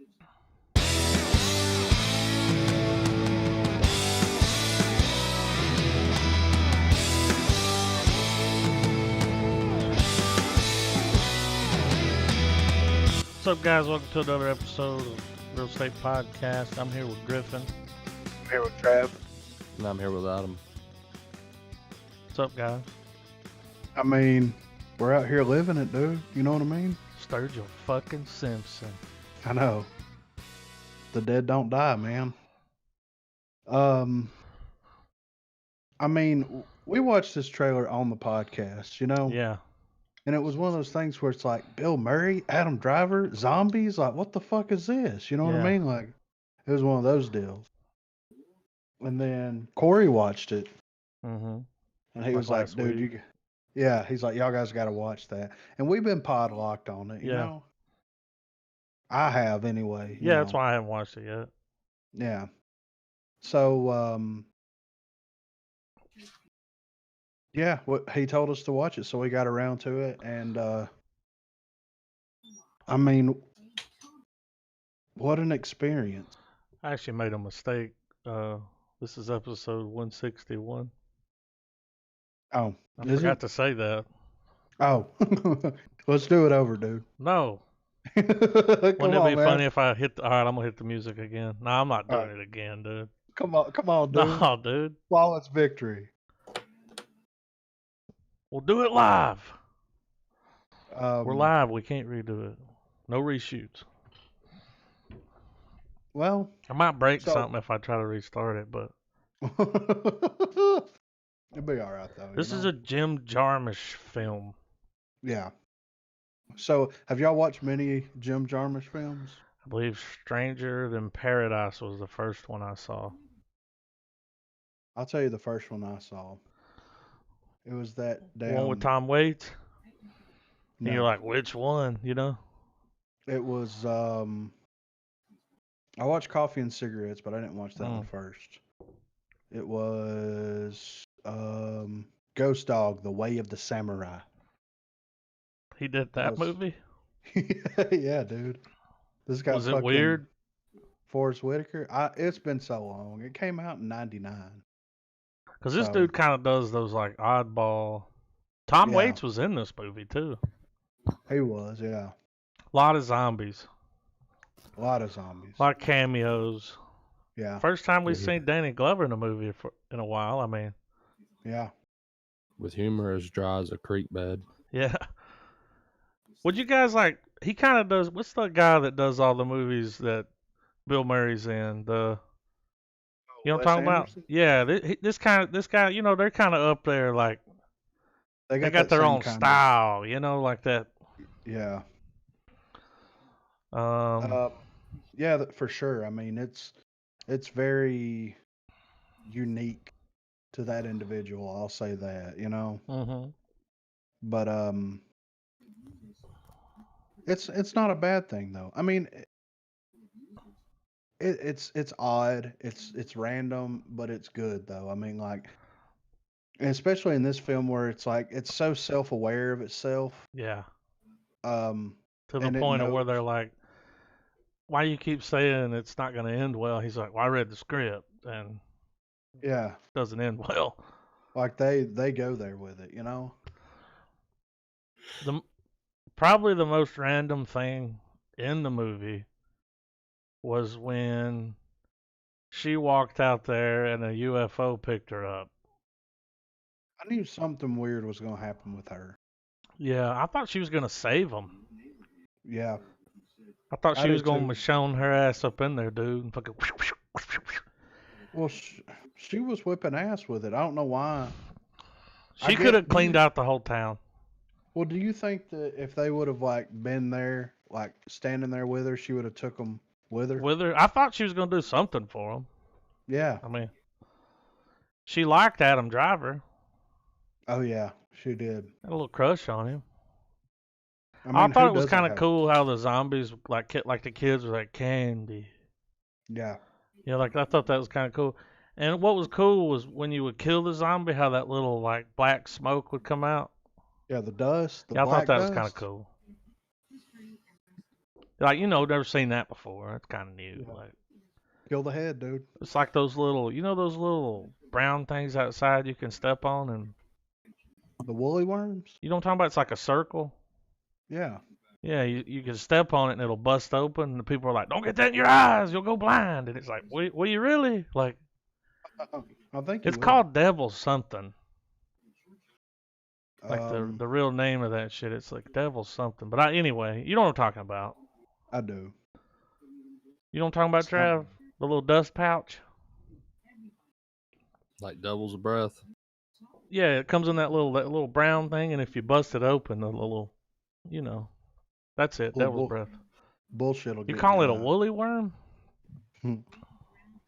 What's up, guys? Welcome to another episode of Real Estate Podcast. I'm here with Griffin. I'm here with Trav. And I'm here with Adam. What's up, guys? I mean, we're out here living it, dude. You know what I mean? Sturgill fucking Simpson. I know. The dead don't die, man. I mean, we watched this trailer on the podcast, you know? Yeah. And it was one of those things where it's like, Bill Murray, Adam Driver, zombies? Like, what the fuck is this? You know what I mean? Like, it was one of those deals. And then Corey watched it. Mm-hmm. And he was like, dude, he's like, y'all guys got to watch that. And we've been pod locked on it, you know? I have anyway. Yeah, that's why I haven't watched it yet. Yeah. So, yeah, he told us to watch it, so we got around to it. And, I mean, what an experience. I actually made a mistake. This is episode 161. Oh, I forgot to say that. Oh, let's do it over, dude. No. Wouldn't it be funny if I hit all right, I'm going to hit the music again. No, I'm not doing it again, dude. Come on, dude. No, dude. Flawless victory. We'll do it live. We're live. We can't redo it. No reshoots. Well, I might break something if I try to restart it, but it'll be all right, though. This is a Jim Jarmusch film. Yeah. So, have y'all watched many Jim Jarmusch films? I believe Stranger Than Paradise was the first one I saw. I'll tell you the first one I saw. It was that damn... One with Tom Waits? No. And you're like, which one, you know? It was, I watched Coffee and Cigarettes, but I didn't watch that one first. It was, Ghost Dog, The Way of the Samurai. He did that movie? Yeah, dude. This guy was it weird? Forrest Whitaker. It's been so long. It came out in '99. Because this dude kind of does those like oddball. Tom Waits was in this movie too. He was, yeah. A lot of zombies. A lot of zombies. A lot of cameos. Yeah. First time we've seen Danny Glover in a movie in a while. I mean. Yeah. With humor as dry as a creek bed. Yeah. Would you guys like? He kind of does. What's the guy that does all the movies that Bill Murray's in? You know what I'm talking about? Yeah, this guy. You know, they're kind of up there. Like they got their own style. You know, like that. Yeah. Yeah, for sure. I mean, it's very unique to that individual. I'll say that. You know. Mm-hmm. But It's not a bad thing though. I mean, it's odd. It's random, but it's good though. I mean, like, especially in this film where it's like it's so self-aware of itself. Yeah. To the point of where they're like, "Why you keep saying it's not going to end well?" He's like, "Well, I read the script and it doesn't end well." Like they go there with it, you know. Probably the most random thing in the movie was when she walked out there and a UFO picked her up. I knew something weird was going to happen with her. Yeah, I thought she was going to save him. Yeah. I thought she was going to Michonne her ass up in there, dude. And fucking... Well, she was whipping ass with it. I don't know why. She could have cleaned out the whole town. Well, do you think that if they would have like been there, like standing there with her, she would have took them with her? I thought she was going to do something for him. Yeah. I mean, she liked Adam Driver. Oh yeah, she did. Had a little crush on him. I thought it was kind of cool how the zombies like the kids were like candy. Yeah. Yeah, like I thought that was kind of cool. And what was cool was when you would kill the zombie, how that little like black smoke would come out. Yeah, the dust. I thought that was kind of cool. Like, never seen that before. That's kind of new. Yeah. Like, Kill the head, dude. it's like those little brown things outside you can step on, and The woolly worms? you know what I'm talking about? It's like a circle. Yeah. Yeah, you can step on it and it'll bust open, and the people are like, "Don't get that in your eyes, you'll go blind." And it's like, "Will you really?" Like, I think it's called Devil something. Like the real name of that shit, it's like Devil something. But anyway, you know what I'm talking about. I do. You know what I'm talking about, Trav? The little dust pouch. Like Devil's Breath. Yeah, it comes in that little brown thing, and if you bust it open, the little, that's it. Devil's breath. Bullshit. You call it a woolly worm?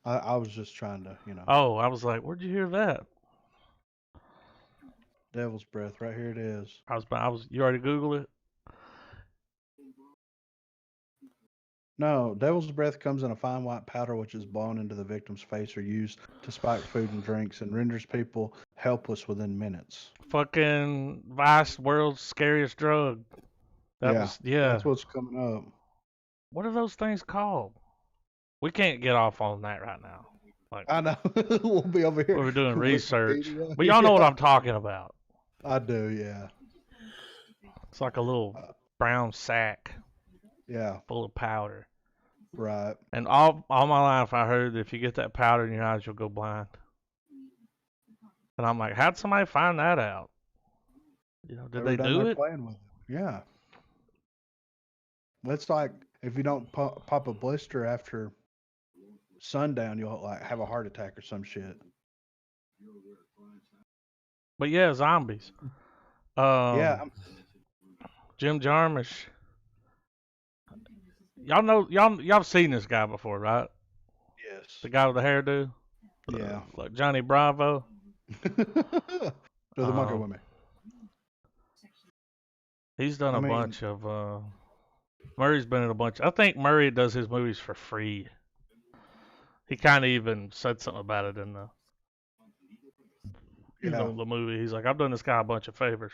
I was just trying to, Oh, I was like, where'd you hear that? Devil's breath. Right here it is. You already Googled it? No, devil's breath comes in a fine white powder which is blown into the victim's face or used to spike food and drinks and renders people helpless within minutes. Fucking Vice, world's scariest drug. That's what's coming up. What are those things called? We can't get off on that right now. Like, I know. We'll be over here. We're doing research. But y'all know what I'm talking about. I do, yeah. It's like a little brown sack. Yeah. Full of powder. Right. And all my life I heard that if you get that powder in your eyes, you'll go blind. And I'm like, how'd somebody find that out? Did they do it? Playing with it. Yeah. It's like if you don't pop a blister after sundown, you'll like have a heart attack or some shit. But yeah, zombies. Yeah. Jim Jarmusch. Y'all seen this guy before, right? Yes. The guy with the hairdo. Yeah. Like Johnny Bravo. The monkey with me. He's done a bunch of. Murray's been in a bunch. I think Murray does his movies for free. He kind of even said something about it in the movie. He's like, I've done this guy a bunch of favors.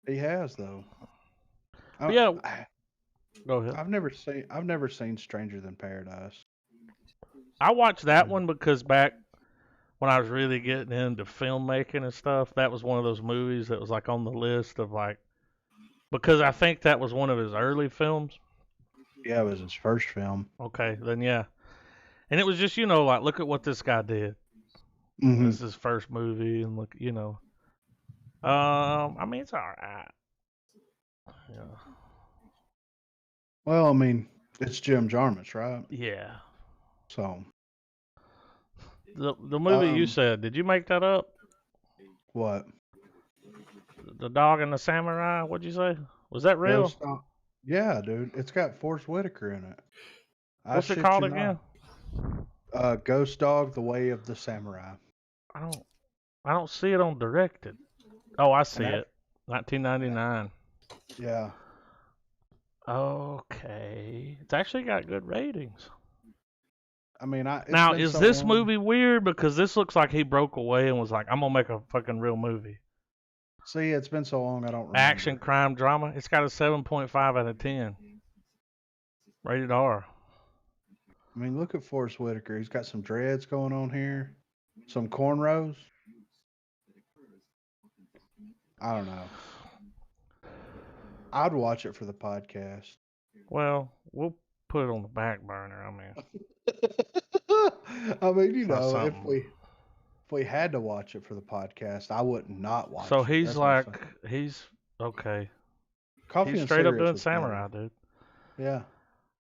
He has though. Yeah. Go ahead. I've never seen Stranger Than Paradise. I watched that one because back when I was really getting into filmmaking and stuff, that was one of those movies that was like on the list of like, because I think that was one of his early films. Yeah, it was his first film. Okay, then yeah. And it was just, like, look at what this guy did. Mm-hmm. This is his first movie, and look, I mean, it's all right. Yeah. Well, I mean, it's Jim Jarmusch, right? Yeah. So. The movie you said, did you make that up? What? The Dog and the Samurai? What'd you say? Was that real? Yeah, dude. It's got Forrest Whitaker in it. What's it called again? Ghost Dog: The Way of the Samurai. I don't see it on directed. Oh, I see it. 1999. Yeah. Okay. It's actually got good ratings. I mean, now is this movie weird because this looks like he broke away and was like, I'm gonna make a fucking real movie. See, it's been so long I don't remember. Action, crime, drama. It's got a 7.5 out of 10. Rated R. I mean, look at Forrest Whitaker. He's got some dreads going on here. Some cornrows. I don't know. I'd watch it for the podcast. Well, we'll put it on the back burner. I mean, if we had to watch it for the podcast, I would not watch it. So he's okay. He's straight up doing Samurai, dude. Yeah.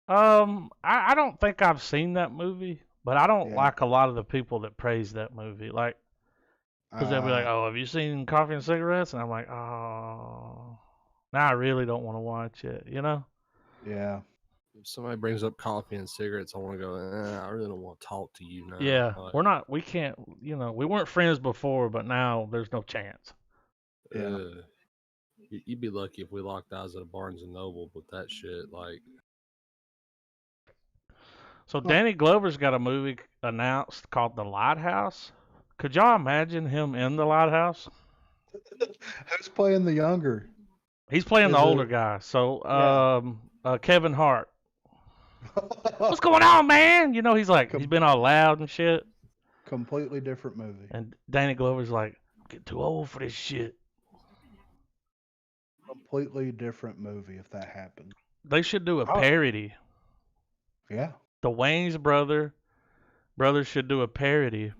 I don't think I've seen that movie, but I don't like a lot of the people that praise that movie. Like, because they'll be like, "Oh, have you seen Coffee and Cigarettes?" And I'm like, "Oh, now I really don't want to watch it." Yeah. If somebody brings up Coffee and Cigarettes, I want to go, I really don't want to talk to you now. Yeah, we can't, we weren't friends before, but now there's no chance. Yeah. You'd be lucky if we locked eyes at a Barnes & Noble with that shit, like. So Danny Glover's got a movie announced called The Lighthouse. Could y'all imagine him in The Lighthouse? Who's playing the younger? He's playing the Is older it- guy. So, Yeah. Kevin Hart. What's going on, man? You know, he's been all loud and shit. Completely different movie. And Danny Glover's like, get too old for this shit. Completely different movie if that happened. They should do a Oh. parody. Yeah. The Wayans brothers should do a parody.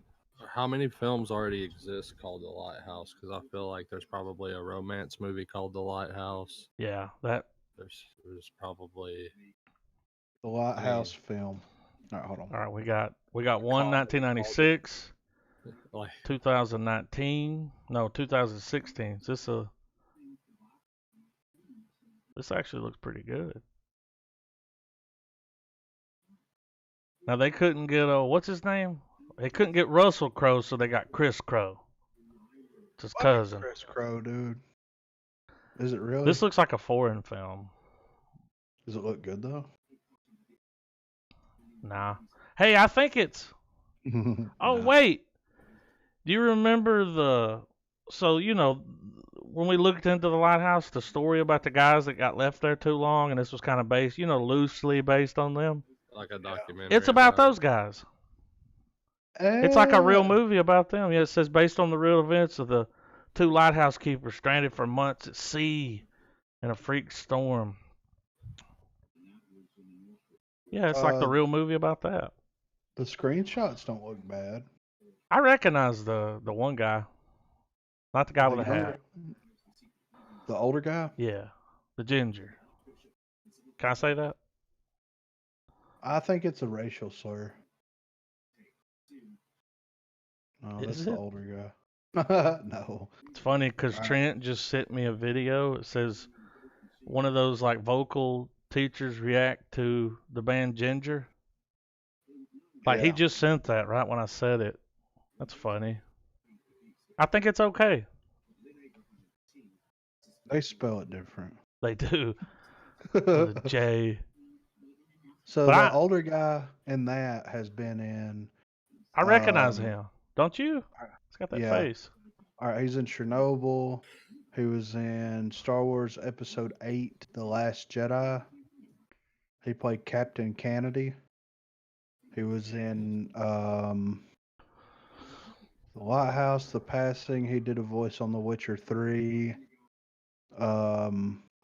How many films already exist called The Lighthouse? Because I feel like there's probably a romance movie called The Lighthouse. Yeah, that. There's probably The Lighthouse film. All right, hold on. All right, we got one 1996, like 2019, no 2016. This actually looks pretty good. Now they couldn't get what's his name? They couldn't get Russell Crowe, so they got Chris Crowe. It's his cousin. Chris Crowe, dude. Is it really? This looks like a foreign film. Does it look good though? Nah. Hey, I think it's. Oh Nah. wait. Do you remember So you know, when we looked into the Lighthouse, the story about the guys that got left there too long, and this was kind of based, loosely based on them. like a documentary. It's about those guys. It's like a real movie about them. Yeah, it says based on the real events of the two lighthouse keepers stranded for months at sea in a freak storm. Yeah, it's like the real movie about that. The screenshots don't look bad. I recognize the one guy, not the guy with the hat. The older guy? Yeah, the ginger. Can I say that? I think it's a racial slur. No, Is that's it? the older guy. No. It's funny because Right. Trent just sent me a video. It says one of those like vocal teachers react to the band Ginger. Like he Yeah. just sent that right when I said it. That's funny. I think it's okay. They spell it different. They do. The J. So But the I- older guy in that has been in. I recognize Um, him. Don't you? He's got that yeah. face. All right, he's in Chernobyl. He was in Star Wars Episode 8, The Last Jedi. He played Captain Kennedy. He was in The Lighthouse, The Passing. He did a voice on The Witcher 3. A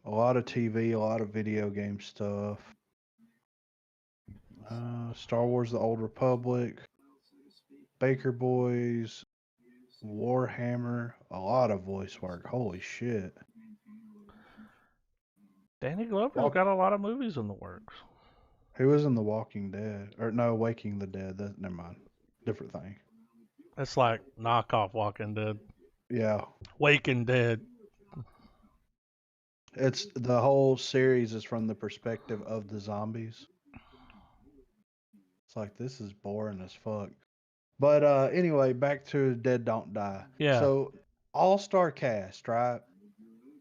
lot of TV, a lot of video game stuff. Star Wars The Old Republic. Baker Boys. Warhammer. A lot of voice work. Holy shit. Danny Glover's got a lot of movies in the works. He was in The Walking Dead. Or no, Waking the Dead. Never mind. Different thing. It's like knockoff Walking Dead. Yeah. Waking Dead. It's the whole series is from the perspective of the zombies. It's like this is boring as fuck. But anyway, back to Dead Don't Die. Yeah. So all-star cast, right?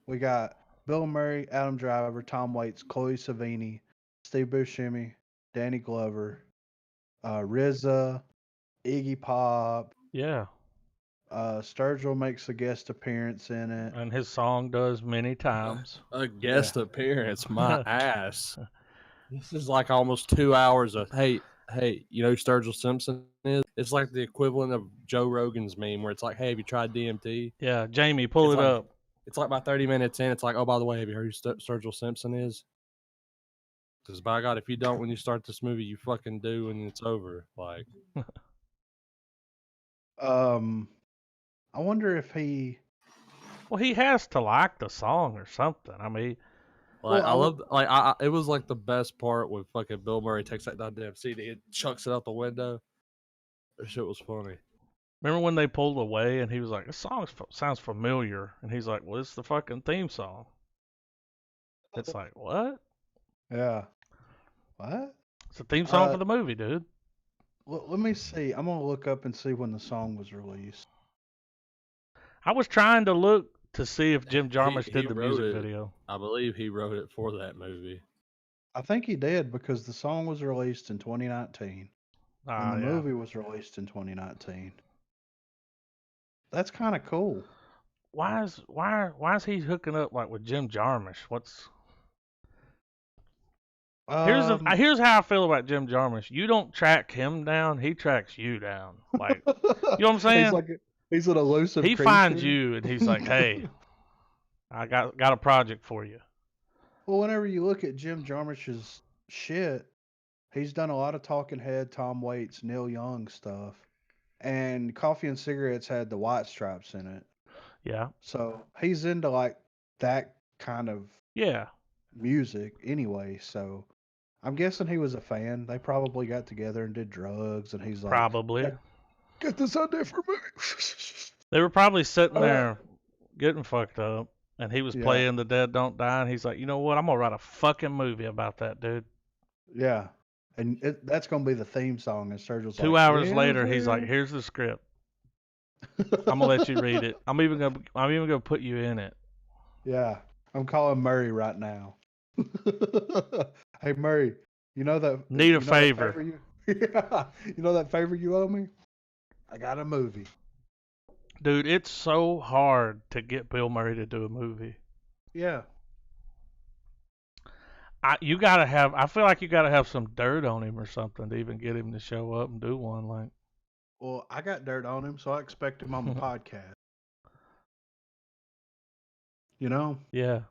We got Bill Murray, Adam Driver, Tom Waits, Chloe Savini, Steve Buscemi, Danny Glover, RZA, Iggy Pop. Yeah. Sturgill makes a guest appearance in it. And his song does many times. a guest appearance. My ass. This is like almost 2 hours of hey, you know who Sturgill Simpson is? It's like the equivalent of Joe Rogan's meme where it's like, hey, have you tried DMT? Yeah, Jamie, pull It's it like- up. It's like by 30 minutes in, it's like, oh, by the way, have you heard who Sturgill Simpson is? Because by God, if you don't when you start this movie, you fucking do when it's over. Like, I wonder if he. Well, he has to like the song or something. I mean, Like Well, I love, like it was like the best part when fucking Bill Murray takes that goddamn CD and chucks it out the window. That shit was funny. remember when they pulled away and he was like, "This song sounds familiar," and he's like, "Well, it's the fucking theme song." It's like, what? Yeah. What? It's the theme song for the movie, dude. Let me see. I'm gonna look up and see when the song was released. I was trying to look to see if Jim Jarmusch He did the wrote music it. video. I believe he wrote it for that movie. I think he did because the song was released in 2019 and the movie was released in 2019. That's kind of cool. why is he hooking up like with Jim Jarmusch? Here's how I feel about Jim Jarmusch. You don't track him down, he tracks you down. Like, you know what I'm saying? He's an elusive He creature. finds you and he's like, "Hey, I got a project for you." Well, whenever you look at Jim Jarmusch's shit, he's done a lot of Talking Head, Tom Waits, Neil Young stuff, and Coffee and Cigarettes had the White Stripes in it. Yeah. So he's into like that kind of music anyway. So I'm guessing he was a fan. They probably got together and did drugs, and he's like, probably get this out there for me. They were probably sitting there getting fucked up, and he was playing The Dead Don't Die, and he's like, you know what? I'm gonna write a fucking movie about that, dude. Yeah. And that's gonna be the theme song. And Sergio's 2 hours later, he's like, "Here's the script. I'm gonna let you read it. I'm even gonna put you in it." Yeah, I'm calling Murray right now. Hey Murray, you know that need a favor. You know that favor you owe me? I got a movie. Dude, it's so hard to get Bill Murray to do a movie. Yeah. I feel like you gotta have some dirt on him or something to even get him to show up and do one. Like, well, I got dirt on him, so I expect him on the podcast. You know? Yeah.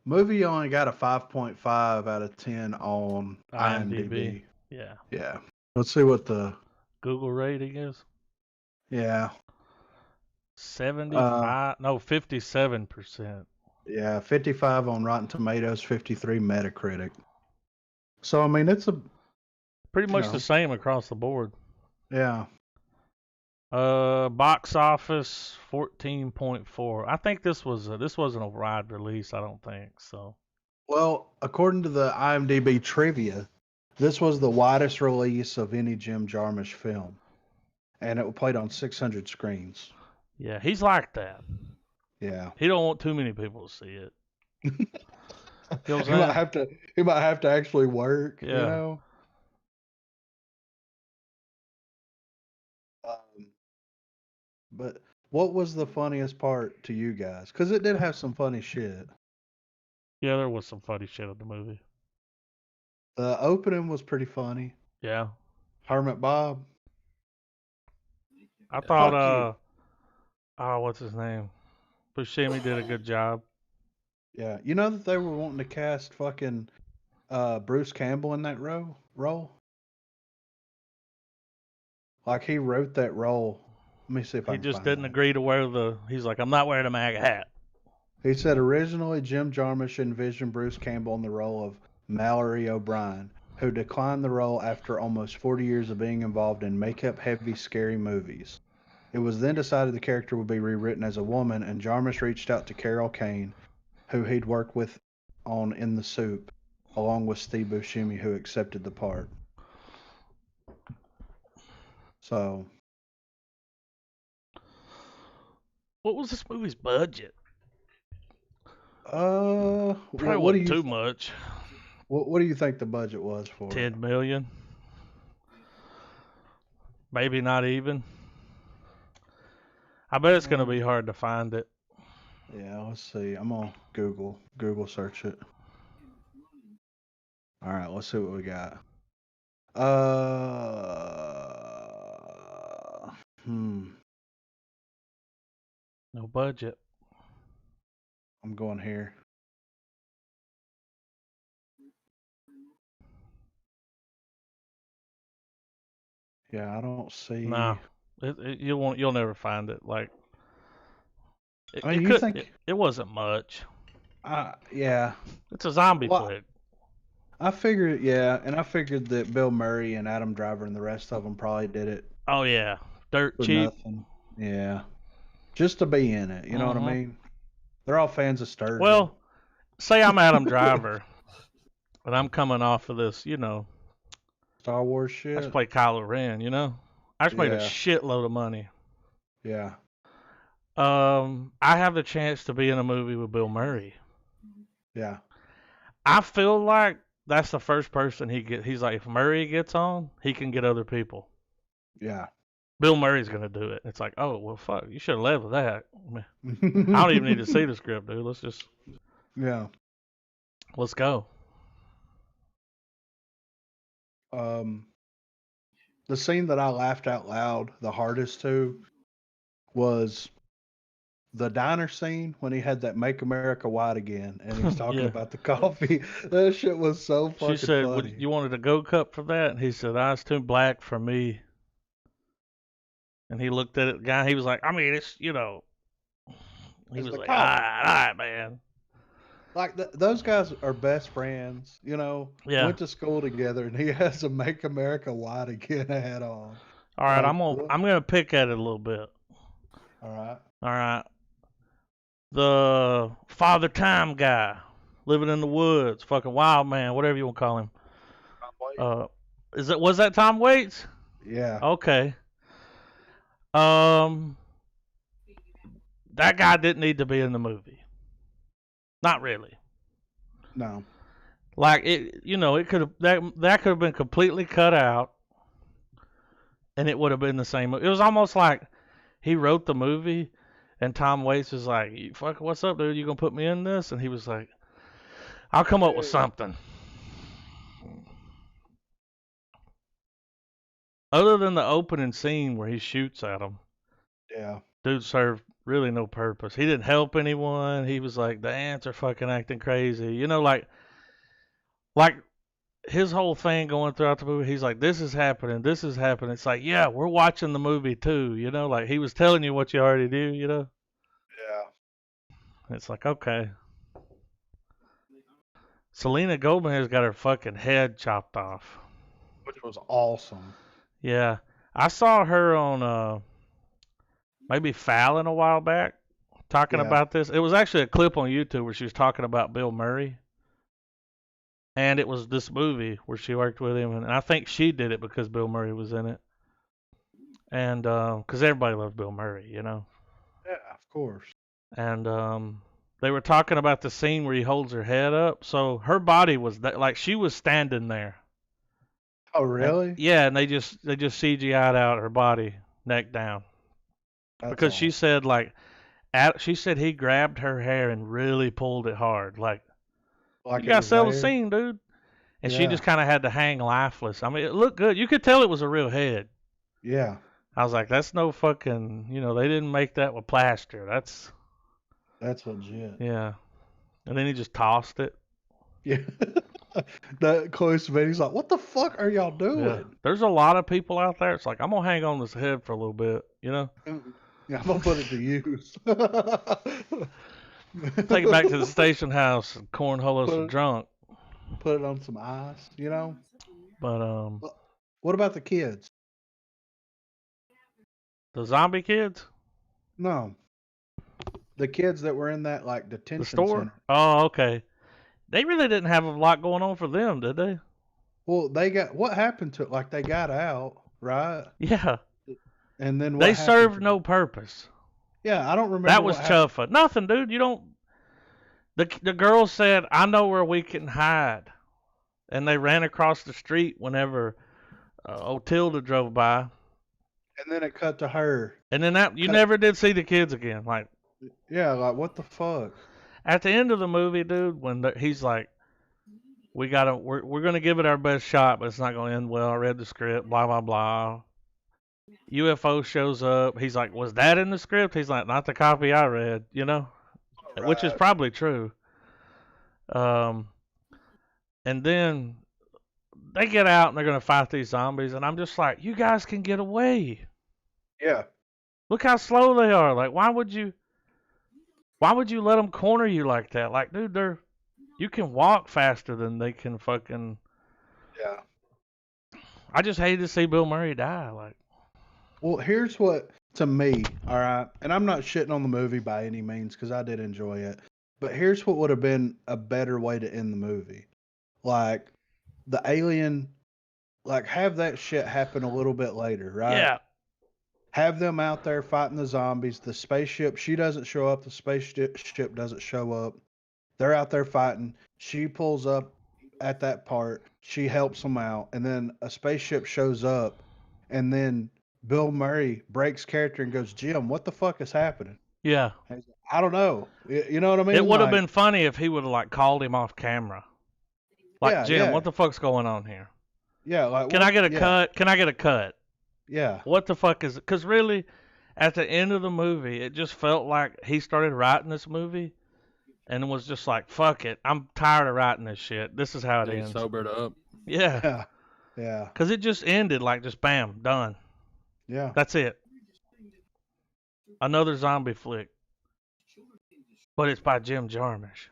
Movie only got a 5.5 out of 10 on IMDb. Yeah. Yeah. Let's see what the Google rating is. Yeah. 57%. Yeah, 55 on Rotten Tomatoes, 53 Metacritic. So I mean, it's pretty much the same across the board. Yeah. Box office 14.4. I think this wasn't a wide release. I don't think so. Well, according to the IMDb trivia, this was the widest release of any Jim Jarmusch film, and it played on 600 screens. Yeah, he's like that. Yeah. He don't want too many people to see it. He might have to actually work. Yeah. You know. But what was the funniest part to you guys? Because it did have some funny shit. Yeah, there was some funny shit in the movie. The opening was pretty funny. Yeah. Hermit Bob. I thought, what's his name? Buscemi did a good job. Yeah. You know that they were wanting to cast fucking Bruce Campbell in that role? Like, he wrote that role. Let me see if I can He just find didn't that. agree to wear he's like, I'm not wearing a MAGA hat. He said originally Jim Jarmusch envisioned Bruce Campbell in the role of Mallory O'Brien, who declined the role after almost 40 years of being involved in makeup-heavy, scary movies. It was then decided the character would be rewritten as a woman, and Jarmusch reached out to Carol Kane, who he'd worked with on In the Soup, along with Steve Buscemi, who accepted the part. So, what was this movie's budget? Probably wasn't too much. What do you think the budget was for? 10 million. Maybe not even. I bet it's gonna be hard to find it. Yeah, let's see. I'm on Google search it. All right, let's see what we got. No budget. I'm going here. Yeah, I don't see. Nah, you'll never find it. Like, it wasn't much. Yeah. It's a zombie flick. I figured, yeah, and I figured that Bill Murray and Adam Driver and the rest of them probably did it. Oh yeah, dirt cheap. Nothing. Yeah, just to be in it. You know what I mean? They're all fans of Sturgeon. Well, say I'm Adam Driver, and I'm coming off of this, Star Wars shit. I just played Kylo Ren, I just made a shitload of money. Yeah. I have the chance to be in a movie with Bill Murray. Yeah. I feel like that's the first person he's like, if Murray gets on, he can get other people. Yeah. Bill Murray's gonna do it. It's like, oh well, fuck, you should have led with that. I don't even need to see the script, dude. Let's just let's go. The scene that I laughed out loud the hardest to was the diner scene when he had that "Make America White Again" and he's talking about the coffee. That shit was so fucking She said, funny. you wanted a Go Cup for that? And he said, "It's too black for me." And he looked at it, the guy. He was like, "I mean, it's He was like, all right, man." Like those guys are best friends, Yeah. Went to school together, and he has a "Make America White Again" hat on. All right, I'm gonna pick at it a little bit. All right. The Father Time guy, living in the woods, fucking wild man, whatever you want to call him. Was that Tom Waits? Yeah. Okay. That guy didn't need to be in the movie. Not really. No. Like it could have that could have been completely cut out, and it would have been the same. It was almost like he wrote the movie, and Tom Waits was like, "Fuck, what's up, dude? You gonna put me in this?" And he was like, "I'll come up with something." Other than the opening scene where he shoots at him, yeah, dude served really no purpose. He didn't help anyone. He was like, the ants are fucking acting crazy. Like his whole thing going throughout the movie, he's like, this is happening. It's like, yeah, we're watching the movie too, like he was telling you what you already do, Yeah. It's like, okay. Selena Gomez got her fucking head chopped off. Which was awesome. Yeah. I saw her on maybe Fallon a while back talking about this. It was actually a clip on YouTube where she was talking about Bill Murray. And it was this movie where she worked with him. And I think she did it because Bill Murray was in it. And because everybody loves Bill Murray, Yeah, of course. And they were talking about the scene where he holds her head up. So her body was like she was standing there. Oh, really? And they just CGI'd out her body, neck down. Because she said she said he grabbed her hair and really pulled it hard, like you gotta sell the scene, dude. And she just kind of had to hang lifeless. I mean, it looked good. You could tell it was a real head. Yeah. I was like, that's no fucking, they didn't make that with plaster. That's legit. Yeah. And then he just tossed it. Yeah. That close to me, he's like, what the fuck are y'all doing? Yeah. There's a lot of people out there. It's like, I'm going to hang on this head for a little bit, Yeah, I'm going to put it to use. Take it back to the station house and cornhole us some drunk. Put it on some ice, But, what about the kids? The zombie kids? No. The kids that were in that, detention center. Oh, okay. They really didn't have a lot going on for them, did they? Well, what happened to it? Like, they got out, right? Yeah. And then they served no purpose. Yeah, I don't remember. That was chuffa. Nothing, dude. You don't. The girl said, "I know where we can hide," and they ran across the street whenever Otilda drove by. And then it cut to her. And then you never did see the kids again. Like, yeah, like what the fuck? At the end of the movie, dude, when he's like, we're gonna give it our best shot, but it's not gonna end well. I read the script, blah blah blah. UFO shows up. He's like, was that in the script? He's like, not the copy I read, Right. Which is probably true. And then they get out and they're gonna fight these zombies, and I'm just like, you guys can get away. Yeah. Look how slow they are. Like, why would you let them corner you like that? Like, dude, you can walk faster than they can fucking. Yeah. I just hated to see Bill Murray die. Like, well, here's what, to me, all right, and I'm not shitting on the movie by any means because I did enjoy it, but here's what would have been a better way to end the movie. Like, the alien, have that shit happen a little bit later, right? Yeah. Have them out there fighting the zombies. The spaceship, she doesn't show up. The spaceship doesn't show up. They're out there fighting. She pulls up at that part. She helps them out. And then a spaceship shows up. And then Bill Murray breaks character and goes, Jim, what the fuck is happening? Yeah. Like, I don't know. You know what I mean? It would have been funny if he would have like called him off camera. Like, Yeah, Jim, yeah. what the fuck's going on here? Yeah, like Can I get a cut? Can I get a cut? Yeah. What the fuck is it? Because really, at the end of the movie, it just felt like he started writing this movie and was just like, fuck it. I'm tired of writing this shit. This is how it ends. Sobered up. Yeah. Yeah. Yeah. Because it just ended like just bam, done. Yeah. That's it. Another zombie flick. But it's by Jim Jarmusch.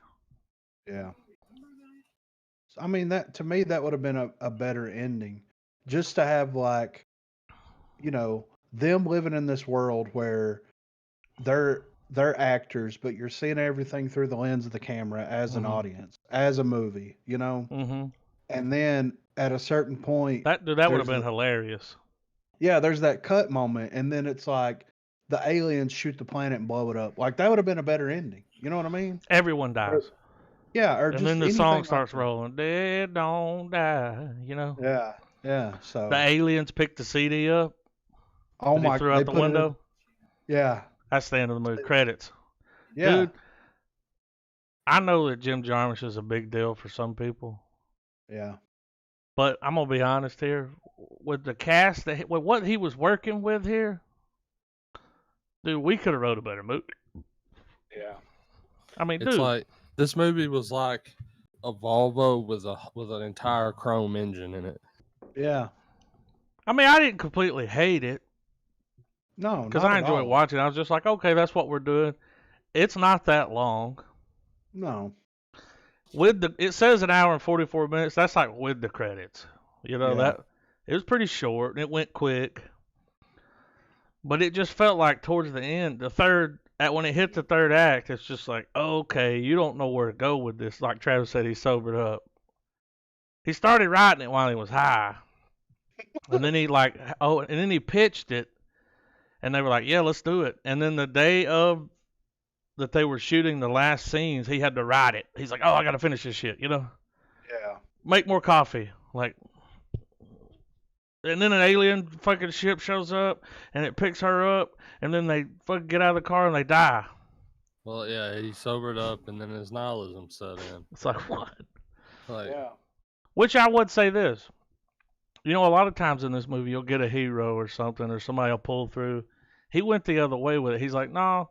Yeah. I mean, that to me, that would have been a better ending. Just to have, like, you know, them living in this world where they're actors, but you're seeing everything through the lens of the camera as an audience, as a movie, you know? Mm-hmm. And then at a certain point... That would have been hilarious. Yeah, there's that cut moment, and then it's like the aliens shoot the planet and blow it up. Like, that would have been a better ending. You know what I mean? Everyone dies. Yeah, or and just then the song starts like rolling. Dead don't die, you know? Yeah, yeah. So the aliens picked the CD up. Oh my! Threw out the window. Yeah. That's the end of the movie. Credits. Yeah. Dude, I know that Jim Jarmusch is a big deal for some people. Yeah. But I'm gonna be honest here. With the cast, with what he was working with here, dude, we could have wrote a better movie. Yeah. I mean, It's dude, like this movie was like a Volvo with an entire chrome engine in it. Yeah. I mean, I didn't completely hate it. No, because I enjoyed watching. I was just like, okay, that's what we're doing. It's not that long. No. It says an hour and 44 minutes. That's like with the credits. You know, that it was pretty short and it went quick. But it just felt like towards the end, when it hit the third act, it's just like, okay, you don't know where to go with this. Like Travis said, he sobered up. He started writing it while he was high. And then he pitched it. And they were like, yeah, let's do it. And then the day of that they were shooting the last scenes, he had to write it. He's like, oh, I got to finish this shit, you know? Yeah. Make more coffee. Like, and then an alien fucking ship shows up and it picks her up. And then they fucking get out of the car and they die. Well, yeah, he sobered up and then his nihilism set in. It's like, what? Like, Yeah. Which I would say this. You know, a lot of times in this movie, you'll get a hero or something, or somebody will pull through. He went the other way with it. He's like, no,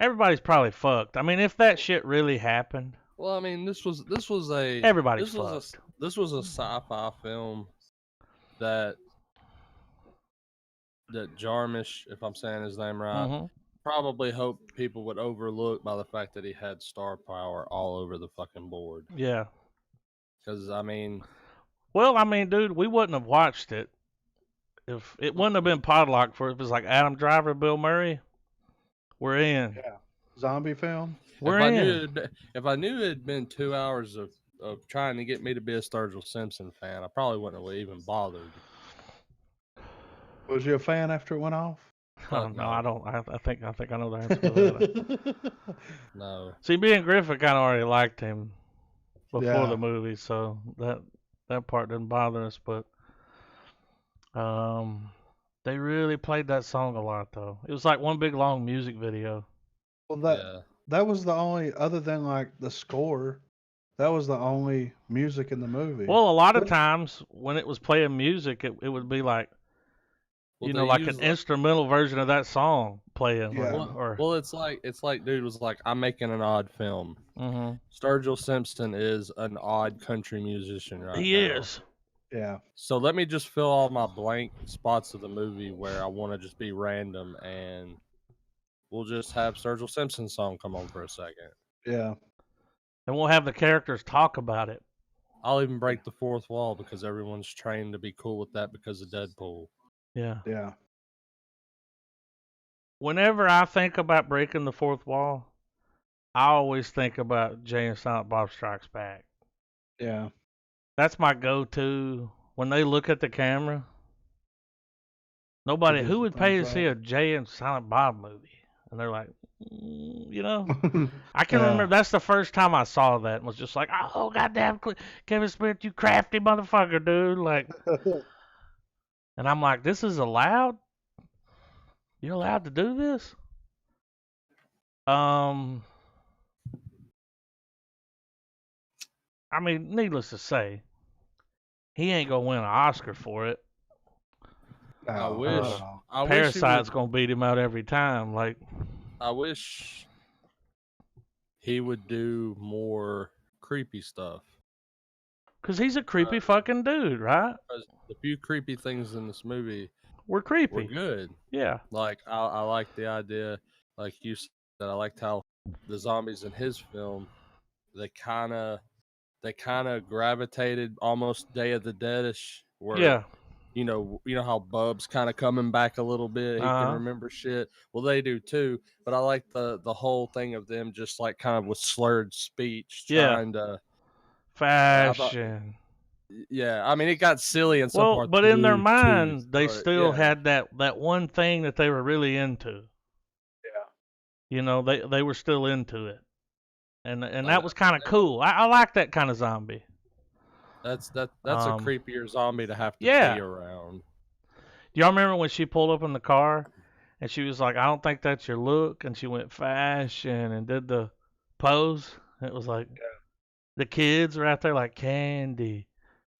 everybody's probably fucked. I mean, if that shit really happened. Well, I mean, this was everybody's fucked. This was a sci-fi film that Jarmusch, if I'm saying his name right, probably hoped people would overlook by the fact that he had star power all over the fucking board. Yeah. Because, I mean... Well, I mean, dude, we wouldn't have watched it if it wouldn't have been Podlock for it. If it was like Adam Driver, Bill Murray, we're in. Yeah. Zombie film? We're in. If I knew it had been 2 hours of trying to get me to be a Sturgill Simpson fan, I probably wouldn't have even bothered. Was you a fan after it went off? Oh, no, I don't. I think I know the answer to that. No. See, me and Griffin kind of already liked him before the Yeah. movie, so that part didn't bother us. But they really played that song a lot, though. It was like one big long music video. Well, that was the only, other than like the score, that was the only music in the movie. Well, a lot of times when it was playing music, it would be like, Well, you know, they like use an instrumental version of that song playing. Yeah. Well, it's like dude was like, I'm making an odd film. Mm-hmm. Sturgill Simpson is an odd country musician right He now. is. Yeah. So let me just fill all my blank spots of the movie where I want to just be random, and we'll just have Sturgill Simpson's song come on for a second. Yeah. And we'll have the characters talk about it. I'll even break the fourth wall because everyone's trained to be cool with that because of Deadpool. Yeah. Yeah. Whenever I think about breaking the fourth wall, I always think about Jay and Silent Bob Strikes Back. Yeah. That's my go-to. When they look at the camera, nobody, Give who the would pay to thumbs see up. a Jay and Silent Bob movie? And they're like, you know? I can Yeah. remember that's the first time I saw that and was just like, oh, goddamn, Kevin Smith, you crafty motherfucker, dude. Like, and I'm like, this is allowed? You're allowed to do this? I mean, needless to say, he ain't gonna win an Oscar for it. I wish. Parasite's gonna beat him out every time. Like, I wish he would do more creepy stuff. Cause he's a creepy fucking dude, right? The few creepy things in this movie were creepy. Were good. Yeah. Like I like the idea, like you said, I liked how the zombies in his film, they kind of gravitated almost Day of the Dead-ish. Where, yeah. You know how Bub's kind of coming back a little bit. He can remember shit. Well, they do too. But I like the whole thing of them just like kind of with slurred speech, trying to fashion. Yeah, I mean it got silly in some parts. Well, but in their mind, they still had that one thing that they were really into. Yeah. You know, they were still into it, and that was kind of cool. I like that kind of zombie. That's a creepier zombie to have to be around. Do y'all remember when she pulled up in the car and she was like, "I don't think that's your look," and she went fashion and did the pose? It was like the kids were out there like Candy,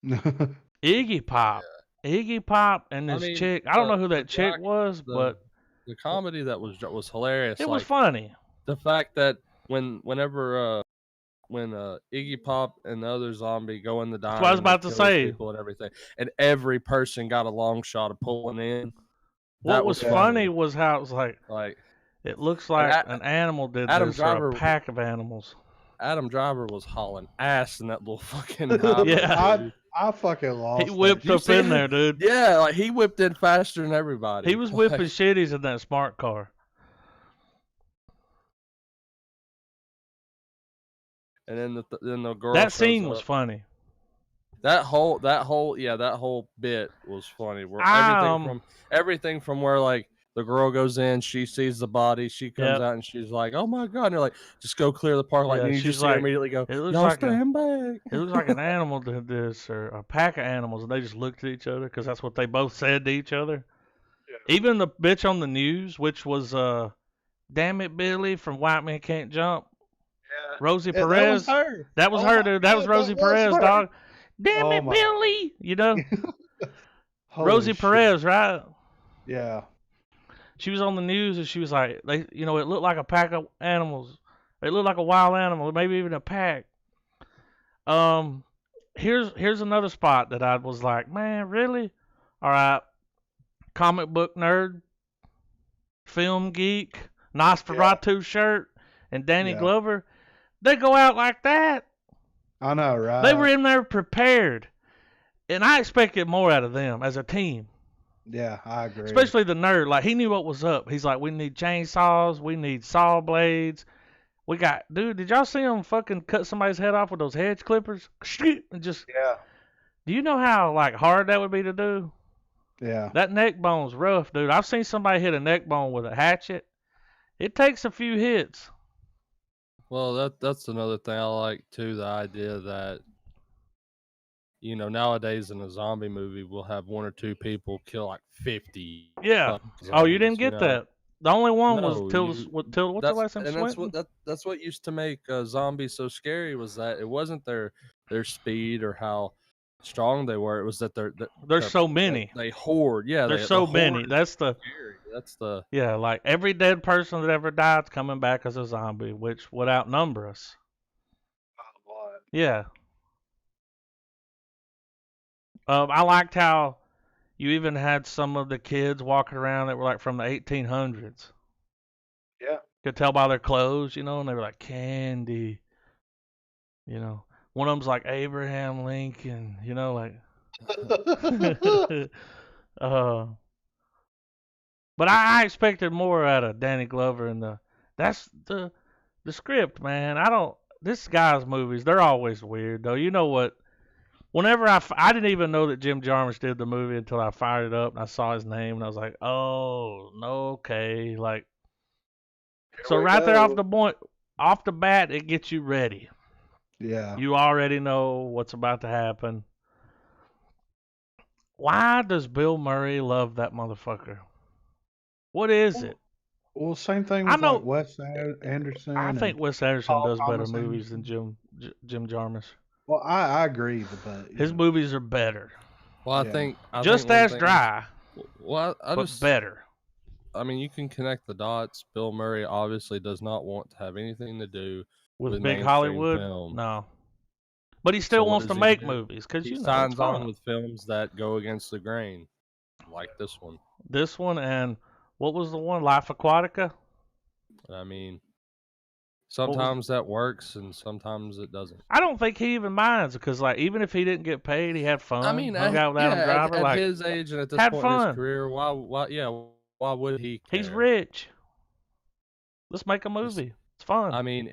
Iggy Pop, Iggy Pop, and this chick. I don't know who that chick was, but the comedy that was hilarious. It was funny. The fact that whenever Iggy Pop and the other zombie go in the diner. That's what I was about to say. People and everything, and every person got a long shot of pulling in. What was funny was how it was like it looks like an animal did this, or a pack of animals. Adam Driver was hauling ass in that little fucking I fucking lost. He whipped up in there, dude. Yeah, like he whipped in faster than everybody. He was whipping shitties in that smart car. And then the girl. That scene was funny. That whole bit was funny. Where everything from where like the girl goes in, she sees the body, she comes out and she's like, "Oh my god!" And you're like, "Just go clear the park." Like, and you just like, immediately go, "Y'all stand back." It looks like an animal did this, or a pack of animals, and they just looked at each other because that's what they both said to each other. Yeah. Even the bitch on the news, which was "Damn it, Billy" from White Man Can't Jump. Yeah. Rosie Perez. That was her, dude. That was Rosie Perez, dog. Damn it, Billy. You know? Rosie Perez, right? Yeah. She was on the news and she was like, it looked like a pack of animals. It looked like a wild animal, maybe even a pack. Here's another spot that I was like, man, really? All right. Comic book nerd, film geek, Nosferatu shirt, and Danny Glover. They go out like that. I know, right? They were in there prepared. And I expected more out of them as a team. Yeah, I agree. Especially the nerd. Like, he knew what was up. He's like, we need chainsaws. We need saw blades. Dude, did y'all see him fucking cut somebody's head off with those hedge clippers? And just. Yeah. Do you know how, hard that would be to do? Yeah. That neck bone's rough, dude. I've seen somebody hit a neck bone with a hatchet. It takes a few hits. Well, that's another thing I like too. The idea that nowadays in a zombie movie, we'll have one or two people kill like 50. Yeah. Zombies, you didn't get that. The only one was Tilda. What's the last name? And that's what used to make zombies so scary, was that it wasn't their speed or how strong they were. It was that there's so many. They hoard. Yeah. There's so many. That's the. Scary. Like every dead person that ever died's coming back as a zombie, which would outnumber us. A lot. Yeah. I liked how you even had some of the kids walking around that were like from the 1800s. Yeah. Could tell by their clothes, and they were like Candy. One of them's like Abraham Lincoln, like. But I expected more out of Danny Glover, and that's the script, man. This guy's movies, they're always weird, though. You know what? Whenever I didn't even know that Jim Jarmusch did the movie until I fired it up and I saw his name, and I was like, oh, no, okay. So right there off the bat, it gets you ready. Yeah. You already know what's about to happen. Why does Bill Murray love that motherfucker? What is it? Well, same thing I with know. like Wes Anderson. I think and Wes Anderson Paul does better Thomas movies Anderson. than Jim Jarmusch. Well, I agree, but His movies are better. Well, Yeah. I Just think one as thing- dry, Well, I but just better. I mean, you can connect the dots. Bill Murray obviously does not want to have anything to do With with big mainstream Hollywood, film. no. But he So still what wants to does he make do? movies because He you know it's signs on fun. with films that go against the grain, like this one. This one and what was the one? Life Aquatica. I mean, sometimes that works and sometimes it doesn't. I don't think he even minds because, like, even if he didn't get paid, he had fun. I mean, hung out with Adam Driver. at Like, his age and at this had point in fun. his career, why would he care? he's rich. Let's make a movie. It's fun. I mean,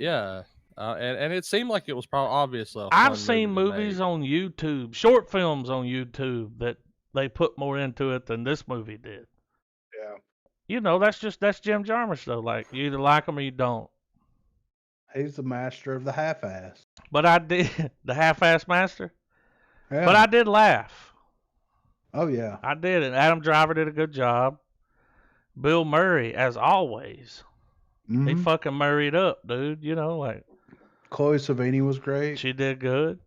and it seemed like it was probably obviously. I've seen movies on YouTube, short films on YouTube that they put more into it than this movie did. Yeah. You know, that's Jim Jarmusch though. Like, you either like him or you don't. He's the master of the half-ass. But I did the half-ass master. Yeah. But I did laugh. Oh yeah. I did, and Adam Driver did a good job. Bill Murray, as always, he Mhm. fucking Murrayed up, dude. You know, like Chloe Savini was great. she did good.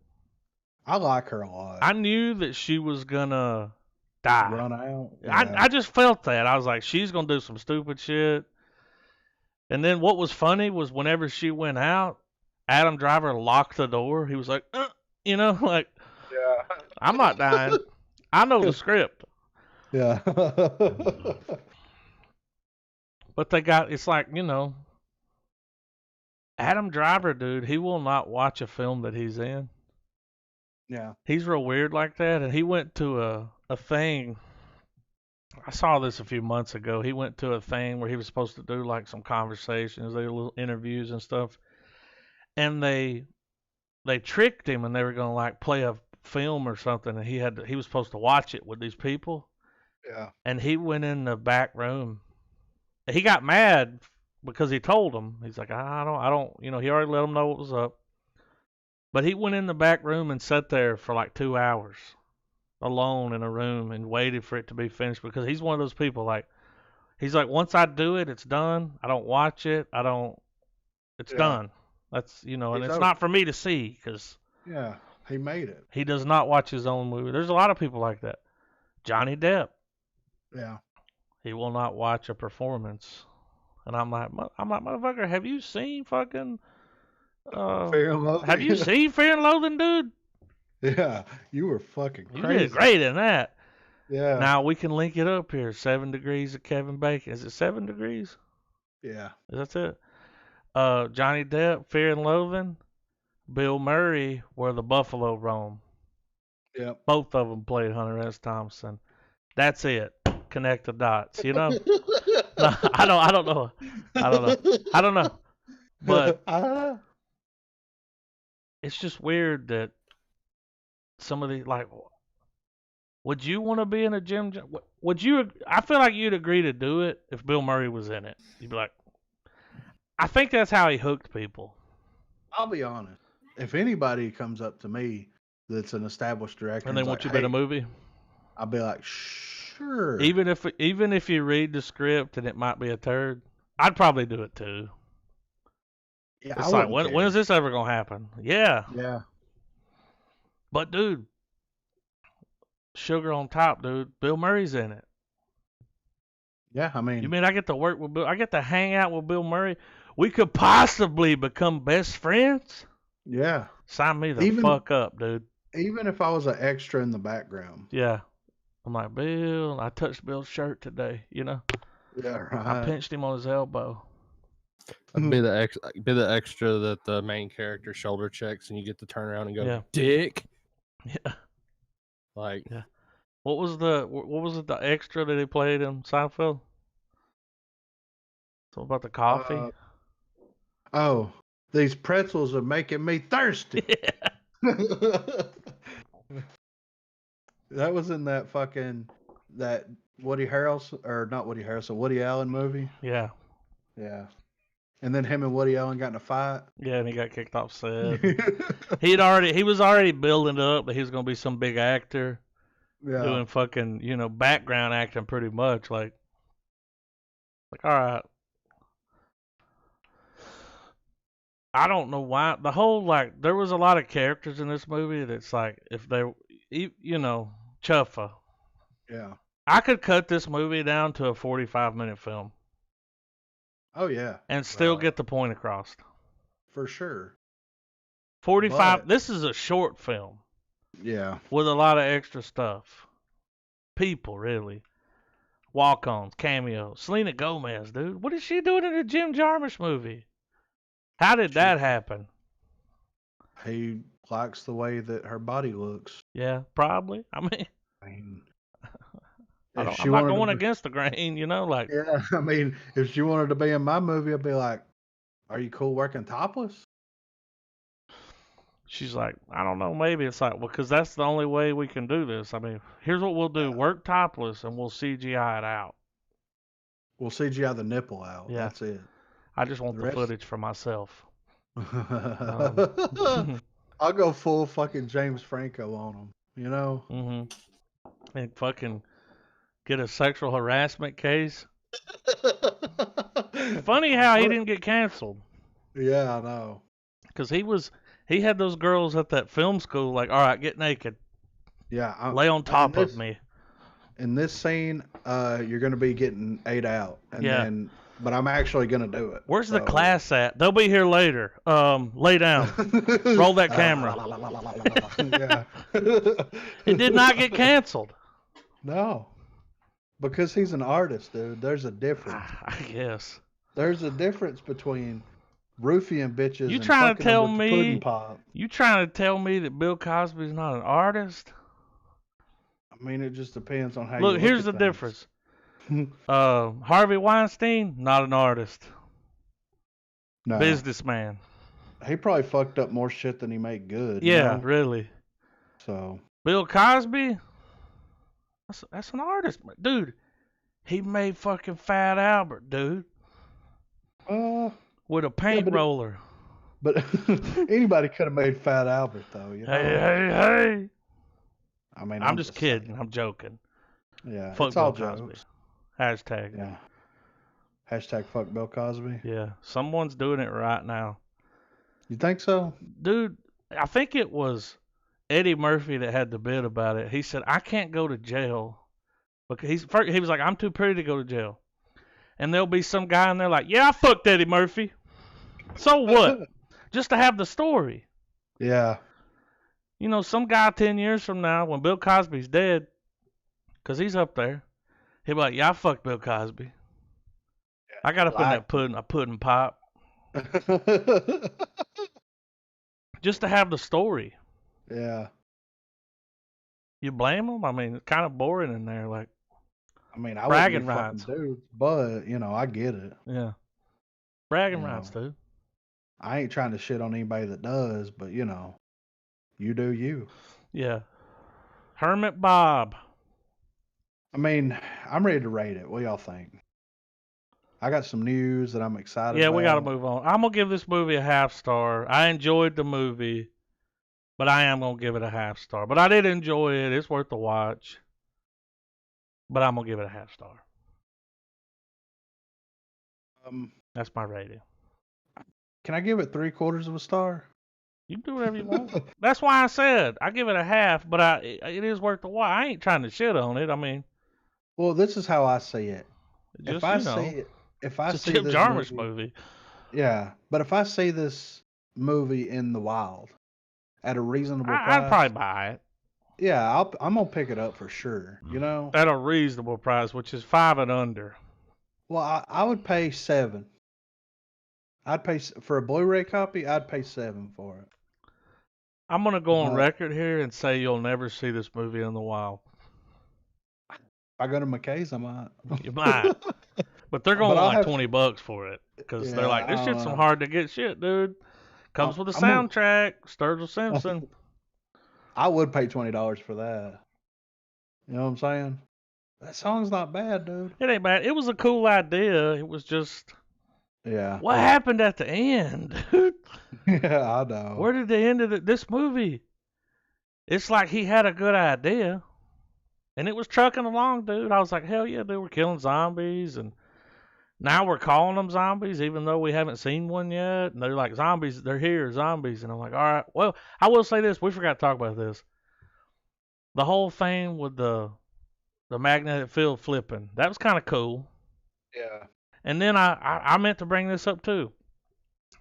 I like her a lot. I knew that she was gonna die. Run out. I just felt that. I was like, she's gonna do some stupid shit. And then what was funny was whenever she went out, Adam Driver locked the door. He was like, you know, like, Yeah. I'm not dying. I know the script. Yeah. But it's like, you know, Adam Driver, dude, he will not watch a film that he's in. Yeah. He's real weird like that. And he went to a thing. I saw this a few months ago. He went to a thing where he was supposed to do like some conversations, they little interviews and stuff. And they tricked him and they were going to like play a film or something. And he was supposed to watch it with these people. Yeah. And he went in the back room. He got mad because he told them. He's like, I don't, you know, he already let them know what was up. But he went in the back room and sat there for like 2 hours alone in a room and waited for it to be finished because he's one of those people like, he's like, once I do it, it's done. I don't watch it. It's done. That's, you know, and He's it's over. not for me to see because Yeah. He made it. he does not watch his own movie. There's a lot of people like that. Johnny Depp. Yeah. He will not watch a performance. And I'm like, motherfucker, have you seen fucking Fear and Loathing. have you seen Fear and Loathing, dude? Yeah. You were fucking You crazy. did great in that. Yeah. Now we can link it up here. 7 Degrees of Kevin Bacon. Is it 7 Degrees? Yeah. Is that it? Johnny Depp, Fear and Loathing. Bill Murray, Where the Buffalo Roam. Yep. Both of them played Hunter S. Thompson. That's it. Connect the dots. You know? No, I don't know. But it's just weird that some of these, like, would you want to be in a Jim? Would you? I feel like you'd agree to do it if Bill Murray was in it. You'd be like, I think that's how he hooked people. I'll be honest. If anybody comes up to me that's an established director And they want you to be in a movie. I'll be like, sure. Even if you read the script and it might be a turd, I'd probably do it too. Yeah, It's like, when is this ever gonna happen? Yeah. Yeah. But dude, sugar on top, dude. Bill Murray's in it. Yeah, I mean, You mean I get to work with Bill? I get to hang out with Bill Murray? We could possibly become best friends? yeah. Sign me the fuck up, dude. Even if I was an extra in the background. Yeah. I'm like, Bill, I touched Bill's shirt today, you know? Yeah, right. I pinched him on his elbow. Be the extra that the main character shoulder checks, and you get to turn around and go, Yeah. "Dick." Yeah. Like, Yeah. What was the extra that he played in Seinfeld? Something about the coffee? Oh, these pretzels are making me thirsty. That was in that Woody Harrelson, or not Woody Harrelson, Woody Allen movie. Yeah. Yeah. And then him and Woody Allen got in a fight. Yeah, and he got kicked off set. He was already building up that he was gonna be some big actor Yeah. doing fucking, background acting pretty much. Like, Like, all right. I don't know why. The whole, like, there was a lot of characters in this movie that's like, if they, you know, Chuffa. Yeah. I could cut this movie down to a 45-minute film. Oh, yeah. And still get the point across. For sure. 45. This is a short film. Yeah. With a lot of extra stuff. People, really. Walk-ons, cameos. Selena Gomez, dude. What is she doing in a Jim Jarmusch movie? How did that happen? He likes the way that her body looks. Yeah, probably. I mean, I'm not going against the grain, you know, like. Yeah, I mean, if she wanted to be in my movie, I'd be like, "Are you cool working topless?" She's like, I don't know, maybe. It's like, well, because that's the only way we can do this. I mean, here's what we'll do: work topless, and we'll CGI it out. We'll CGI the nipple out. Yeah. That's it. I just want the footage for myself. I'll go full fucking James Franco on him, you know? Mm-hmm. And fucking get a sexual harassment case. Funny how he didn't get canceled. Yeah, I know. Because he had those girls at that film school like, all right, get naked. Yeah. Lay on top of me. In this scene, you're going to be getting ate out. And but I'm actually going to do it. Where's the class at? They'll be here later. Lay down. Roll that camera. Yeah. It did not get canceled. No. Because he's an artist, dude. There's a difference. I guess. There's a difference between roofing bitches you trying to tell me? Pudding pop. You trying to tell me that Bill Cosby's not an artist? I mean, it just depends on how. Look, here's the difference. Harvey Weinstein, not an artist. No. Businessman. He probably fucked up more shit than he made good. Yeah, you know? Really. So. Bill Cosby, that's an artist, dude. He made fucking Fat Albert, dude. With a paint roller. But anybody could have made Fat Albert, though. You know? Hey. I mean, I'm just kidding. I'm joking. Yeah, fuck it's all Bill Cosby. jokes. Hashtag. Yeah. Hashtag fuck Bill Cosby. Yeah, someone's doing it right now. You think so? Dude, I think it was Eddie Murphy that had the bit about it. He said, I can't go to jail. Because he was like, I'm too pretty to go to jail. And there'll be some guy in there like, yeah, I fucked Eddie Murphy. So what? Just to have the story. Yeah. You know, some guy 10 years from now, when Bill Cosby's dead, because he's up there, he'll be like, yeah, I fucked Bill Cosby. Yeah, I got to put in that pudding pop. Just to have the story. Yeah. You blame him? I mean, it's kind of boring in there. Like, I mean, I bragging rights. Dude, but, you know, I get it. Yeah. Bragging rights, dude. I ain't trying to shit on anybody that does, but, you know, you do you. Yeah. Hermit Bob. I mean, I'm ready to rate it. What y'all think? I got some news that I'm excited about. We got to move on. I'm going to give this movie a half star. I enjoyed the movie, but I am going to give it a half star. But I did enjoy it. It's worth the watch. But I'm going to give it a half star. That's my rating. Can I give it 3/4 of a star? You can do whatever you want. That's why I said I give it a half, but it is worth the watch. I ain't trying to shit on it. I mean, well, this is how I see it. Just, if I see Jim Jarmusch movie. Yeah, but if I see this movie in the wild at a reasonable price, I'd probably buy it. Yeah, I'm gonna pick it up for sure. You know, at a reasonable price, which is 5 and under. Well, I would pay 7. I'd pay for a Blu-ray copy. I'd pay 7 for it. I'm gonna go on record here and say you'll never see this movie in the wild. If I go to McKay's, I might. You might, but they're going like $20 for it because they're like, this shit's some hard to get shit, dude. Comes with a soundtrack, Sturgill Simpson. I would pay $20 for that. You know what I'm saying? That song's not bad, dude. It ain't bad. It was a cool idea. It was just, what happened at the end, dude? Yeah, I know. Where did they end of this movie? It's like he had a good idea, and it was trucking along, dude. I was like, hell yeah, they were killing zombies and Now we're calling them zombies, even though we haven't seen one yet. And they're like, zombies, they're here, zombies. And I'm like, all right. Well, I will say this. We forgot to talk about this. The whole thing with the magnetic field flipping, that was kind of cool. Yeah. And then I meant to bring this up too.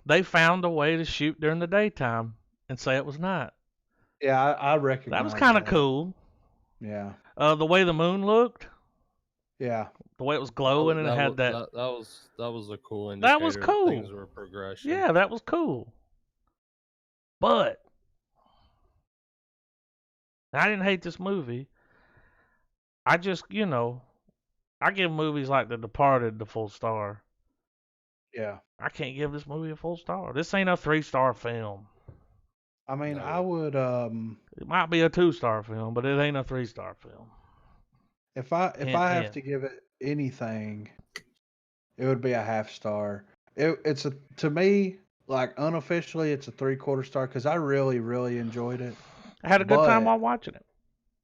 They found a way to shoot during the daytime and say it was night. Yeah, I recognize That was kind of cool. Yeah. The way the moon looked. Yeah. The way it was glowing and it had that. That was a cool indicator. That was cool. Things were progression. Yeah, that was cool. But I didn't hate this movie. I just, I give movies like The Departed the full star. Yeah. I can't give this movie a full star. This ain't a 3-star film. I mean, No. I would It might be a 2-star film, but it ain't a 3-star film. If I have to give it anything, it would be a half star. To me, like unofficially, it's a 3/4 star because I really, really enjoyed it. I had a good time while watching it.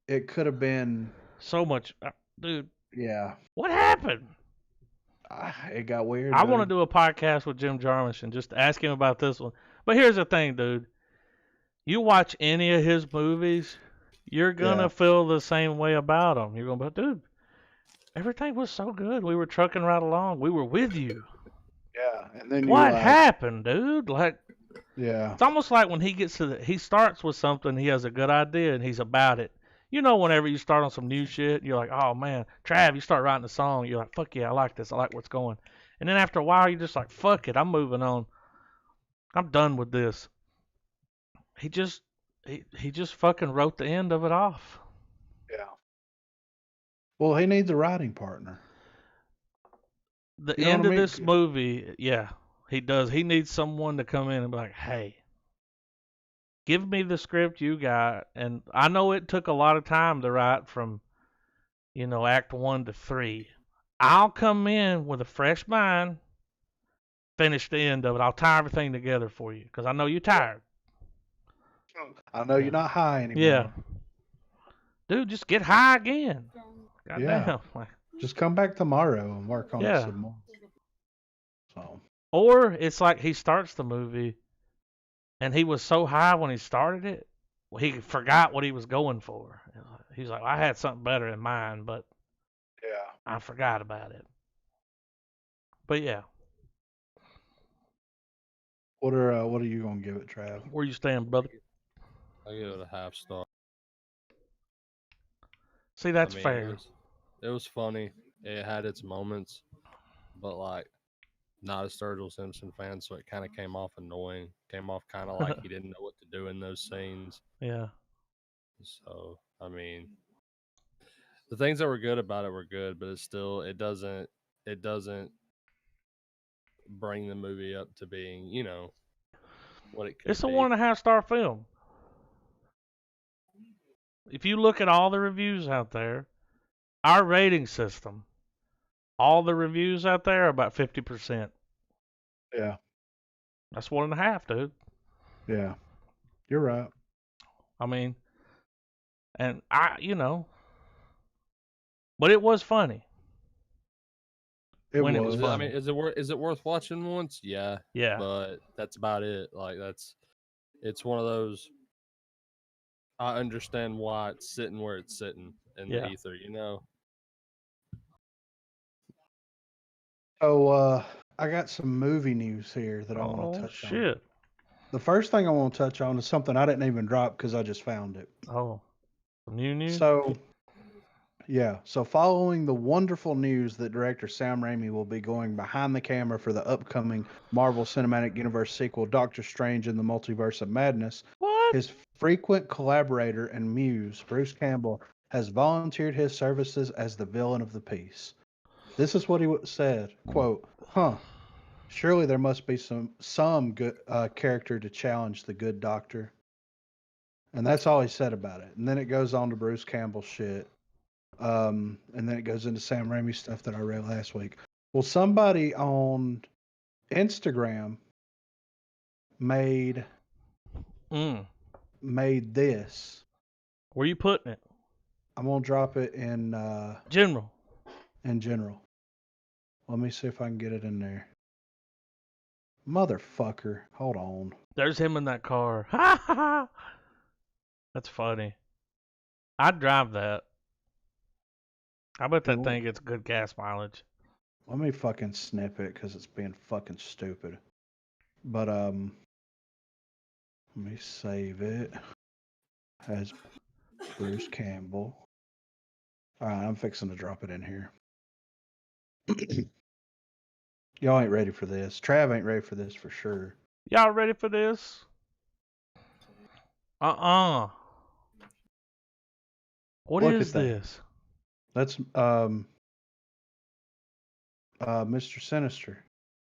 It could have been so much, dude. Yeah. What happened? It got weird. I want to do a podcast with Jim Jarmusch and just ask him about this one. But here's the thing, dude. You watch any of his movies, you're gonna feel the same way about them. You're gonna be, dude, everything was so good. We were trucking right along. We were with you. Yeah, and then what happened, dude? Like, yeah, it's almost like when he gets to he starts with something, he has a good idea, and he's about it. You know, whenever you start on some new shit, you're like, oh man, Trav, you start writing a song, you're like, fuck yeah, I like this, I like what's going. And then after a while, you're just like, fuck it, I'm moving on. I'm done with this. He just fucking wrote the end of it off. Yeah. Well, he needs a writing partner. The end of this movie, yeah, he does. He needs someone to come in and be like, hey, give me the script you got. And I know it took a lot of time to write from, Act 1 to 3. I'll come in with a fresh mind, finish the end of it. I'll tie everything together for you because I know you're tired. I know you're not high anymore. Yeah. Dude, just get high again. Goddamn. Yeah. Just come back tomorrow and work on it some more. So. Or it's like he starts the movie and he was so high when he started it, he forgot what he was going for. He's like, I had something better in mind, but I forgot about it. But yeah. What are you gonna give it, Trav? Where you stand, brother? I give it a half star. See, that's fair. It was funny. It had its moments, but like, not a Sturgill Simpson fan, so it kind of came off annoying. Came off kind of like he didn't know what to do in those scenes. Yeah. So I mean, the things that were good about it were good, but it doesn't bring the movie up to being, what it could be. It's a 1.5-star film. If you look at all the reviews out there, our rating system, all the reviews out there are about 50%. Yeah. That's 1.5, dude. Yeah. You're right. I mean, and but it was funny. It was funny. I mean, is it worth watching once? Yeah. Yeah. But that's about it. Like it's one of those. I understand why it's sitting where it's sitting in the ether, So I got some movie news here that I want to touch on. The first thing I want to touch on is something I didn't even drop because I just found it. Oh, new news? So, yeah. So following the wonderful news that director Sam Raimi will be going behind the camera for the upcoming Marvel Cinematic Universe sequel, Doctor Strange in the Multiverse of Madness, his frequent collaborator and muse, Bruce Campbell, has volunteered his services as the villain of the piece. This is what he said, quote, surely there must be some good character to challenge the good doctor. And that's all he said about it. And then it goes on to Bruce Campbell shit. And then it goes into Sam Raimi stuff that I read last week. Well, somebody on Instagram made this. Where you putting it? I'm gonna drop it in general. In general. Let me see if I can get it in there. Motherfucker. Hold on. There's him in that car. Ha ha ha! That's funny. I'd drive that. I bet that thing gets good gas mileage. Let me fucking snip it because it's being fucking stupid. But let me save it as Bruce Campbell. All right, I'm fixing to drop it in here. Y'all ain't ready for this. Trav ain't ready for this for sure. Y'all ready for this? What Look is at that. this? That's Mr. Sinister.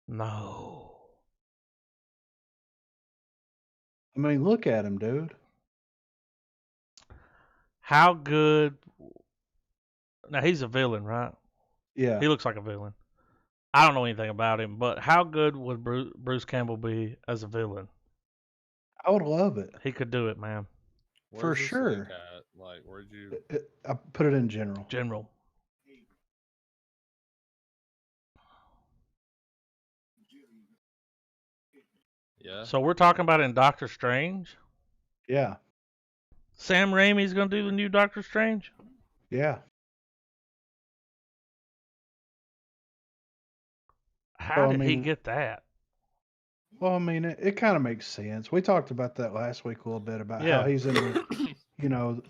No. I mean, look at him, dude. How good? Now he's a villain, right? Yeah. He looks like a villain. I don't know anything about him, but how good would Bruce Campbell be as a villain? I would love it. He could do it, man. For sure. Like, where'd you? I put it in general. General. Yeah. So we're talking about in Doctor Strange? Yeah. Sam Raimi's going to do the new Doctor Strange? Yeah. How did he get that? Well, I mean, it kind of makes sense. We talked about that last week a little bit about how he's in the,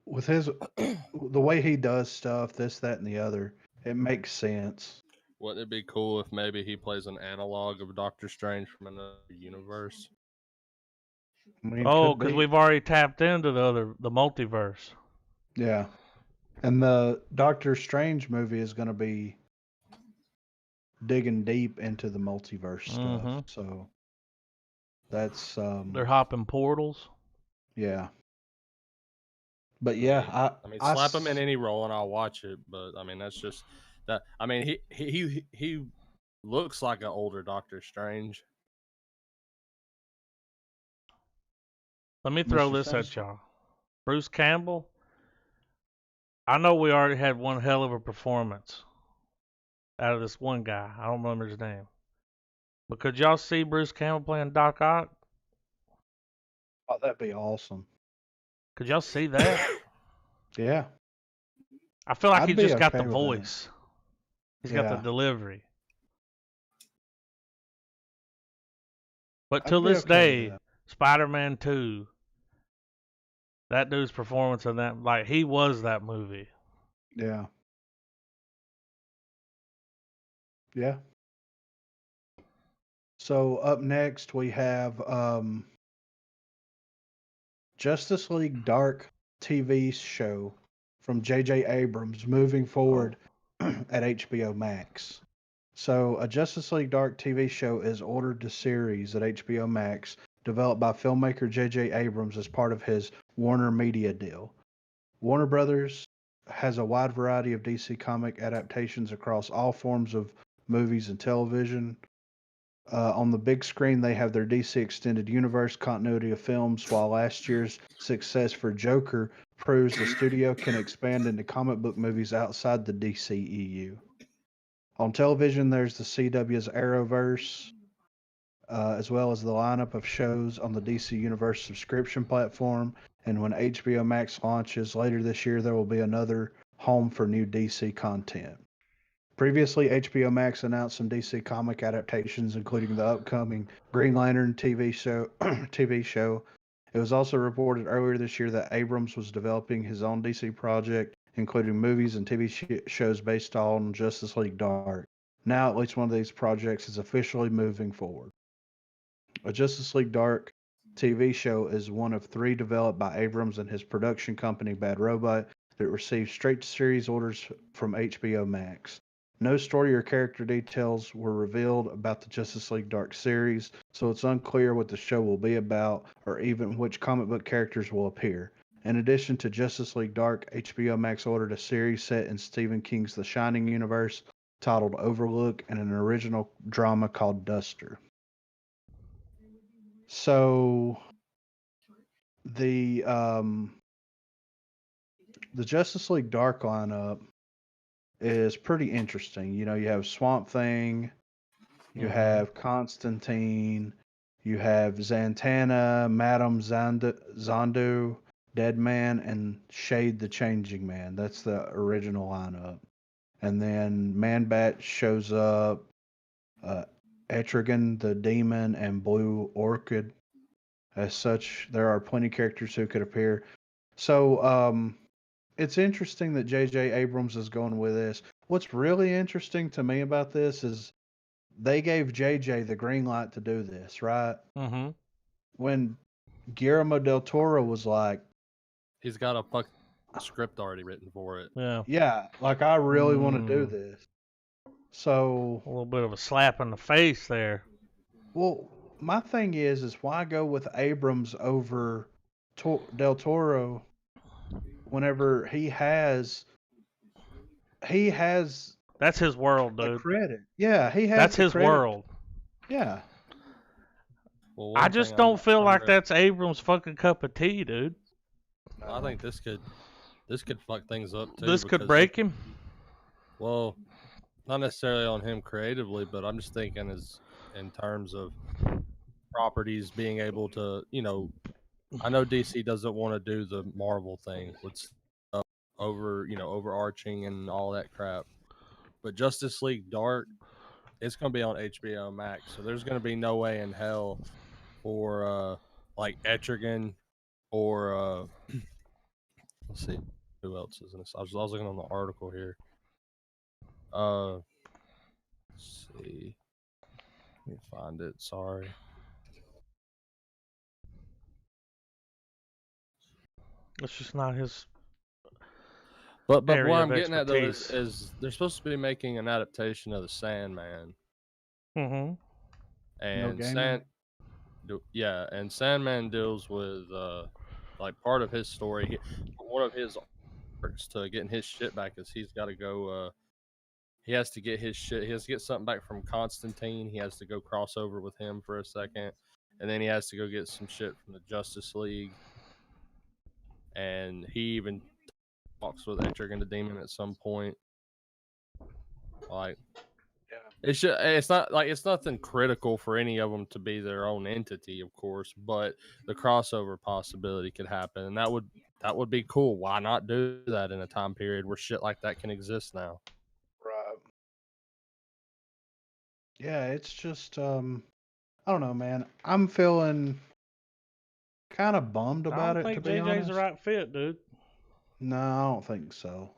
with his, the way he does stuff, this, that, and the other, it makes sense. Wouldn't it be cool if maybe he plays an analog of Doctor Strange from another universe? I mean, because we've already tapped into the multiverse. Yeah. And the Doctor Strange movie is going to be digging deep into the multiverse stuff. So that's they're hopping portals. Yeah. But yeah, I mean, slap him in any role and I'll watch it. But I mean, that's just that. I mean, he looks like an older Doctor Strange. Let me throw this at y'all. Bruce Campbell. I know we already had one hell of a performance out of this one guy. I don't remember his name. But could y'all see Bruce Campbell playing Doc Ock? Oh, that'd be awesome. Could y'all see that? Yeah. I feel like he just got the voice. He's got the delivery. But till this day, Spider-Man 2, that dude's performance in that, like, he was that movie. Yeah. Yeah. So up next we have Justice League Dark TV show from J.J. Abrams moving forward at HBO Max. So a Justice League Dark TV show is ordered to series at HBO Max, developed by filmmaker J.J. Abrams as part of his Warner Media deal. Warner Brothers has a wide variety of DC comic adaptations across all forms of movies and television. On the big screen, they have their DC Extended Universe continuity of films, while last year's success for Joker proves the studio can expand into comic book movies outside the DCEU. On television, there's the CW's Arrowverse, as well as the lineup of shows on the DC Universe subscription platform. And when HBO Max launches later this year, there will be another home for new DC content. Previously, HBO Max announced some DC comic adaptations, including the upcoming Green Lantern TV show. It was also reported earlier this year that Abrams was developing his own DC project, including movies and TV shows based on Justice League Dark. Now, at least one of these projects is officially moving forward. A Justice League Dark TV show is one of 3 developed by Abrams and his production company Bad Robot that received straight-to-series orders from HBO Max. No story or character details were revealed about the Justice League Dark series, so it's unclear what the show will be about or even which comic book characters will appear. In addition to Justice League Dark, HBO Max ordered a series set in Stephen King's The Shining universe titled Overlook and an original drama called Duster. So the Justice League Dark lineup is pretty interesting. You have Swamp Thing, you have Constantine, you have Zatanna, Madame Zandu, Deadman, and Shade the Changing Man. That's the original lineup. And then Man-Bat shows up, Etrigan the Demon, and Blue Orchid. As such, there are plenty of characters who could appear. So, it's interesting that J.J. Abrams is going with this. What's really interesting to me about this is they gave J.J. the green light to do this, right? Mm-hmm. When Guillermo del Toro was like, he's got a fucking script already written for it. Yeah, like I really want to do this. So a little bit of a slap in the face there. Well, my thing is why go with Abrams over Del Toro whenever he has that's his world, dude. The credit. Yeah, he has that's his credit. World. Yeah. Well, I just don't feel like that's Abrams' fucking cup of tea, dude. I think this could fuck things up too. This could break him. Well, not necessarily on him creatively, but I'm just thinking in terms of properties being able to, I know DC doesn't want to do the Marvel thing with overarching and all that crap, but Justice League Dark, it's going to be on HBO Max, so there's going to be no way in hell for like Etrigan or let's see who else is in this. I was looking on the article here. Let's see. Let me find it. Sorry. It's just not his. But what I'm getting at though is they're supposed to be making an adaptation of the Sandman. Mm-hmm. And and Sandman deals with like part of his story. One of his arcs to getting his shit back is he's got to go. He has to get his shit. He has to get something back from Constantine. He has to go cross over with him for a second, and then he has to go get some shit from the Justice League. And he even talks with Etrigan the Demon at some point. Like, it's not like it's nothing critical for any of them to be their own entity, of course, but the crossover possibility could happen, and that would be cool. Why not do that in a time period where shit like that can exist now? Right. Yeah, it's just I don't know, man. I'm feeling kind of bummed about it. To be honest, I don't think JJ's the right fit, dude. No, I don't think so.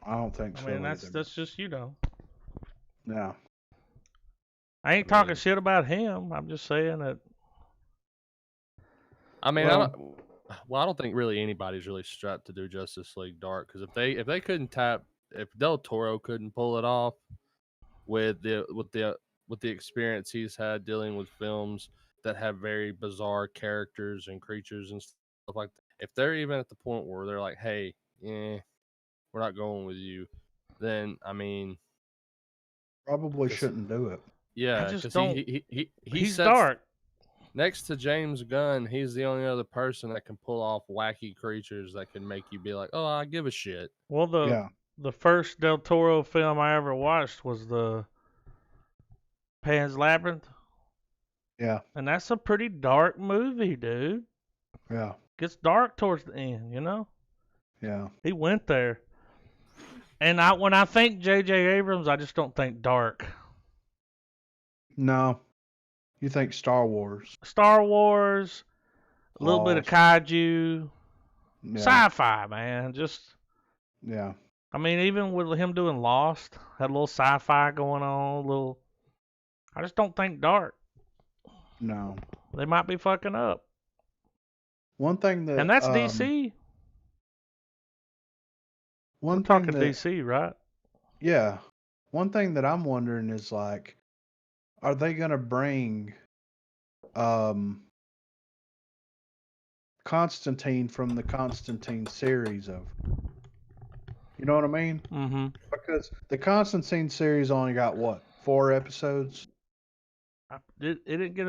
I don't think so. I mean, that's just Yeah. I ain't talking shit about him. I'm just saying that. I mean, I don't think really anybody's really strapped to do Justice League Dark, because if they couldn't if Del Toro couldn't pull it off with the experience he's had dealing with films that have very bizarre characters and creatures and stuff like that, if they're even at the point where they're like, hey, we're not going with you, then I mean, probably shouldn't do it. Yeah, because he's dark. Next to James Gunn, he's the only other person that can pull off wacky creatures that can make you be like, oh, I give a shit. Well, the first Del Toro film I ever watched was the Pan's Labyrinth. Yeah. And that's a pretty dark movie, dude. Yeah. Gets dark towards the end, you know? Yeah. He went there. And when I think J.J. Abrams, I just don't think dark. No. You think Star Wars. Star Wars, a little bit of kaiju, sci-fi, man. Just. Yeah. I mean, even with him doing Lost, had a little sci-fi going on, I just don't think dark. No. They might be fucking up. One thing that... And that's DC. We're talking DC, right? Yeah. One thing that I'm wondering is, like, are they going to bring Constantine from the Constantine series over? You know what I mean? Mm-hmm. Because the Constantine series only got, 4 episodes? It didn't get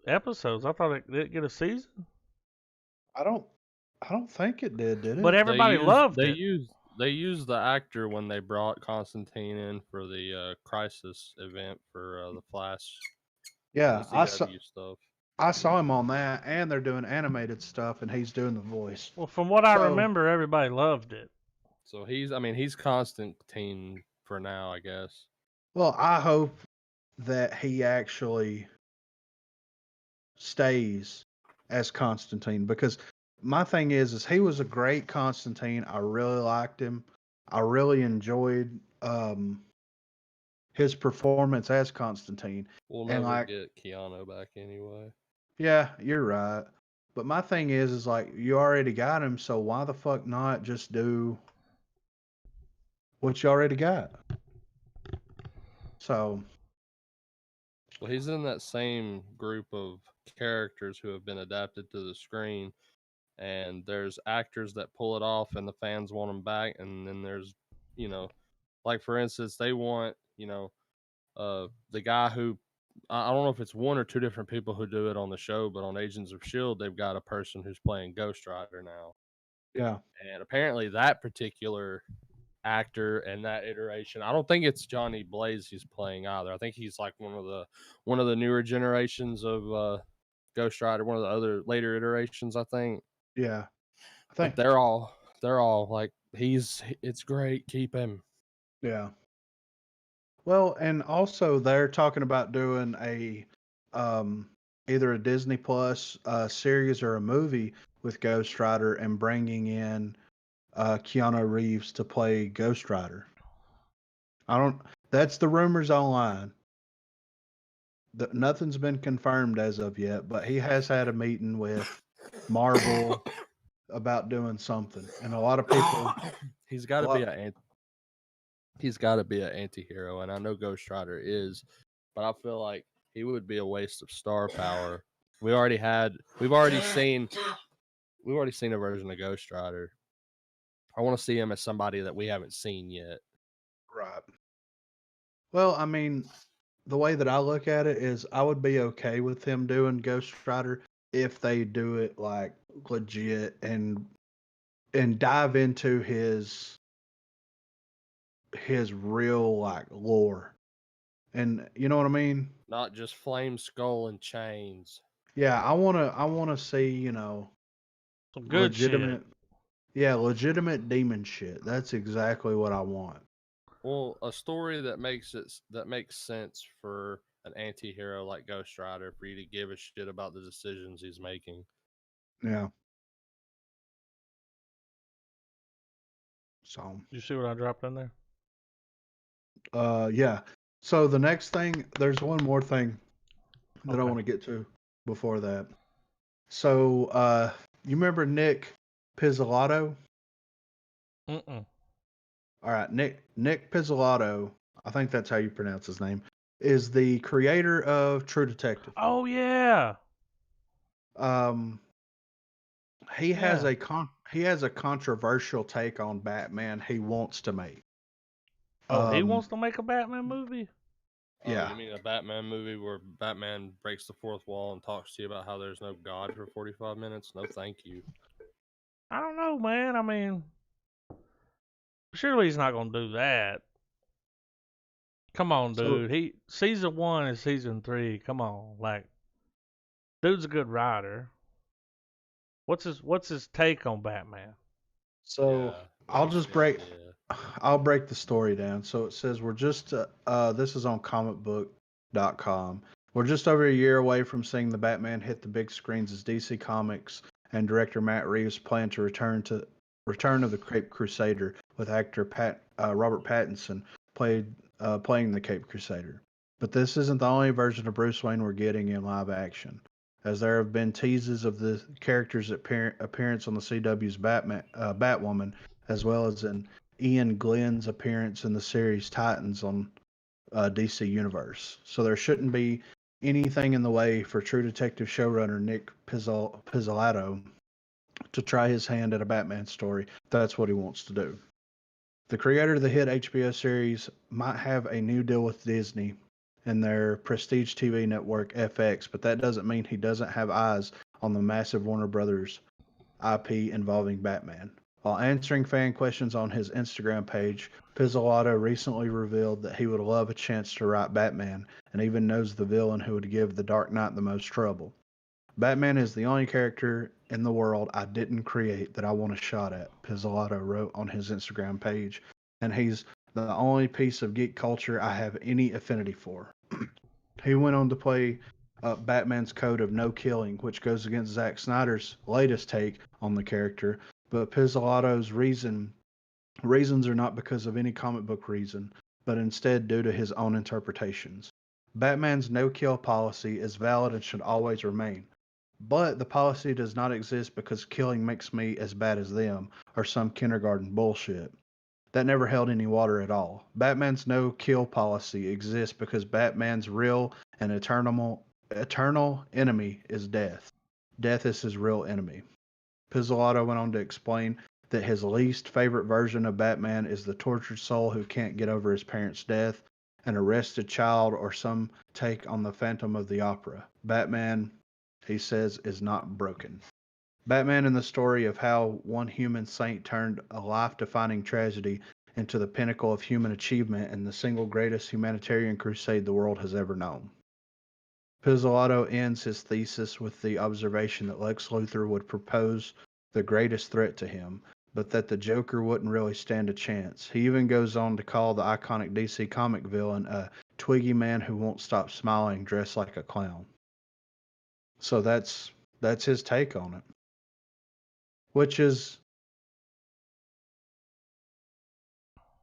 episodes. I thought it didn't get a season. I don't I don't think it did it? But everybody loved they it. They used the actor when they brought Constantine in for the Crisis event for the Flash, the Yeah, CW stuff. I saw him on that, and they're doing animated stuff, and he's doing the voice. Well, from what I So, remember, everybody loved it. So he's Constantine for now, I guess. well, I hope that he actually stays as Constantine, because my thing is he was a great Constantine. I really liked him. I really enjoyed his performance as Constantine. We'll And never like, get Keanu back anyway. yeah, you're right. But my thing is like you already got him, so why the fuck not just do what you already got? So, Well, he's in that same group of characters who have been adapted to the screen, and there's actors that pull it off, and the fans want them back, and then there's, like for instance, they want, the guy who I don't know if it's one or two different people who do it on the show, but on Agents of Shield, they've got a person who's playing Ghost Rider now, yeah. and apparently that particular actor and that iteration, I don't think it's Johnny Blaze he's playing either. I think he's like one of the newer generations of Ghost Rider, one of the other later iterations, I think. Yeah. But they're all like, it's great, keep him. Yeah. Well, and also they're talking about doing a either a Disney Plus series or a movie with Ghost Rider and bringing in Keanu Reeves to play Ghost Rider. I don't. That's the rumors online. Nothing's been confirmed as of yet, but he has had a meeting with Marvel about doing something, and a lot of people. He's got to be he's got to be an anti-hero, and I know Ghost Rider is, but I feel like he would be a waste of star power. We've already seen a version of Ghost Rider. I want to see him as somebody that we haven't seen yet. Right. Well, I mean, the way that I look at it is I would be okay with him doing Ghost Rider if they do it like legit and dive into his real like lore. And you know what I mean? Not just Flame Skull and chains. Yeah, I wanna see, Some good legitimate shit. Yeah, legitimate demon shit. That's exactly what I want. Well, a story that makes sense for an anti-hero like Ghost Rider, for you to give a shit about the decisions he's making. Yeah. So You see what I dropped in there? yeah. So the next thing, there's one more thing that I Okay. want to get to before that. So you remember Nick Pizzolatto? Mm-mm. All right, Nick Pizzolatto, I think that's how you pronounce his name, is the creator of True Detective. Oh yeah. He has a controversial take on Batman he wants to make. Oh, he wants to make a Batman movie? Yeah. Oh, you mean a Batman movie where Batman breaks the fourth wall and talks to you about how there's no God for 45 minutes? No, thank you. I don't know, man. I mean, surely he's not gonna do that. Come on, So dude. Season 1 and season 3. Come on, like, dude's a good writer. What's his take on Batman? So Yeah, I'll just break. yeah. I'll break the story down. So it says we're just. This is on comicbook.com. We're just over a year away from seeing the Batman hit the big screens as DC Comics and director Matt Reeves plan to Return of the Cape Crusader with actor Robert Pattinson playing the Cape Crusader. But this isn't the only version of Bruce Wayne we're getting in live action, as there have been teases of the character's appearance on the CW's Batwoman, as well as in Ian Glenn's appearance in the series Titans on DC Universe. So there shouldn't be anything in the way for True Detective showrunner Nick Pizzolatto to try his hand at a Batman story if that's what he wants to do. The creator of the hit HBO series might have a new deal with Disney and their prestige TV network FX, but that doesn't mean he doesn't have eyes on the massive Warner Brothers IP involving Batman. While answering fan questions on his Instagram page, Pizzolatto recently revealed that he would love a chance to write Batman, and even knows the villain who would give the Dark Knight the most trouble. Batman is the only character in the world I didn't create that I want a shot at, Pizzolatto wrote on his Instagram page, and he's the only piece of geek culture I have any affinity for. He went on to play Batman's code of no killing, which goes against Zack Snyder's latest take on the character, but Pizzolatto's reasons are not because of any comic book reason, but instead due to his own interpretations. Batman's no-kill policy is valid and should always remain. But the policy does not exist because killing makes me as bad as them, or some kindergarten bullshit. That never held any water at all. Batman's no-kill policy exists because Batman's real and eternal enemy is death. Death is his real enemy. Pizzolatto went on to explain that his least favorite version of Batman is the tortured soul who can't get over his parents' death, an arrested child, or some take on the Phantom of the Opera. Batman, he says, is not broken. Batman in the story of how one human saint turned a life-defining tragedy into the pinnacle of human achievement and the single greatest humanitarian crusade the world has ever known. Pizzolatto ends his thesis with the observation that Lex Luthor would propose the greatest threat to him, but that the Joker wouldn't really stand a chance. He even goes on to call the iconic DC comic villain a twiggy man who won't stop smiling dressed like a clown. So that's his take on it. Which is,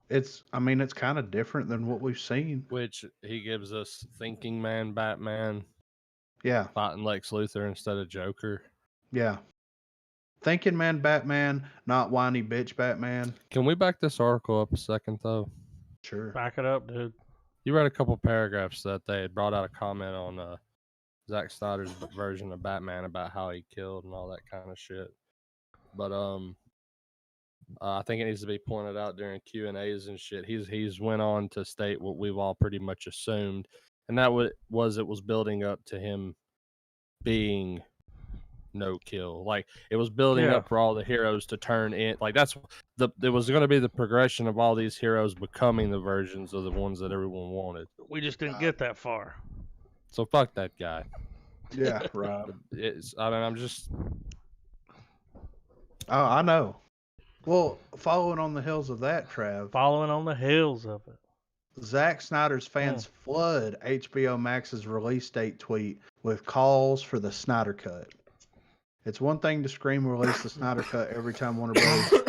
it's kind of different than what we've seen. Which he gives us Thinking Man Batman. Yeah. Fighting Lex Luthor instead of Joker. Yeah. Thinking Man Batman, not whiny bitch Batman. Can we back this article up a second, though? Sure. Back it up, dude. You read a couple paragraphs that they had brought out a comment on Zack Snyder's version of Batman about how he killed and all that kind of shit. But I think it needs to be pointed out during Q&As and shit. He's went on to state what we've all pretty much assumed, and that it was building up to him being no kill. Like, it was building up for all the heroes to turn in. Like, it was going to be the progression of all these heroes becoming the versions of the ones that everyone wanted. We just didn't get that far. So fuck that guy. Yeah, right. I'm just. Oh, I know. Well, following on the heels of that, Trav. Following on the heels of it. Zack Snyder's fans flood HBO Max's release date tweet with calls for the Snyder Cut. It's one thing to scream release the Snyder Cut every time Warner Bros.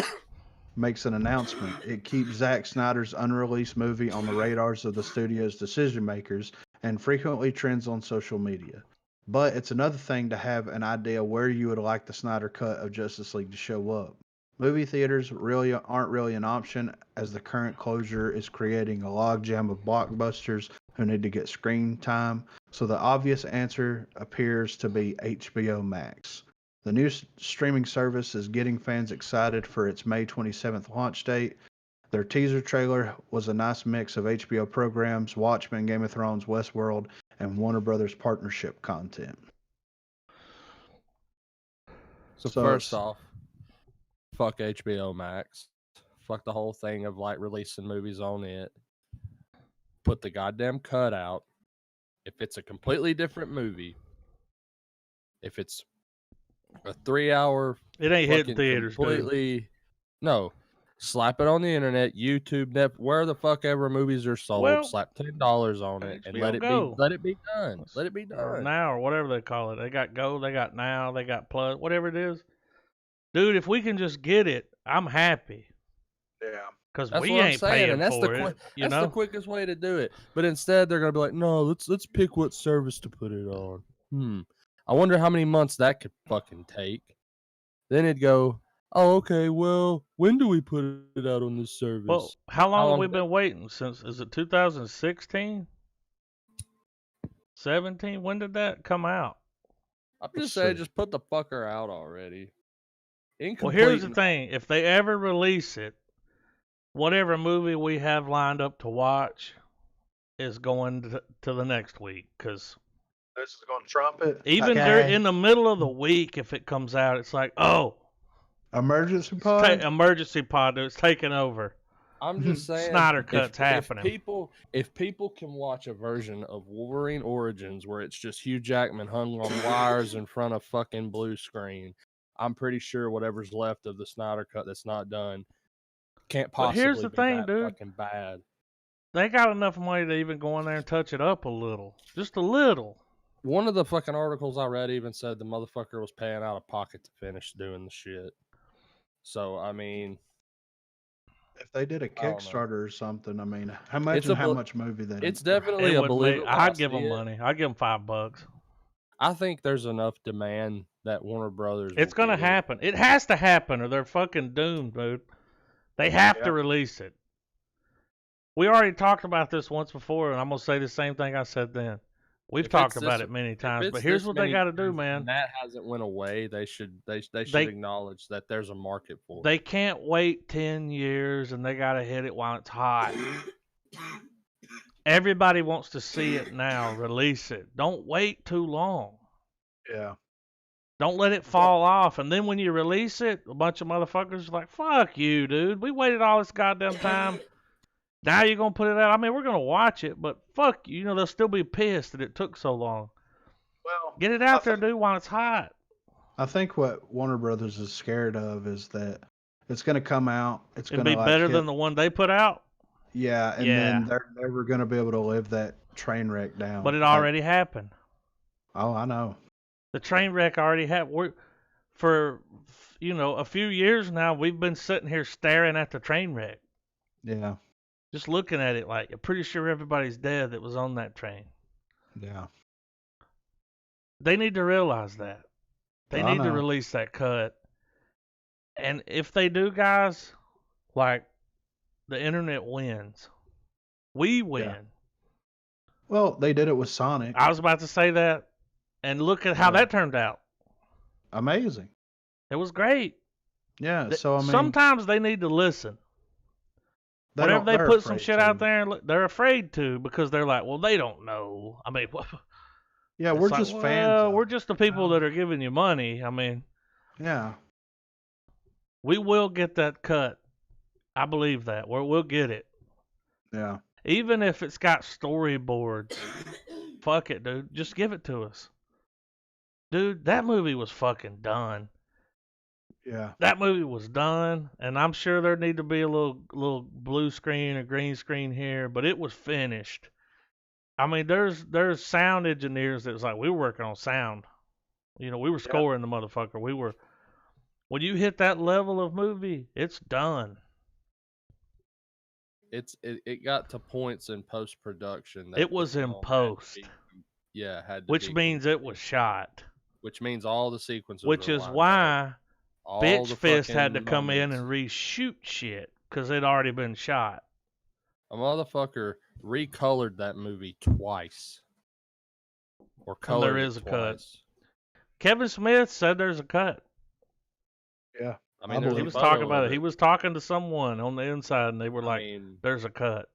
Makes an announcement. It keeps Zack Snyder's unreleased movie on the radars of the studio's decision makers and frequently trends on social media. But it's another thing to have an idea where you would like the Snyder Cut of Justice League to show up. Movie theaters aren't really an option, as the current closure is creating a logjam of blockbusters who need to get screen time, so the obvious answer appears to be HBO Max. The new streaming service is getting fans excited for its May 27th launch date. Their teaser trailer was a nice mix of HBO programs, Watchmen, Game of Thrones, Westworld, and Warner Brothers partnership content. So first off, fuck HBO Max. Fuck the whole thing of like releasing movies on it. Put the goddamn cut out. If it's a completely different movie, if it's a 3-hour, it ain't hitting theaters. Completely, no. Slap it on the internet, YouTube, where the fuck ever movies are sold. Well, slap $10 on it and let it be done. Let it be done. Or Now, or whatever they call it. They got Go, they got Now, they got Plus, whatever it is. Dude, if we can just get it, I'm happy. Yeah. Because we ain't paying and that's for it. That's the quickest way to do it. But instead, they're gonna be like, no, let's pick what service to put it on. I wonder how many months that could fucking take. Then it'd go, oh, okay, well, when do we put it out on this service? Well, how long have we been waiting? Is it 2016? 17? When did that come out? I'm just saying, just put the fucker out already. Well, here's the thing. If they ever release it, whatever movie we have lined up to watch is going to the next week. Because this is going to trump it. Even in the middle of the week, if it comes out, it's like, oh, Emergency pod. Emergency pod. It's taking over. I'm just saying, Snyder Cut's happening. If people can watch a version of Wolverine Origins where it's just Hugh Jackman hung on wires in front of fucking blue screen, I'm pretty sure whatever's left of the Snyder Cut that's not done can't possibly here's the be thing, that dude. fucking bad. They got enough money to even go in there and touch it up a little, just a little. One of the fucking articles I read even said the motherfucker was paying out of pocket to finish doing the shit. So I mean, if they did a Kickstarter or something, I mean, imagine how much movie that. It's definitely a believable. I'd give them money. I'd give them $5. I think there's enough demand that Warner Brothers. It's gonna happen. It has to happen, or they're fucking doomed, dude. They have to release it. We already talked about this once before, and I'm gonna say the same thing I said then. We've talked about it many times, but here's what they got to do, man. That hasn't went away. They should acknowledge that there's a market for it. They can't wait 10 years, and they got to hit it while it's hot. Everybody wants to see it now. Release it. Don't wait too long. Yeah. Don't let it fall off. And then when you release it, a bunch of motherfuckers are like, fuck you, dude. We waited all this goddamn time. Now you're going to put it out. I mean, we're going to watch it, but fuck you. You know, they'll still be pissed that it took so long. Well, get it out there, dude, while it's hot. I think what Warner Brothers is scared of is that it's going to come out. It's going to be better than the one they put out. Yeah, and then they're never going to be able to live that train wreck down. But it already happened. Oh, I know. The train wreck already happened. For, a few years now, we've been sitting here staring at the train wreck. Yeah. Just looking at it like, I'm pretty sure everybody's dead that was on that train. Yeah. They need to realize that. They need to release that cut. And if they do, guys, like, the internet wins. We win. Yeah. Well, they did it with Sonic. I was about to say that. And look at how that turned out. Amazing. It was great. Yeah, so I mean, sometimes they need to listen. Whenever they put some shit out there, they're afraid to because they're like, well, they don't know. I mean, yeah, we're just fans. We're just the people that are giving you money. I mean, yeah, we will get that cut. I believe that. We'll get it. Yeah. Even if it's got storyboards, fuck it, dude. Just give it to us. Dude, that movie was fucking done. Yeah. That movie was done, and I'm sure there need to be a little blue screen or green screen here, but it was finished. I mean, there's sound engineers that was like, we were working on sound. We were scoring the motherfucker. When you hit that level of movie, it's done. It got to points in post production. It was in post. Which means it was shot. Which means all the sequences. Which is why Bitch Fist had to come in and reshoot shit because it'd already been shot. A motherfucker recolored that movie twice. Or colored there is a cut. Kevin Smith said there's a cut. Yeah. I mean, he was talking about it. He was talking to someone on the inside, and they were like, there's a cut.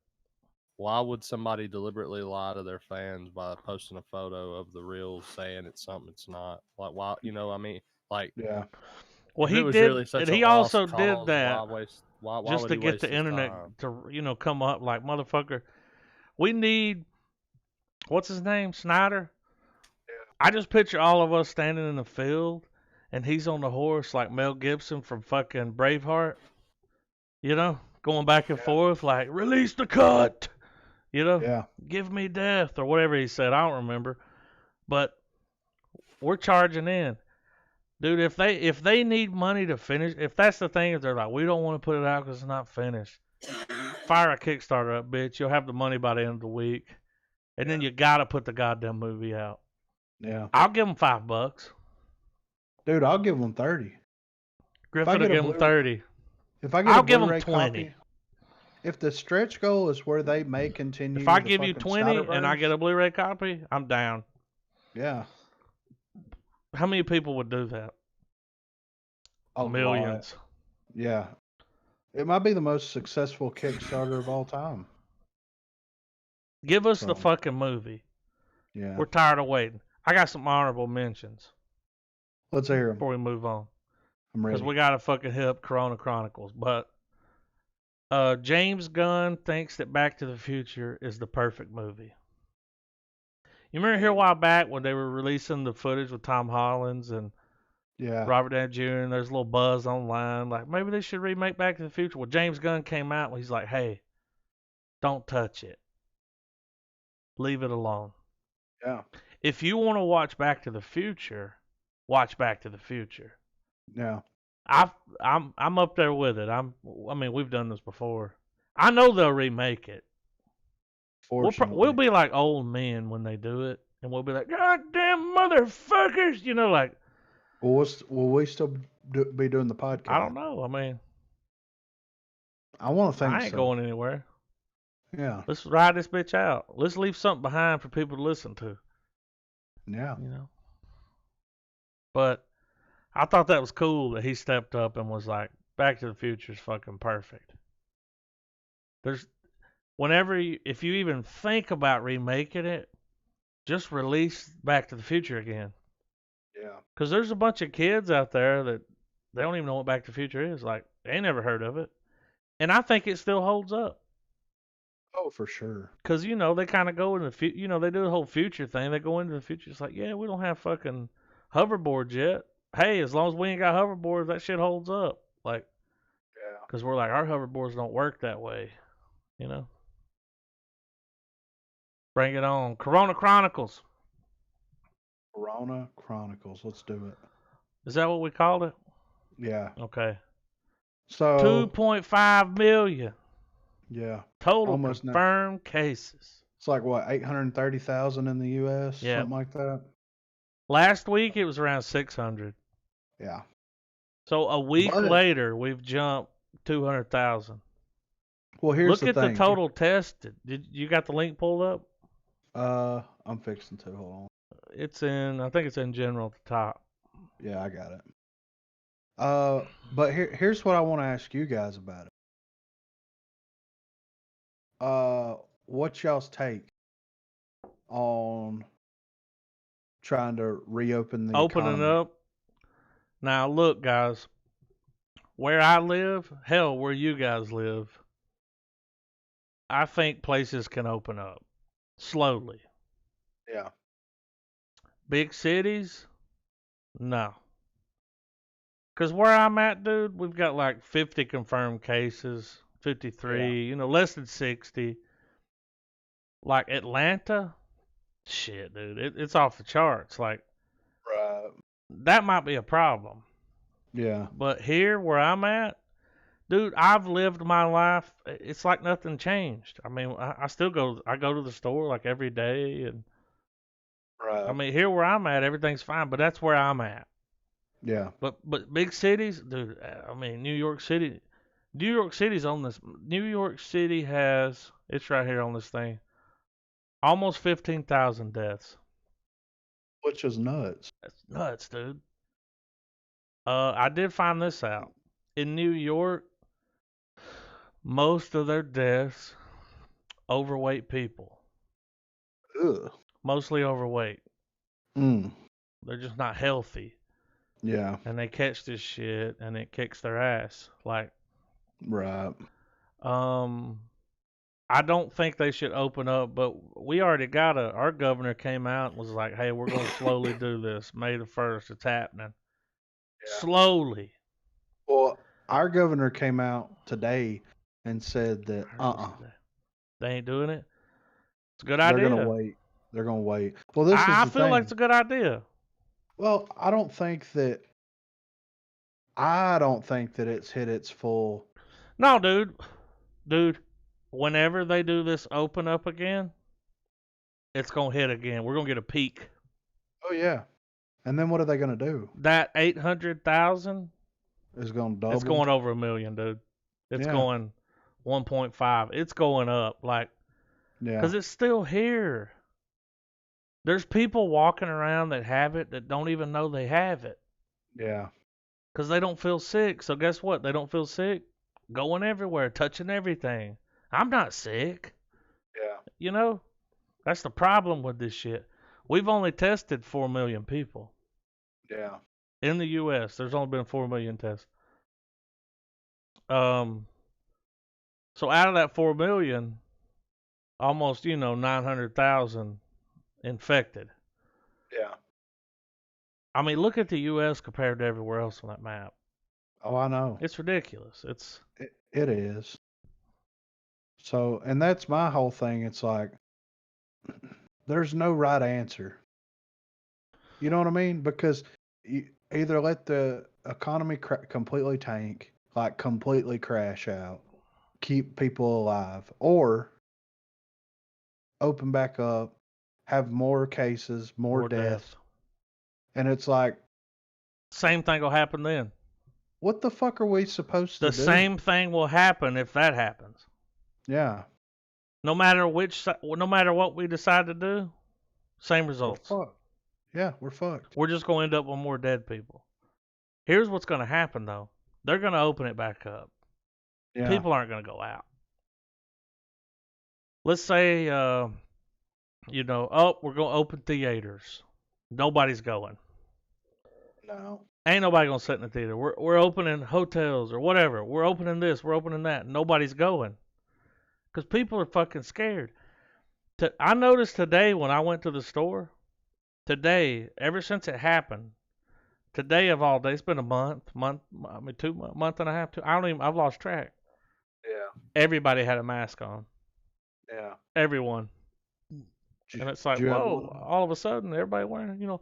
Why would somebody deliberately lie to their fans by posting a photo of the reel saying it's something it's not? Like, why? Yeah. Well, he did, really and he also did that just to get the internet to, come up like, motherfucker, we need, what's his name, Snyder? Yeah. I just picture all of us standing in the field, and he's on the horse like Mel Gibson from fucking Braveheart, going back and forth like, release the cut, give me death, or whatever he said, I don't remember, but we're charging in. Dude, if they need money to finish, if that's the thing, if they're like, we don't want to put it out because it's not finished, fire a Kickstarter up, bitch. You'll have the money by the end of the week, and then you gotta put the goddamn movie out. Yeah, I'll give them $5. Dude, I'll give them 30. Griffin will give them 30. If I get I'll give them 20. Copy, if the stretch goal is where they may continue, if I give you 20 and I get a Blu-ray copy, I'm down. Yeah. How many people would do that? Millions. Yeah. It might be the most successful Kickstarter of all time. Give us the fucking movie. Yeah. We're tired of waiting. I got some honorable mentions. Let's hear them. Before we move on. I'm ready. Because we got to fucking hit up Corona Chronicles. But James Gunn thinks that Back to the Future is the perfect movie. You remember here a while back when they were releasing the footage with Tom Holland and Robert Downey Jr. and there's a little buzz online, like maybe they should remake Back to the Future. Well, James Gunn came out and he's like, hey, don't touch it. Leave it alone. Yeah. If you want to watch Back to the Future, watch Back to the Future. Yeah. I'm up there with it. I mean, we've done this before. I know they'll remake it. We'll be like old men when they do it, and we'll be like, "Goddamn motherfuckers!" You know, like. Will we still be doing the podcast? I don't know. I mean, I want to think I ain't going anywhere. Yeah. Let's ride this bitch out. Let's leave something behind for people to listen to. Yeah. You know. But I thought that was cool that he stepped up and was like, Back to the Future is fucking perfect. If you even think about remaking it, just release Back to the Future again. Yeah. Because there's a bunch of kids out there that they don't even know what Back to the Future is. Like, they ain't never heard of it. And I think it still holds up. Oh, for sure. Because, you know, they kind of go in the future. You know, they do the whole future thing. They go into the future. It's like, yeah, we don't have fucking hoverboards yet. Hey, as long as we ain't got hoverboards, that shit holds up. Like, yeah. Because we're like, our hoverboards don't work that way. You know? Bring it on. Corona Chronicles. Corona Chronicles. Let's do it. Is that what we called it? Yeah. Okay. So 2.5 million. Yeah. Total confirmed cases. It's like what, 830,000 in the U.S. Yeah. Something like that. Last week it was around 600. Yeah. So a week later we've jumped 200,000. Well, here's Look at the total tested. Did you got the link pulled up? I'm fixing to. Hold on. I think it's in general at the top. Yeah, I got it. But here's what I want to ask you guys about it. What's y'all's take on trying to reopen the economy? Up? Now look, guys. Where I live, hell, where you guys live, I think places can open up slowly. Yeah. Big cities, no. Because where I'm at, dude, we've got like 50 confirmed cases, 53, you know, less than 60. Like Atlanta, shit, dude, it's off the charts. Like, right. That might be a problem. Yeah. But here, where I'm at, dude, I've lived my life. It's like nothing changed. I mean, I still go to the store like every day, and right. I mean, here where I'm at, everything's fine. But that's where I'm at. Yeah. But big cities, dude. I mean, New York City. New York City's on this. New York City has, it's right here on this thing, almost 15,000 deaths. Which is nuts. That's nuts, dude. I did find this out. In New York, most of their deaths, overweight people. Ugh. Mostly overweight. They're just not healthy. Yeah. And they catch this shit and it kicks their ass. Like, right. I don't think they should open up, but we already got our governor came out and was like, hey, we're going to slowly do this. May the 1st, it's happening. Yeah. Slowly. Well, our governor came out today and said that, they ain't doing it. It's a good idea. They're going to wait. Well, I feel like it's a good idea. Well, I don't think that it's hit its full. No, dude. Whenever they do this open up again, it's going to hit again. We're going to get a peak. Oh, yeah. And then what are they going to do? That 800,000 is going to double. It's going over 1 million, dude. It's going 1.5. It's going up. Like, because it's still here. There's people walking around that have it that don't even know they have it. Yeah. Because they don't feel sick. So guess what? They don't feel sick. Going everywhere, touching everything. I'm not sick. Yeah. You know? That's the problem with this shit. We've only tested 4 million people. Yeah. in the U.S. There's only been 4 million tests. So out of that 4 million, almost 900,000 infected. Yeah. I mean, look at the U.S. compared to everywhere else on that map. Oh, I know. It's ridiculous. It is. So, and that's my whole thing. It's like there's no right answer. You know what I mean? Because you either let the economy completely tank, like completely crash out, keep people alive, or open back up, have more cases, more deaths. And it's like, same thing will happen then. What the fuck are we supposed to do? The same thing will happen if that happens. Yeah. No matter what we decide to do, same results. We're fucked. Yeah, we're fucked. We're just going to end up with more dead people. Here's what's going to happen, though. They're going to open it back up. Yeah. People aren't going to go out. Let's say, we're going to open theaters. Nobody's going. No. Ain't nobody going to sit in the theater. We're opening hotels or whatever. We're opening this. We're opening that. Nobody's going. Because people are fucking scared. I noticed today when I went to the store, ever since it happened, today of all days, it's been a month and a half. I've lost track. Yeah. Everybody had a mask on. Yeah. Everyone. And it's like, whoa, all of a sudden, everybody wearing,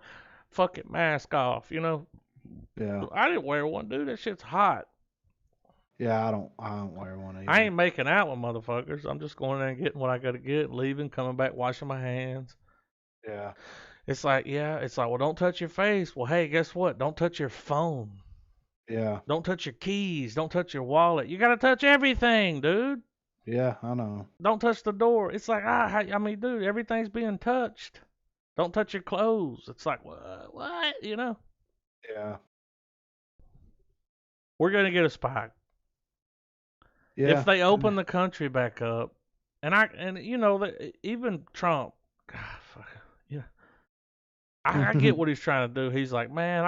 fuck it, mask off, Yeah. I didn't wear one, dude. That shit's hot. Yeah, I don't wear one either. I ain't making out with motherfuckers. I'm just going there and getting what I got to get, leaving, coming back, washing my hands. Yeah. It's like, well, don't touch your face. Well, hey, guess what? Don't touch your phone. Yeah. Don't touch your keys. Don't touch your wallet. You got to touch everything, dude. Yeah, I know. Don't touch the door. It's like, dude, everything's being touched. Don't touch your clothes. It's like, what? Yeah. We're going to get a spike. Yeah. If they open the country back up, even Trump, God, fuck, yeah. I get what he's trying to do. He's like, man,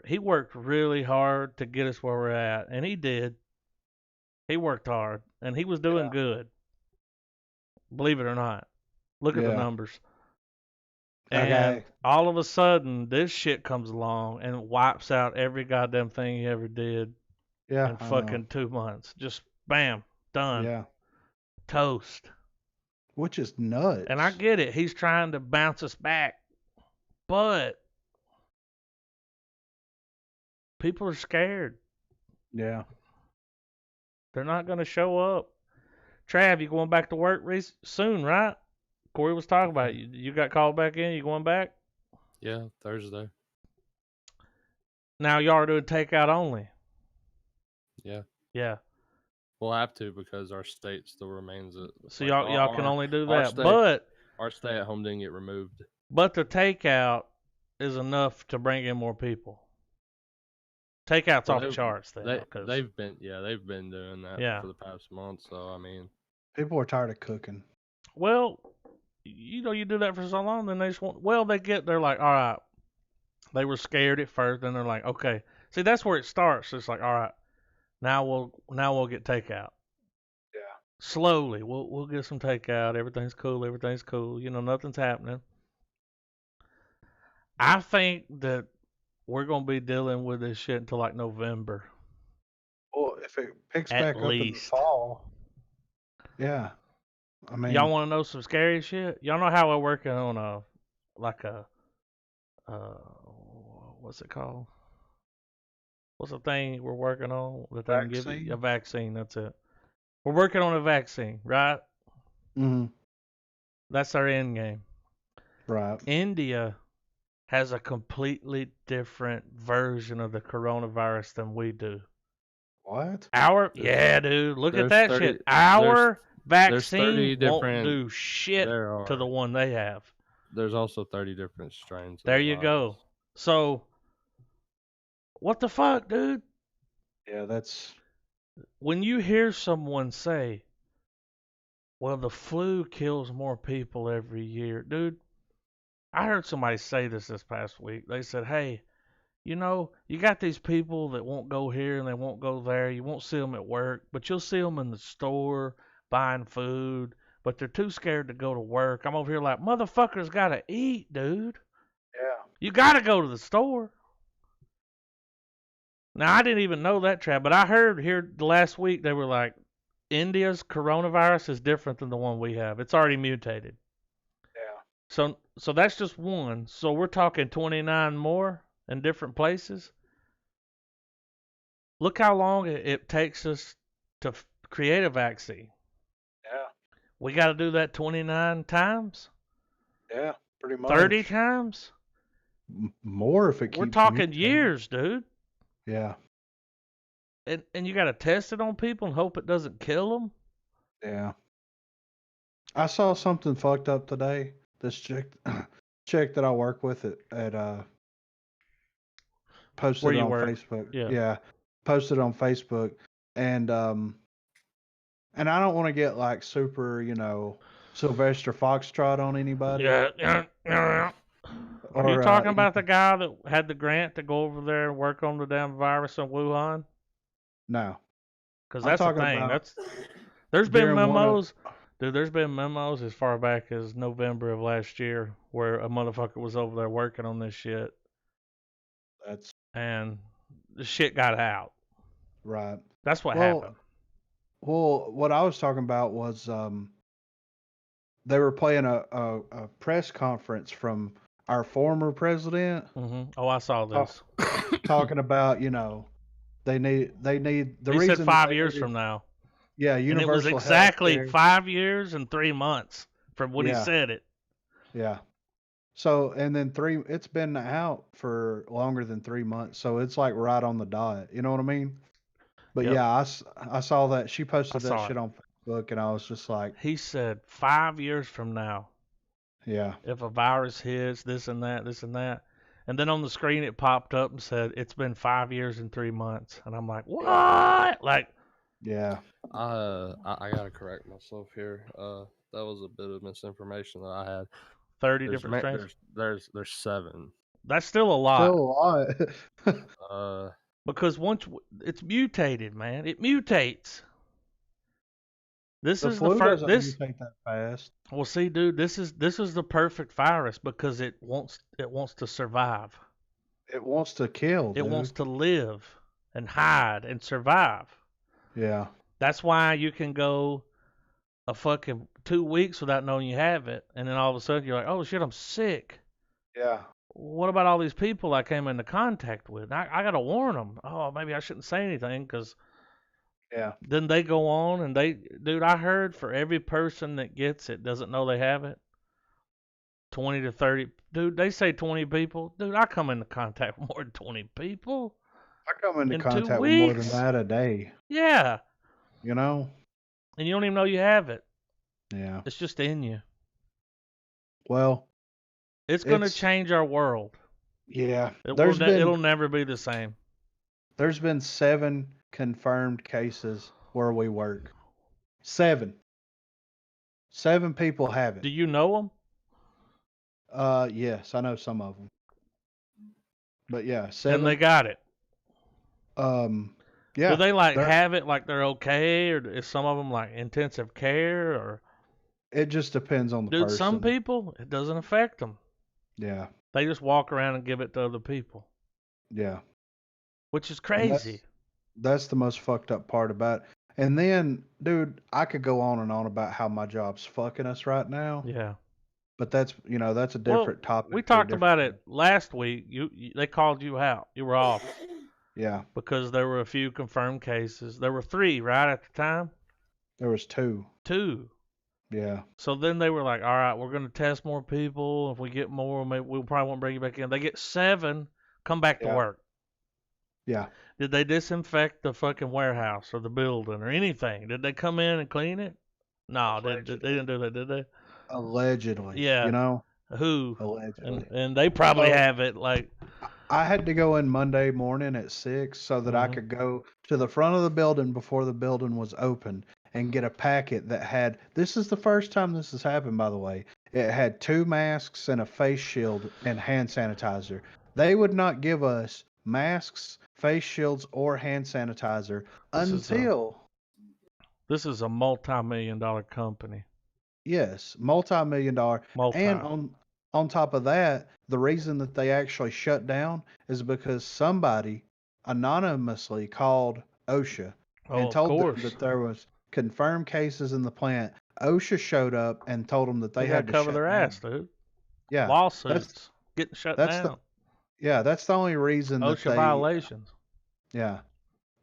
he worked really hard to get us where we're at, and he did. He worked hard, and he was doing good. Believe it or not. Look at the numbers. And all of a sudden, this shit comes along and wipes out every goddamn thing he ever did in fucking 2 months. Just bam, done. Yeah. Toast. Which is nuts. And I get it. He's trying to bounce us back. But people are scared. Yeah. They're not going to show up. Trav, you going back to work soon, right? Corey was talking about it. You got called back in? You going back? Yeah, Thursday. Now y'all are doing takeout only. Yeah. Yeah. We'll have to because our state still remains. So y'all can only do that. But our stay at home didn't get removed. But the takeout is enough to bring in more people. Takeout's off the charts then. They've been doing that for the past month. So I mean, people are tired of cooking. Well, you do that for so long, then they just want. Well, they're like, all right. They were scared at first, then they're like, okay. See, that's where it starts. It's like, all right, now we'll get takeout. Yeah. Slowly, we'll get some takeout. Everything's cool. Nothing's happening. I think that we're gonna be dealing with this shit until like November. Well, if it picks back up in the fall, yeah. I mean, y'all want to know some scary shit? Y'all know how we're working on what's it called? What's the thing we're working on that they can give you? A vaccine. That's it. We're working on a vaccine, right? Mm-hmm. That's our end game. Right. India has a completely different version of the coronavirus than we do. What? Yeah, dude. Look at that shit. Our vaccine won't do shit to the one they have. There's also 30 different strains. There you go. So, what the fuck, dude? Yeah, that's... When you hear someone say, well, the flu kills more people every year. Dude, I heard somebody say this past week. They said, hey, You know, you got these people that won't go here and they won't go there. You won't see them at work, but you'll see them in the store buying food, but they're too scared to go to work. I'm over here like, motherfuckers gotta eat, dude. Yeah. You gotta go to the store. Now, I didn't even know that, Trav, but I heard here last week they were like, India's coronavirus is different than the one we have. It's already mutated. Yeah. So that's just one. So we're talking 29 more in different places. Look how long it takes us to create a vaccine. Yeah. We got to do that 29 times? Yeah, pretty much. 30 times? More if it keeps We're talking mutating. years, dude. Yeah. And you got to test it on people and hope it doesn't kill them? Yeah. I saw something fucked up today. This chick that I work with at posted Where it you on work? Facebook. Yeah. Posted on Facebook, and I don't want to get like super, Sylvester Foxtrot on anybody. Yeah. Are you talking about the guy that had the grant to go over there and work on the damn virus in Wuhan? No. Because I'm that's the talking thing. about There's been during one of- memos. Dude, there's been memos as far back as November of last year where a motherfucker was over there working on this shit and the shit got out. Right. That's what happened. Well, what I was talking about was they were playing a press conference from our former president. Oh, I saw this. Talking about, they need the he reason said 5 years from now. Yeah, and it was exactly 5 years and 3 months from when he said it. Yeah. So, and then it's been out for longer than 3 months. So it's like right on the dot. You know what I mean? But Yep. yeah, I saw that. She posted that shit it. on Facebook, and I was just like, he said 5 years from now. Yeah. If a virus hits, this and that. And then on the screen it popped up and said, it's been 5 years and 3 months. And I'm like, what? Like, yeah. I gotta correct myself here. That was a bit of misinformation that I had. 30 different strains? There's 7. That's still a lot. Still a lot. Because once it's mutated, man, it mutates. This is the first. This mutate that fast. Well, see, dude, this is the perfect virus because it wants to survive. It wants to kill. It wants to live and hide and survive. Yeah. That's why you can go a fucking 2 weeks without knowing you have it, and then all of a sudden you're like, oh shit, I'm sick. Yeah. What about all these people I came into contact with? I gotta warn them. Oh, maybe I shouldn't say anything because. Yeah. Then they go on and dude, I heard for every person that gets it doesn't know they have it, 20 to 30. Dude, they say 20 people. Dude, I come into contact with more than 20 people. I come into contact with more than that a day. Yeah. You know? And you don't even know you have it. Yeah. It's just in you. Well, it's going to change our world. Yeah. It'll never be the same. There's been 7 confirmed cases where we work. 7 people have it. Do you know them? Yes, I know some of them. But yeah, 7. And they got it. Yeah. Do they have it like they're okay, or is some of them like intensive care, or? It just depends on the person. Dude, some people it doesn't affect them. Yeah. They just walk around and give it to other people. Yeah. Which is crazy. That's the most fucked up part about it. And then, dude, I could go on and on about how my job's fucking us right now. Yeah. But that's a different topic. We talked about it last week. They called you out. You were off. Yeah. Because there were a few confirmed cases. There were 3, right, at the time? There was 2. 2. Yeah. So then they were like, all right, we're going to test more people. If we get more, we'll probably won't bring you back in. They get 7, come back to work. Yeah. Did they disinfect the fucking warehouse or the building or anything? Did they come in and clean it? No, they didn't do that, did they? Allegedly. Yeah. You know? Who? Allegedly. And they probably have it. Like, I had to go in Monday morning at 6 so that I could go to the front of the building before the building was open and get a packet that had, this is the first time this has happened, by the way. It had 2 masks and a face shield and hand sanitizer. They would not give us masks, face shields, or hand sanitizer until this is a multi-million-dollar company. Yes, multi-million-dollar. And on top of that, the reason that they actually shut down is because somebody anonymously called OSHA and told them that there was confirmed cases in the plant. OSHA showed up and told them that they had to cover shut their down. ass, dude. Yeah, lawsuits getting shut down. That's the only reason OSHA that violations. Yeah,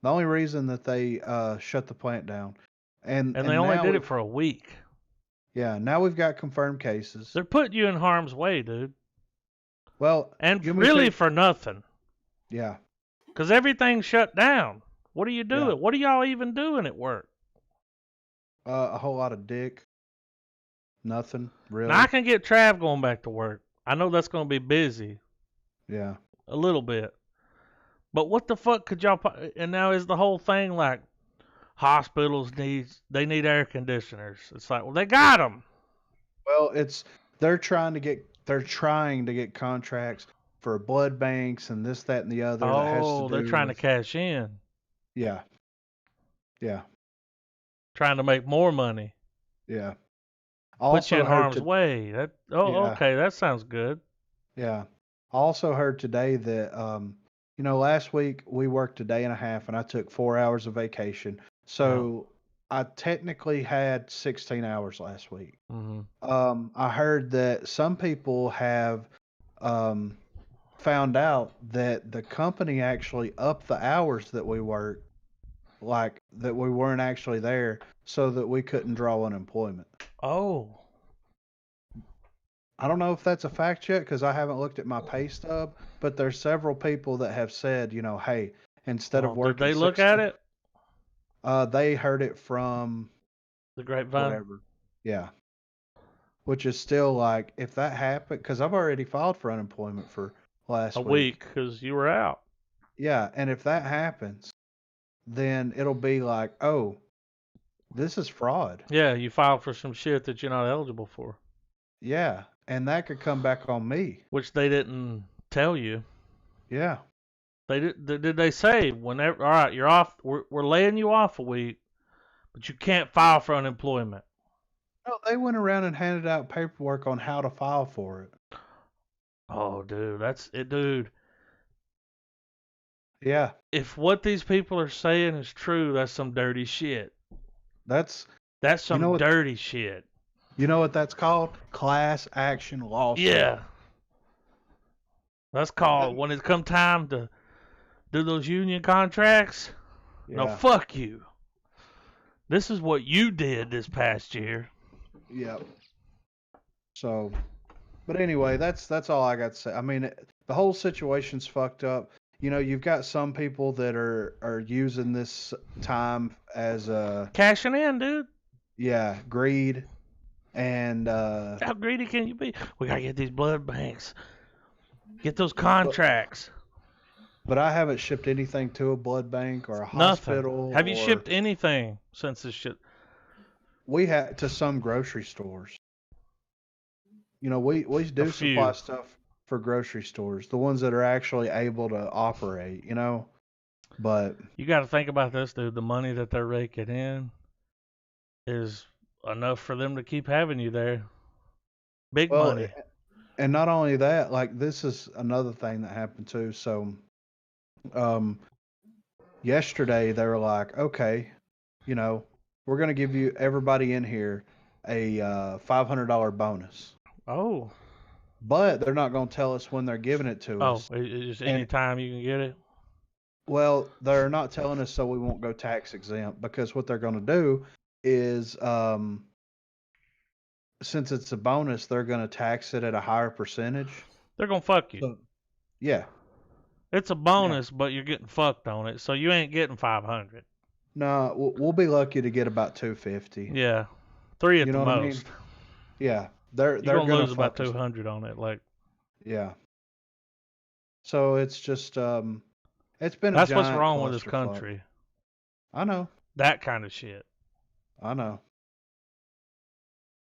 the only reason that they shut the plant down, and they only did it for a week. Yeah, now we've got confirmed cases. They're putting you in harm's way, dude. Well, and really for nothing. Yeah. Because everything's shut down. What are you doing? Yeah. What are y'all even doing at work? A whole lot of dick. Nothing, really. Now, I can get Trav going back to work. I know that's going to be busy. Yeah. A little bit. But what the fuck could y'all... And now is the whole thing like hospitals need air conditioners. It's like, well, they got them. Well, they're trying to get contracts for blood banks and this, that, and the other. Oh, they're trying to cash in. Yeah. Yeah. Trying to make more money. Yeah. Put you in harm's way. Okay, that sounds good. Yeah. Also heard today that last week we worked a day and a half and I took 4 hours of vacation. So I technically had 16 hours last week. Mm-hmm. I heard that some people have found out that the company actually upped the hours that we worked, like that we weren't actually there, so that we couldn't draw unemployment. Oh. I don't know if that's a fact yet because I haven't looked at my pay stub, but there's several people that have said, hey, instead of working... Did they look at it? They heard it from the grapevine. Whatever. Yeah. Which is still like, if that happened, because I've already filed for unemployment for last week because you were out. Yeah, and if that happens, then it'll be like, oh, this is fraud. Yeah, you filed for some shit that you're not eligible for. Yeah, and that could come back on me. Which they didn't tell you. Yeah. Did they say whenever? All right, you're off. We're laying you off a week, but you can't file for unemployment. No, they went around and handed out paperwork on how to file for it. Oh, dude, that's it, dude. Yeah. If what these people are saying is true, that's some dirty shit. That's some dirty shit. You know what that's called? Class action lawsuit. Yeah. That's called when it come time to do those union contracts. Yeah. No, fuck you. This is what you did this past year. Yep. So, but anyway, that's all I got to say. I mean, the whole situation's fucked up. You've got some people that are using this time as cashing in, dude. Yeah, greed. And how greedy can you be? We gotta get these blood banks. Get those contracts. But I haven't shipped anything to a blood bank or a hospital. Have you shipped anything since this shit? We had to some grocery stores. We do supply stuff for grocery stores, the ones that are actually able to operate, But you got to think about this, dude. The money that they're raking in is enough for them to keep having you there. Big money. And not only that, like this is another thing that happened too. So, yesterday they were like, okay, we're going to give everybody in here a $500 bonus. Oh. But they're not going to tell us when they're giving it to us. Oh, it's any time you can get it? Well, they're not telling us so we won't go tax exempt, because what they're going to do is, since it's a bonus, they're going to tax it at a higher percentage. They're going to fuck you. So, yeah. It's a bonus, but you're getting fucked on it, so you ain't getting 500. No, we'll be lucky to get about 250. Yeah. 3 at the most. I mean? Yeah. They're going to lose about 200 on it. Yeah. So it's just, it's been That's what's wrong with this country. I know. That kind of shit. I know.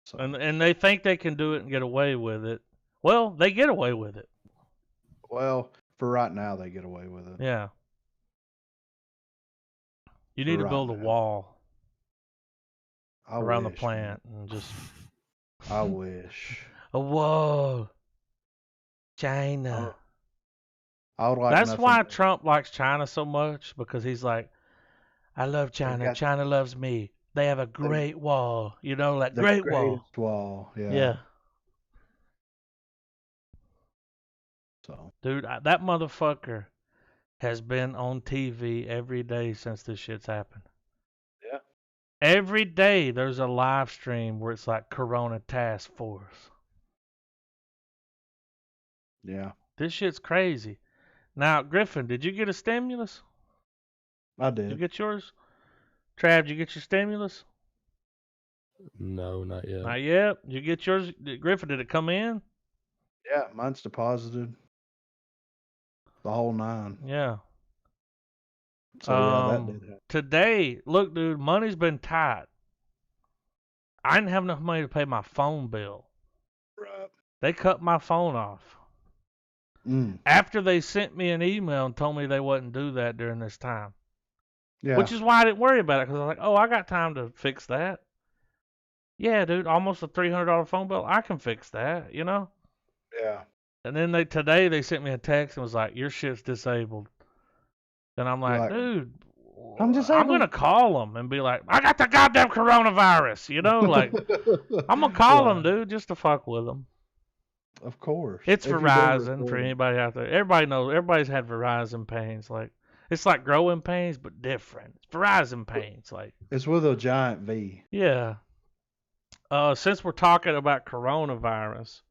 So. And they think they can do it and get away with it. Well, they get away with it. Well, For right now, they get away with it. Yeah. You need to build a wall around the plant and just. I wish. Oh, whoa. China. I would like. That's why Trump likes China so much, because he's like, I love China. China loves me. They have a great wall. You know, like great wall. Yeah. Yeah. So. Dude, that motherfucker has been on TV every day since this shit's happened. Yeah. Every day there's a live stream where it's like Corona Task Force. Yeah. This shit's crazy. Now, Griffin, did you get a stimulus? I did. Did you get yours? Trav, did you get your stimulus? No, not yet. Not yet. Did you get yours? Griffin, did it come in? Yeah, mine's deposited. The whole 9. Yeah. So yeah, that did happen. Today, look, dude, money's been tight. I didn't have enough money to pay my phone bill. Right. They cut my phone off. After they sent me an email and told me they wouldn't do that during this time. Yeah. Which is why I didn't worry about it, because I was like, oh, I got time to fix that. Yeah, dude, almost a $300 phone bill. I can fix that, you know? Yeah. And then today they sent me a text and was like, your shit's disabled. And I'm like, dude, I'm going to call them and be like, I got the goddamn coronavirus, you know? Like, I'm going to call them, dude, just to fuck with them. Of course. It's Verizon for anybody out there. Everybody knows. Everybody's had Verizon pains. Like, it's like growing pains, but different. It's Verizon pains. Like, it's with a giant V. Yeah. Since we're talking about coronavirus,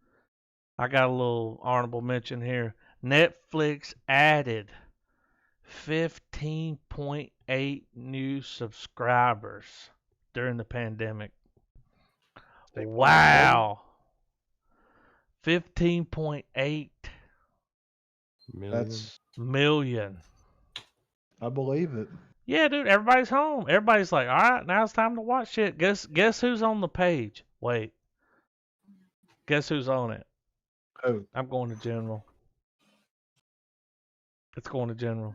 I got a little honorable mention here. Netflix added 15.8 new subscribers during the pandemic. Wow. 15.8 million. I believe it. Yeah, dude, everybody's home. Everybody's like, all right, now it's time to watch shit. Guess who's on the page? Wait. Guess who's on it? Who? I'm going to general. It's going to general.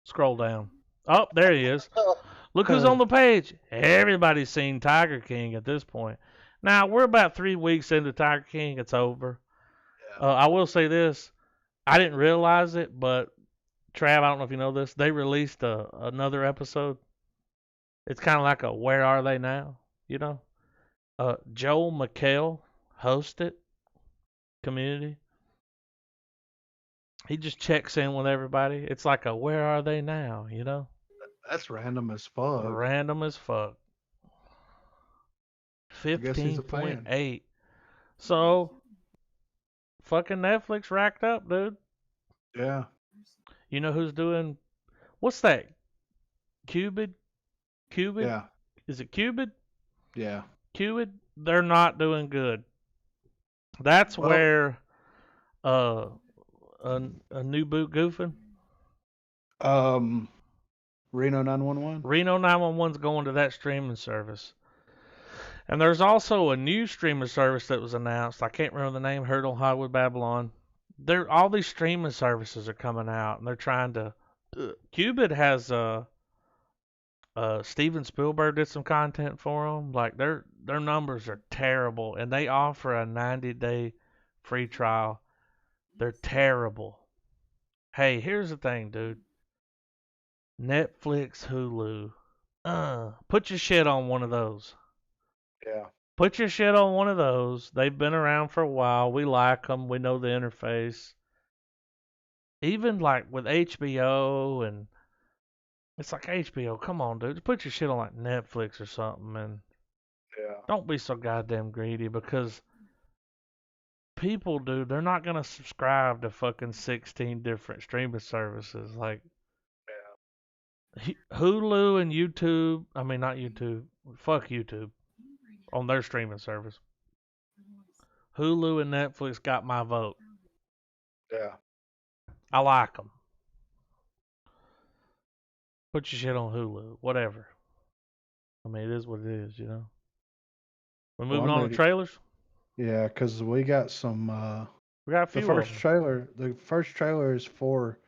Scroll down. Oh, there he is. Look who's on the page. Everybody's seen Tiger King at this point. Now, we're about 3 weeks into Tiger King. It's over. Yeah. I will say this. I didn't realize it, but Trav, I don't know if you know this. They released another episode. It's kind of like a Where Are They Now? You know? Joel McHale hosts it. Community. He just checks in with everybody. It's like a Where Are They Now? You know? That's random as fuck. Random as fuck. 15.8. So, fucking Netflix racked up, dude. Yeah. You know who's doing? What's that? Cubid? Yeah. Is it Cubid? Yeah. Cubid? They're not doing good. That's where a new boot goofing. Reno 911. Reno 911's going to that streaming service. And there's also a new streaming service that was announced. I can't remember the name. Heard on Hollywood Babylon. All these streaming services are coming out, and they're trying to. Cubid has Steven Spielberg did some content for them. Like their numbers are terrible, and they offer a 90-day free trial. They're terrible. Hey, here's the thing, dude. Netflix, Hulu. Put your shit on one of those. Yeah. Put your shit on one of those. They've been around for a while. We like them. We know the interface. Even like with HBO, and it's like HBO. Come on, dude. Just put your shit on like Netflix or something, and don't be so goddamn greedy, because people, dude, they're not gonna subscribe to fucking 16 different streaming services. Like Hulu and YouTube. I mean, not YouTube. Fuck YouTube. On their streaming service. Hulu and Netflix got my vote. Yeah. I like them. Put your shit on Hulu. Whatever. I mean, it is what it is, you know. We're moving on to trailers? Yeah, because we got some We got a few The of them. The first trailer is for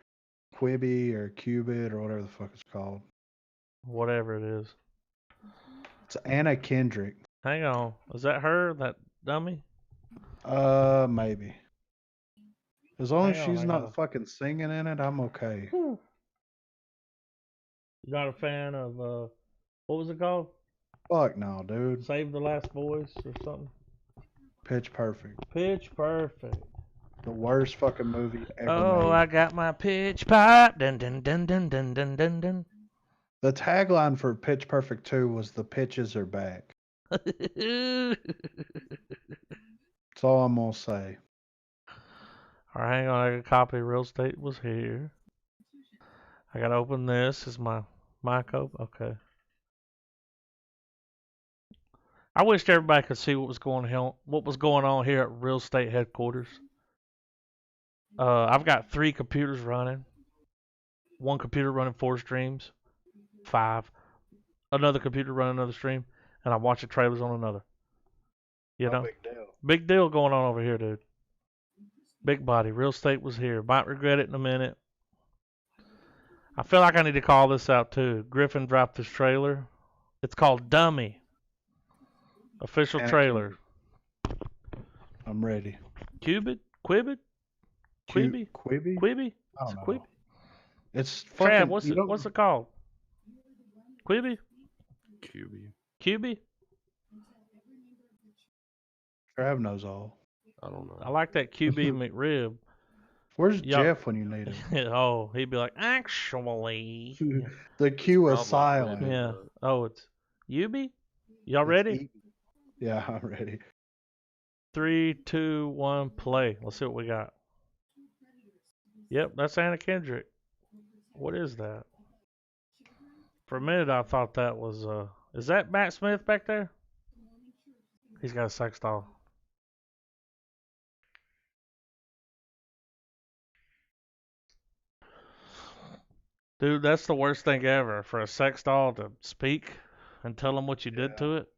Quibi or Qubit or whatever the fuck it's called. Whatever it is. It's Anna Kendrick. Hang on. Is that her? That dummy? Maybe. As long as Hang on, she's I not gotta- fucking singing in it, I'm okay. You not a fan of what was it called? Fuck no, dude. Save the Last Voice or something? Pitch Perfect. Pitch Perfect. The worst fucking movie ever Oh, made. I got my pitch pipe. Dun dun dun dun dun dun dun dun. The tagline for Pitch Perfect 2 was "The pitches are back." That's all I'm gonna say. Alright, hang on. I got a copy. Real estate was here. I gotta open this. Is my mic open? Okay. I wished everybody could see what was going on here at real estate headquarters. I've got 3 computers running. 1 computer running 4 streams. 5. Another computer running another stream, and I'm watching trailers on another. You know, Big deal. big deal going on over here, dude. Big body. Real estate was here. Might regret it in a minute. I feel like I need to call this out too. Griffin dropped this trailer. It's called Dummy. Official trailer. I'm ready. Qubit? Quibi? Quibi? Quibi? I It's don't Quibi. know. It's Trav, fucking. what's it called? Quibi? QB. Quibi? Trav knows all. I don't know. I like that QB McRib. Where's Yup. Jeff when you need him? Oh, he'd be like, actually. The Q is Probably silent. ready. Yeah. Oh, it's Yubi? Y'all ready? It's yeah, I'm ready. 3, 2, 1, play. Let's see what we got. Yep, that's Anna Kendrick. What is that? For a minute, I thought that was, is that Matt Smith back there? He's got a sex doll. Dude, that's the worst thing ever, for a sex doll to speak and tell them what you did to it.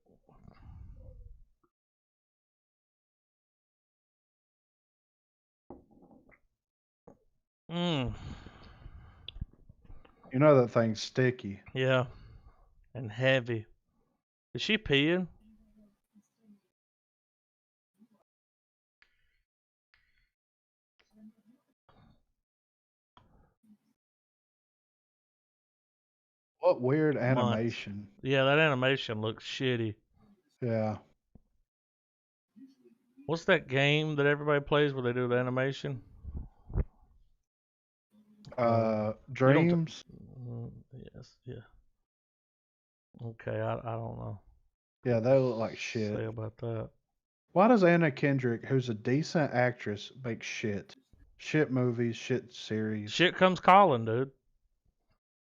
Mmm. You know that thing's sticky. Yeah. And heavy. Is she peeing? What weird animation. Yeah, that animation looks shitty. Yeah. What's that game that everybody plays where they do the animation? Dreams. Yes, yeah. Okay, I don't know. Yeah, they look like Say shit. about that. Why does Anna Kendrick, who's a decent actress, make shit? Shit movies, shit series. Shit comes calling, dude.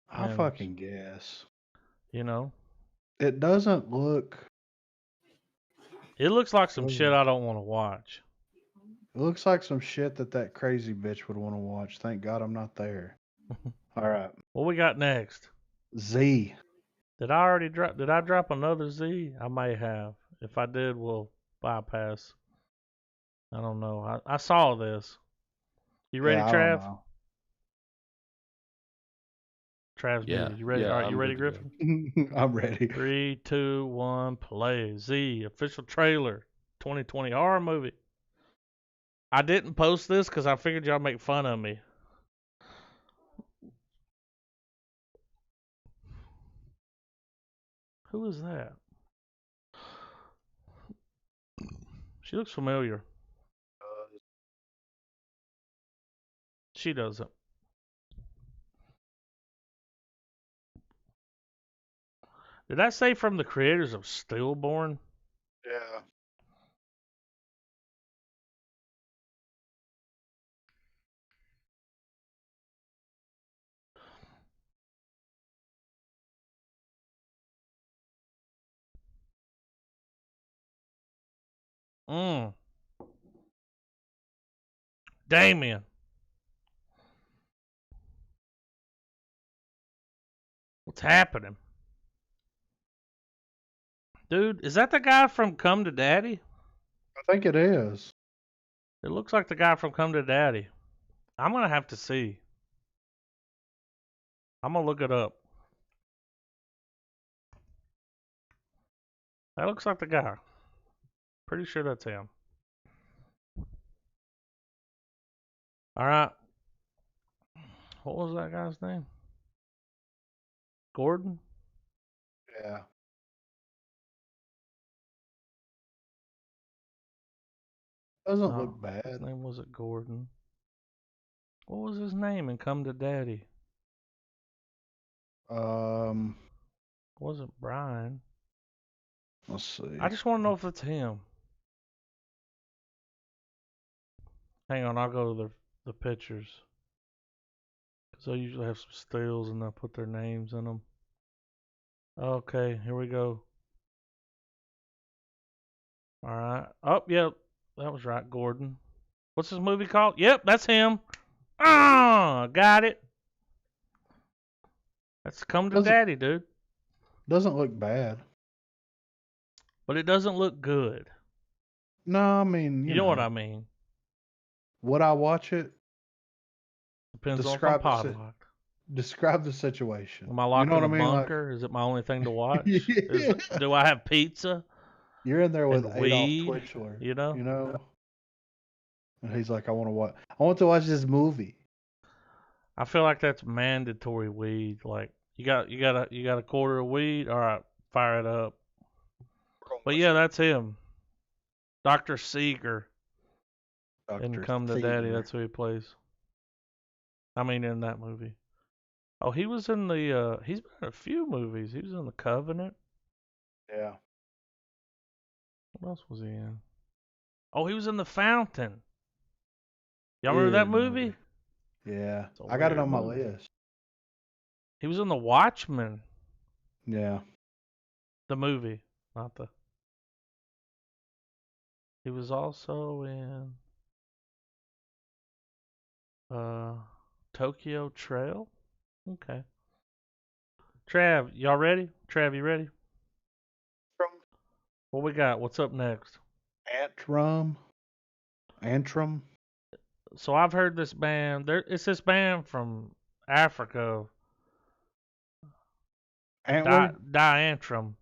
I And, fucking guess. You know, It doesn't look. it looks like some shit I don't want to watch. It looks like some shit that crazy bitch would want to watch. Thank God I'm not there. All right. What we got next? Z. Did I already drop? Did I drop another Z? I may have. If I did, we'll bypass. I don't know. I saw this. You ready, Yeah, I Trav? don't know. Trav's Yeah, muted. You ready? yeah, All right, you I'm ready, good to Griffin? I'm ready. 3, 2, 1, play. Z official trailer, 2020 horror movie. I didn't post this because I figured y'all make fun of me. Who is that? She looks familiar. She doesn't. Did I say from the creators of Stillborn? Yeah. Damien. What's happening? Dude, is that the guy from Come to Daddy? I think it is. It looks like the guy from Come to Daddy. I'm gonna have to see. I'm gonna look it up. That looks like the guy. Pretty sure that's him. All right. What was that guy's name? Gordon? Yeah. Doesn't look His bad. name wasn't Gordon. What was his name in Come to Daddy? Wasn't Brian. Let's see. I just want to know if it's him. Hang on, I'll go to the pictures. Because they usually have some stills and they'll put their names in them. Okay, here we go. Alright. Oh, yep. That was right, Gordon. What's this movie called? Yep, that's him. Ah, got it. That's Come to Daddy, dude. Doesn't look bad. But it doesn't look good. No, I mean, you know what I mean. Would I watch it? Depends on if I'm podlocked. Describe the situation. Am I locked in a bunker? Is it my only thing to watch? Yeah. Do I have pizza? You're in there with weed, Adolf Twitchler. You know? And he's like, I want to watch this movie. I feel like that's mandatory weed. Like you got a quarter of weed. All right, fire it up. But yeah, that's him, Dr. Seeger. And Come to Daddy. That's who he plays. I mean, in that movie. Oh, he was in the. He's been in a few movies. He was in The Covenant. Yeah. What else was he in? Oh, he was in The Fountain. Y'all remember that movie? Yeah, I got it on my list. He was in The Watchmen. Yeah. The movie, not the. He was also in Tokyo Trail. Okay. Trav, y'all ready? Trav, you ready? What we got? What's up next? Antrum. So I've heard this band. It's this band from Africa. Diantrum.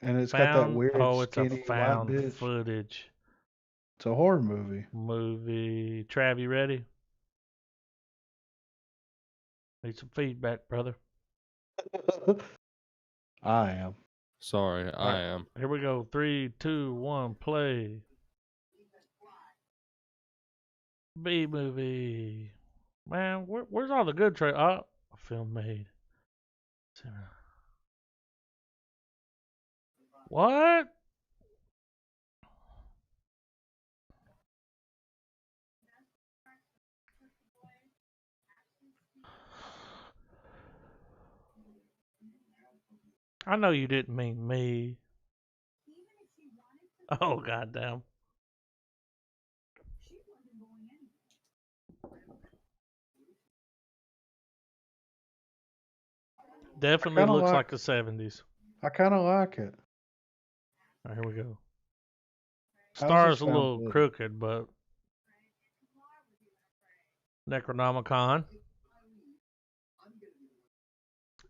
And it's got that weird it's skinny a found white bitch. footage. It's a horror movie. Trav, you ready? Need some feedback, brother. I am. Sorry, I am. Here we go. 3, 2, 1, play. B movie. Man, where's all the good a film made. What? I know you didn't mean me. Oh, goddamn. Definitely looks like the 70s. I kind of like it. All right, here we go. Star's a little crooked, but Necronomicon.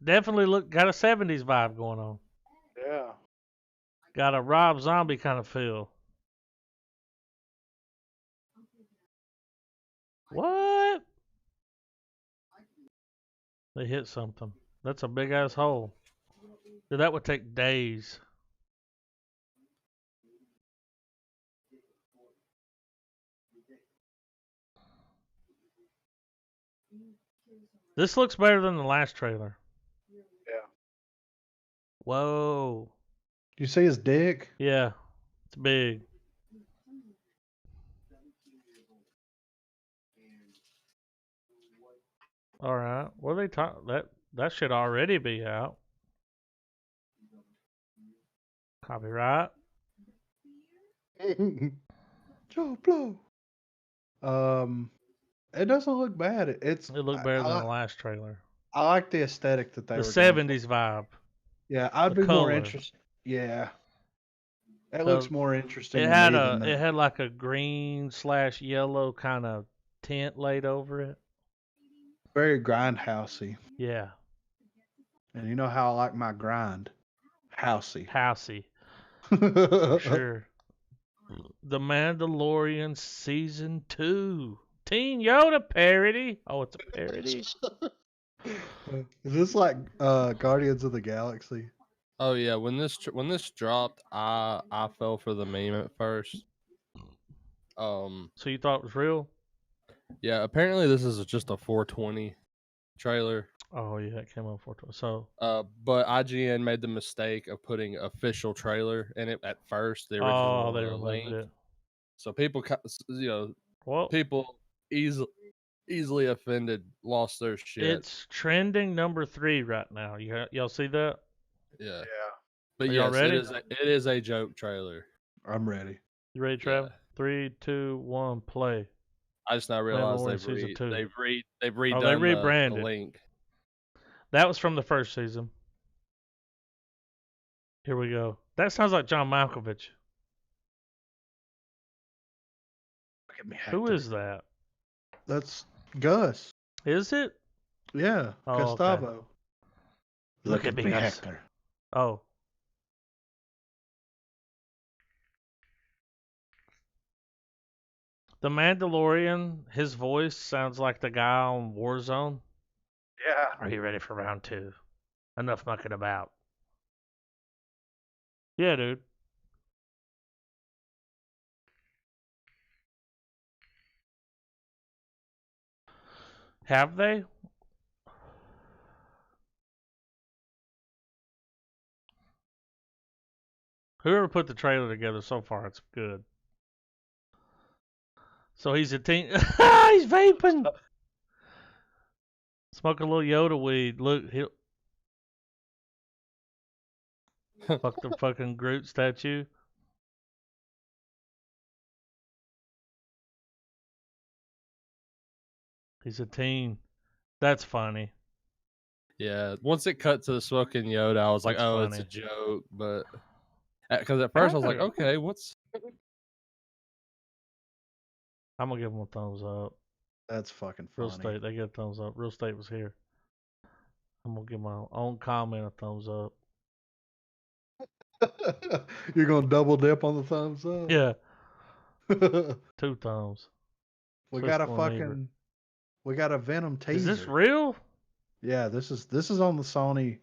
Definitely got a 70s vibe going on. Yeah. Got a Rob Zombie kind of feel. What? They hit something. That's a big ass hole. Dude, that would take days. This looks better than the last trailer. Yeah. Whoa. You see his dick? Yeah. It's big. All right. What are they talking? That should already be out. Copyright. Joe Blow. It doesn't look bad. It looked better than the last trailer. I like the aesthetic that they were. The 70s vibe. Yeah, I'd be more interested. Yeah. It looks more interesting It to had me than it that. had like a green/yellow kind of tint laid over it. Very grindhousey. Yeah, And you know how I like my grind. Housey. housey for sure. The Mandalorian season 2. Teen Yoda parody. Oh, it's a parody. Is this like Guardians of the Galaxy? Oh yeah, when this dropped, I fell for the meme at first. So you thought it was real? Yeah, apparently this is just a 420 trailer. Oh yeah, it came on 420. So But IGN made the mistake of putting official trailer in it at first, the oh, original they removed link. it. So people, Well, people easily offended, lost their shit. it's trending number 3 right now. Y'all see that? Yeah. Yeah. But Are y'all yes, ready? it is a joke trailer. I'm ready. You ready, Trav? 3, 2, 1, play. I just now realized Mandalorian season 2. they've They redone rebranded. the link. That was from the first season. Here we go. That sounds like John Malkovich. Look at me, Who Hector. is that? That's Gus. Is it? Yeah, Oh, okay. Gustavo. Look at me, Gus. Hector. Oh. The Mandalorian, his voice sounds like the guy on Warzone. Yeah. Are you ready for round 2? Enough mucking about. Yeah, dude. Have they? Whoever put the trailer together so far, it's good. So he's a teen. He's vaping. Smoke a little Yoda weed. Look, he'll fuck the fucking Groot statue. He's a teen. That's funny. Yeah, once it cut to the smoking Yoda, I was like, That's "Oh, funny. it's a joke." But because at first I was like, "Okay, what's?" I'm gonna give him a thumbs up. That's fucking funny. Real Estate, they get a thumbs up. Real Estate was here. I'm gonna give my own comment a thumbs up. You're gonna double dip on the thumbs up? Yeah, 2 thumbs. We Twist got a one fucking. lever. We got a Venom teaser. Is this real? Yeah, this is on the Sony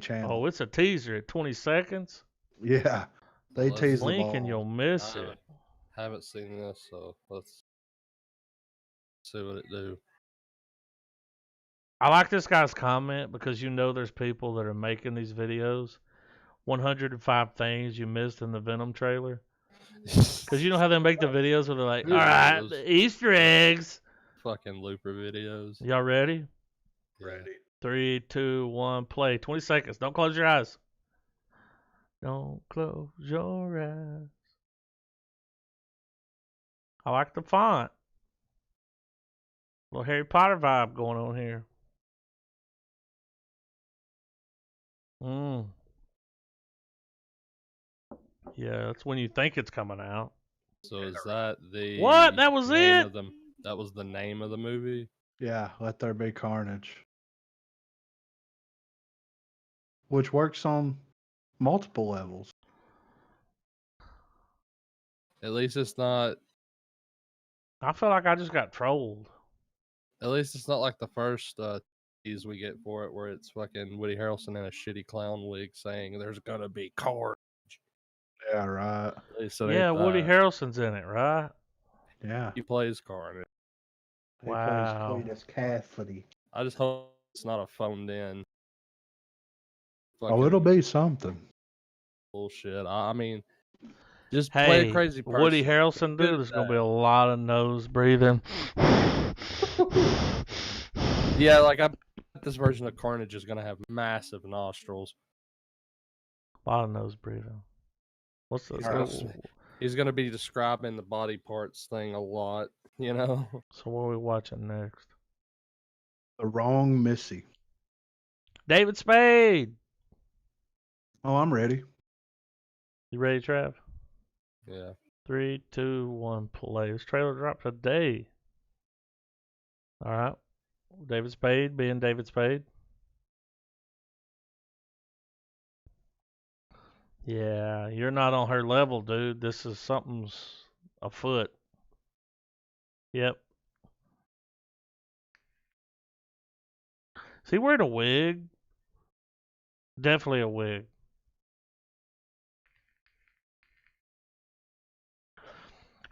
channel. Oh, it's a teaser at 20 seconds. Yeah, they Let's tease the Blink and ball. you'll miss it. Haven't seen this, so let's see what it do. I like this guy's comment because you know there's people that are making these videos. 105 things you missed in the Venom trailer. Because you know how they make the videos where they're like, all right, the Easter eggs. Fucking looper videos. Y'all ready? Ready. 3, 2, 1, play. 20 seconds. Don't close your eyes. Don't close your eyes. I like the font. Little Harry Potter vibe going on here. Yeah, that's when you think it's coming out. So is that the What? That was name it? of the- that was the name of the movie. Yeah, Let There Be Carnage. Which works on multiple levels. At least it's not. I feel like I just got trolled. At least it's not like the first tease we get for it, where it's fucking Woody Harrelson in a shitty clown wig saying "There's gonna be carnage." Yeah, right. At least it Yeah, ain't Woody that. Harrelson's in it, right? Yeah. He plays Carnage. He Wow. plays Cletus Cassidy. I just hope it's not a phoned in. Oh, it'll be something. Bullshit. I mean, just play Hey, a crazy person. Woody Harrelson, Good dude, at there's going to that. be a lot of nose breathing. Yeah, like I bet this version of Carnage is gonna have massive nostrils. A lot of nose breathing. What's the... He's gonna be describing the body parts thing a lot, you know. So what are we watching next? The Wrong Missy. David Spade. Oh, I'm ready. You ready, Trav? Yeah. 3, 2, 1, play. This trailer dropped today. All right. David Spade being David Spade. Yeah, you're not on her level, dude. This is something's afoot. Yep. Is he wearing a wig? Definitely a wig.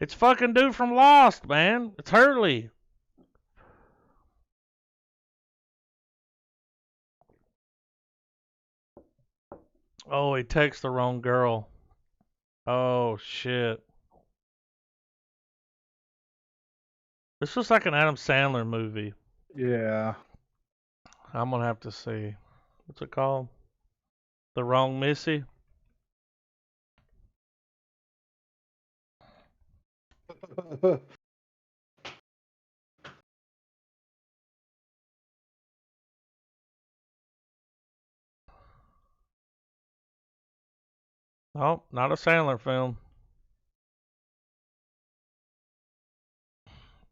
It's fucking dude from Lost, man. It's Hurley. Oh, he texted the wrong girl. Oh, shit. This looks like an Adam Sandler movie. Yeah. I'm gonna have to see. What's it called? The Wrong Missy? Oh, not a Sandler film.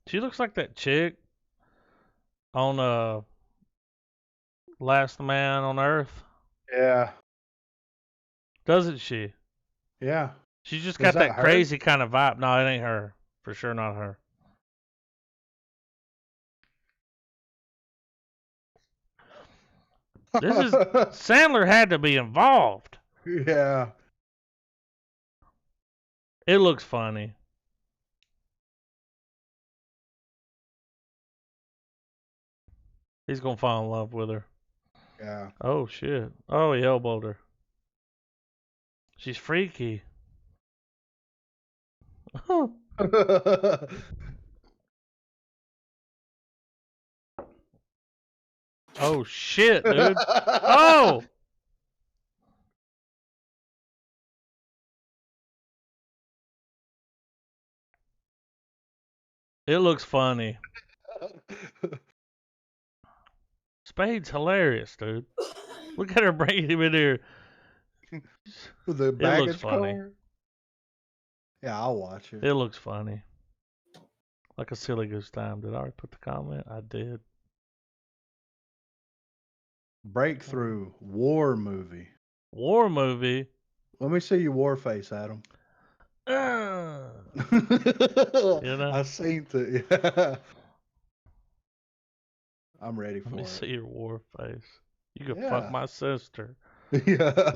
She looks like that chick on Last Man on Earth, Yeah. doesn't she? Yeah. She just Is got that that her? crazy kind of vibe. No, it ain't her. For sure not her. This is Sandler had to be involved. Yeah. It looks funny. He's gonna fall in love with her. Yeah. Oh shit. Oh, he elbowed her. She's freaky. Oh shit, dude. Oh! It looks funny. Spade's hilarious, dude. Look at her bringing him in here. With the It baggage looks funny. car. Yeah, I'll watch it. It looks funny. Like a silly goose time. Did I already put the comment? I did. Breakthrough war movie. War movie. Let me see your war face, Adam. You know? I seen it. Yeah. I'm ready for Let me it. see your war face. You can Yeah. fuck my sister. Yeah.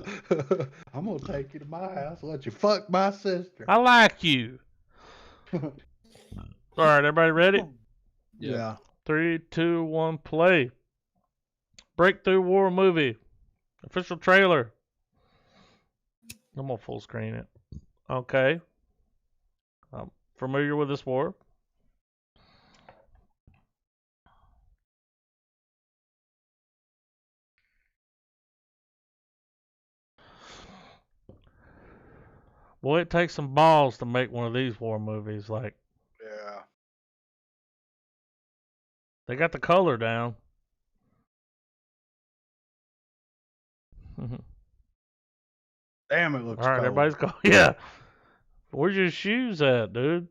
I'm gonna take you to my house and let you fuck my sister. I like you. All right, everybody ready? Yeah. 3, 2, 1, play. Breakthrough War movie. Official trailer. I'm gonna full screen it. Okay. I'm familiar with this war. Boy, it takes some balls to make one of these war movies. Like, Yeah. they got the color down. Damn, it looks All right, cold. everybody's going. Yeah. Where's your shoes at, dude?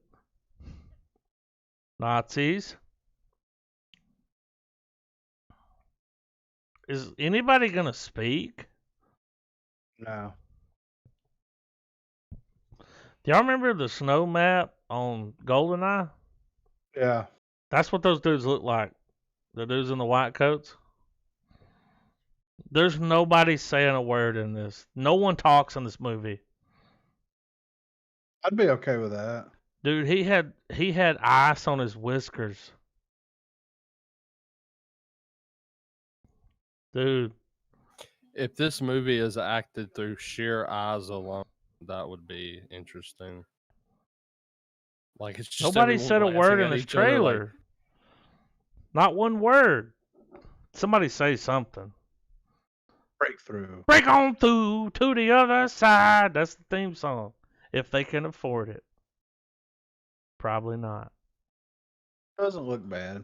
Nazis. Is anybody gonna speak? No. Do y'all remember the snow map on GoldenEye? Yeah. That's what those dudes look like. The dudes in the white coats. There's nobody saying a word in this. No one talks in this movie. I'd be okay with that. Dude, he had ice on his whiskers. Dude, If this movie is acted through sheer eyes alone, that would be interesting. Like it's just nobody everyone said a glancing word at in this each other, trailer. like, Not one word. Somebody say something. Breakthrough. Break on through to the other side. That's the theme song. If they can afford it. Probably not. Doesn't look bad.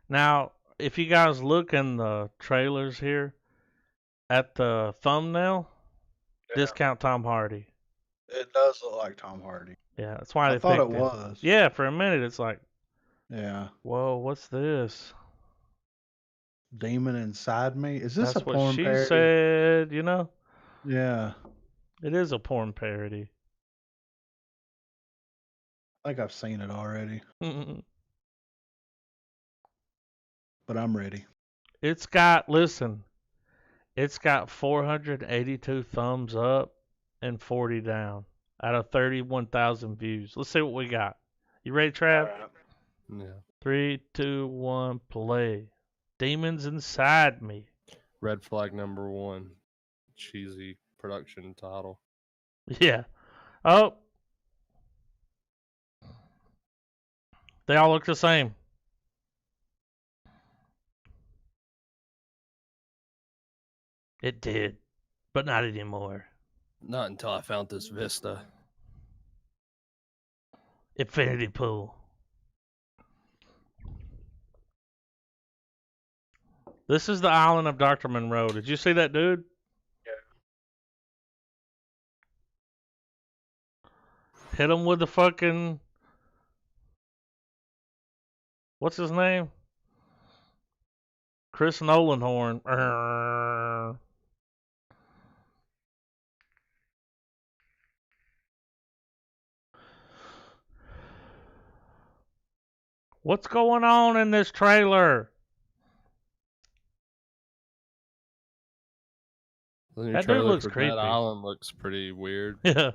Now, if you guys look in the trailers here at the thumbnail, Discount Tom Hardy. It does look like Tom Hardy. Yeah, that's why I they thought picked it him. was. Yeah, for a minute it's like, Yeah. whoa, what's this? Demon Inside Me? Is this That's a what porn she parody? said, you know? Yeah. It is a porn parody. I think I've seen it already, It's but I'm ready. got 482 thumbs up and 40 down out of 31,000 views. Let's see what we got. You ready, Trav? Alright. Yeah. 3, 2, 1, play. Demons Inside Me. Red Flag #1. Cheesy production title. Yeah. Oh. They all look the same. It did, but not anymore. Not until I found this Vista. Infinity Pool. This is the island of Dr. Monroe. Did you see that dude? Yeah. Hit him with the fucking... What's his name? Chris Nolan horn. What's going on in this trailer? The new That dude trailer looks for creepy. Dead Island looks pretty weird. Yeah.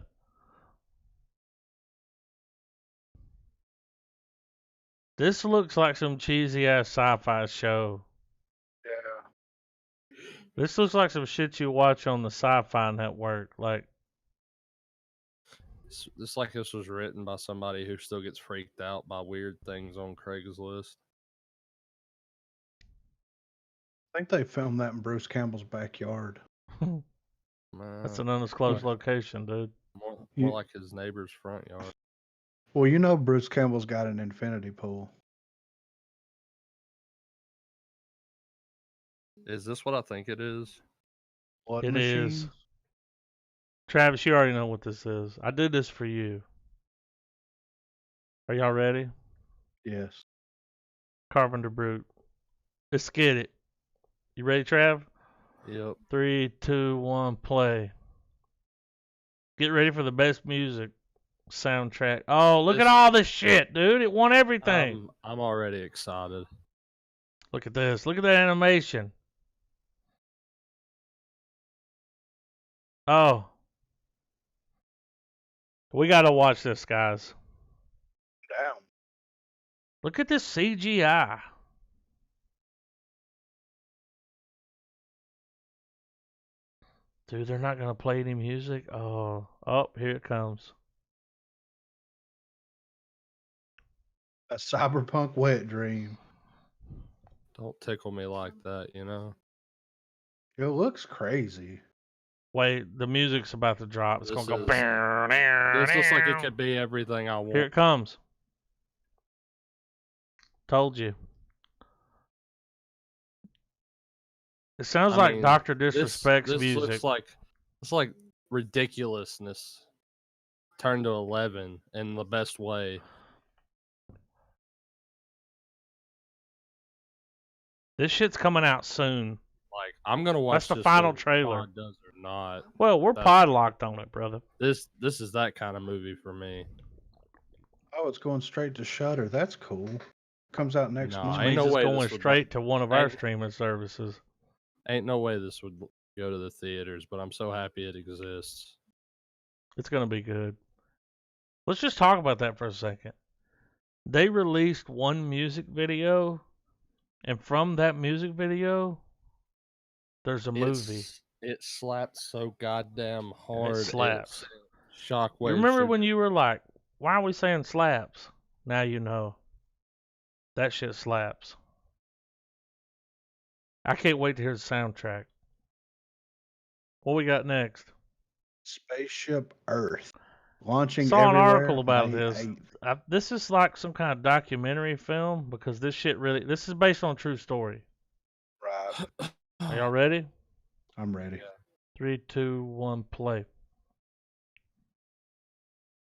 This looks like some cheesy ass sci-fi show. Yeah. This looks like some shit you watch on the Sci-Fi Network. Like, It's like this was written by somebody who still gets freaked out by weird things on Craigslist. I think they filmed that in Bruce Campbell's backyard. that's an undisclosed location, dude. More like his neighbor's front yard. Well, you know Bruce Campbell's got an infinity pool. Is this what I think it is? Blood It is. machines? Travis, you already know what this is. I did this for you. Are y'all ready? Yes. Carpenter Brute. Let's get it. You ready, Trav? Yep. 3, 2, 1, play. Get ready for the best music soundtrack. Oh, look at all this shit, dude. It won everything. I'm already excited. Look at this. Look at that animation. Oh. We got to watch this, guys. Damn. Look at this CGI. Dude, they're not going to play any music? Oh, here it comes. A cyberpunk wet dream. Don't tickle me like that, you know? It looks crazy. Wait, the music's about to drop. It's going to go. This looks like it could be everything I want. Here it comes. Told you. It sounds like Dr. Disrespect's this music. It's like ridiculousness turned to 11 in the best way. This shit's coming out soon. Like, I'm gonna watch. That's the final trailer. Pod does or not. Well, we're pod locked on it, brother. This is that kind of movie for me. Oh, it's going straight to Shudder. That's cool. Comes out next month. Ain't no way going straight to one of our streaming services. Ain't no way this would go to the theaters, but I'm so happy it exists. It's gonna be good. Let's just talk about that for a second. They released one music video, and from that music video, there's a movie. It slapped so goddamn hard. It slaps. Shockwave. You remember when you were like, why are we saying slaps? Now you know. That shit slaps. I can't wait to hear the soundtrack. What we got next? Spaceship Earth. Launching Saw an everywhere, article about May this. 8th. This is like some kind of documentary film because this shit really... This is based on a true story. Right. Are y'all ready? I'm ready. 3, 2, 1, play.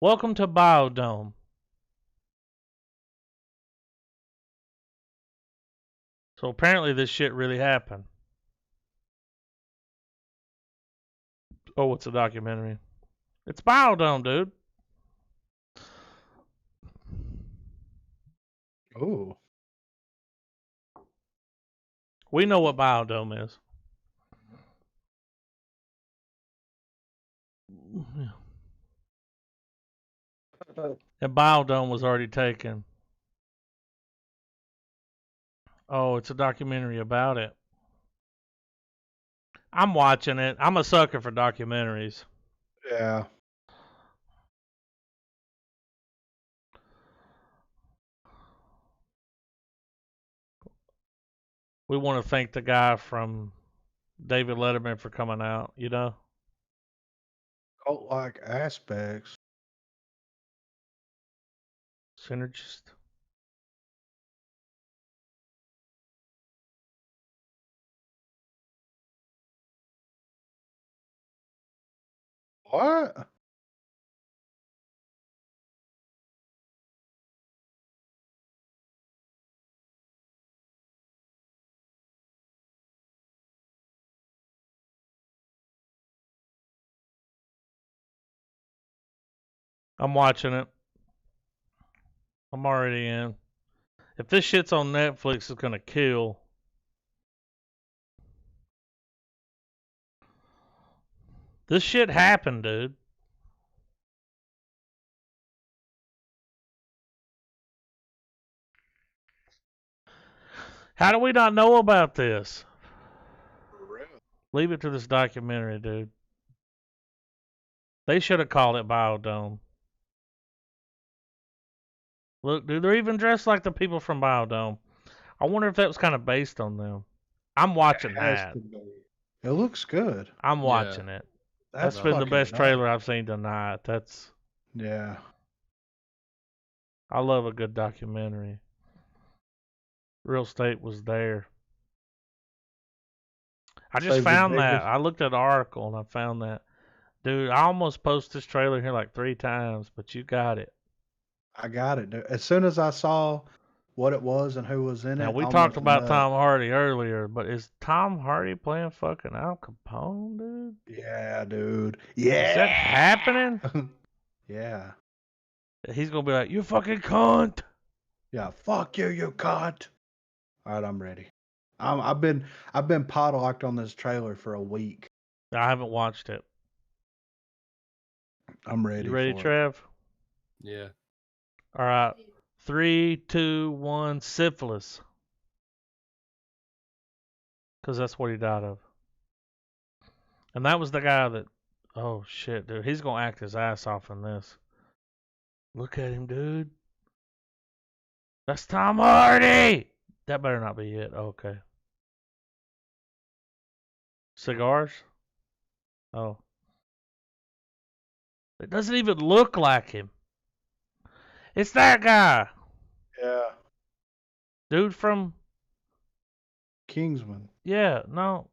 Welcome to Biodome. So apparently this shit really happened. Oh, it's a documentary. It's Biodome, dude. Oh. We know what Biodome is. And Biodome was already taken. Oh, it's a documentary about it. I'm watching it. I'm a sucker for documentaries. Yeah. We want to thank the guy from David Letterman for coming out, you know? Cult-like aspects. Synergist. What? I'm watching it. I'm already in. If this shit's on Netflix, it's gonna kill. This shit happened, dude. How do we not know about this? Leave it to this documentary, dude. They should have called it Biodome. Look, dude, they're even dressed like the people from Biodome. I wonder if that was kind of based on them. I'm watching that. It looks good. I'm watching it. That's been the best trailer I've seen tonight. Yeah. I love a good documentary. Real Estate was there. I just found that. I looked at the article and I found that. Dude, I almost posted this trailer here like 3 times, but you got it. I got it, dude. As soon as I saw what it was and who was in it. Now, we talked about Tom Hardy earlier, but is Tom Hardy playing fucking Al Capone, dude? Yeah, dude. Yeah. Is that happening? Yeah. He's going to be like, you fucking cunt. Yeah, fuck you, you cunt. All right, I'm ready. I've been podlocked on this trailer for a week. I haven't watched it. I'm ready. You ready, Trev? Yeah. All right. 3, 2, 1, syphilis. Because that's what he died of. And that was the guy that, oh shit, dude. He's going to act his ass off in this. Look at him, dude. That's Tom Hardy. That better not be it. Okay. Cigars? Oh. It doesn't even look like him. It's that guy. Yeah. Dude from Kingsman. Yeah, no.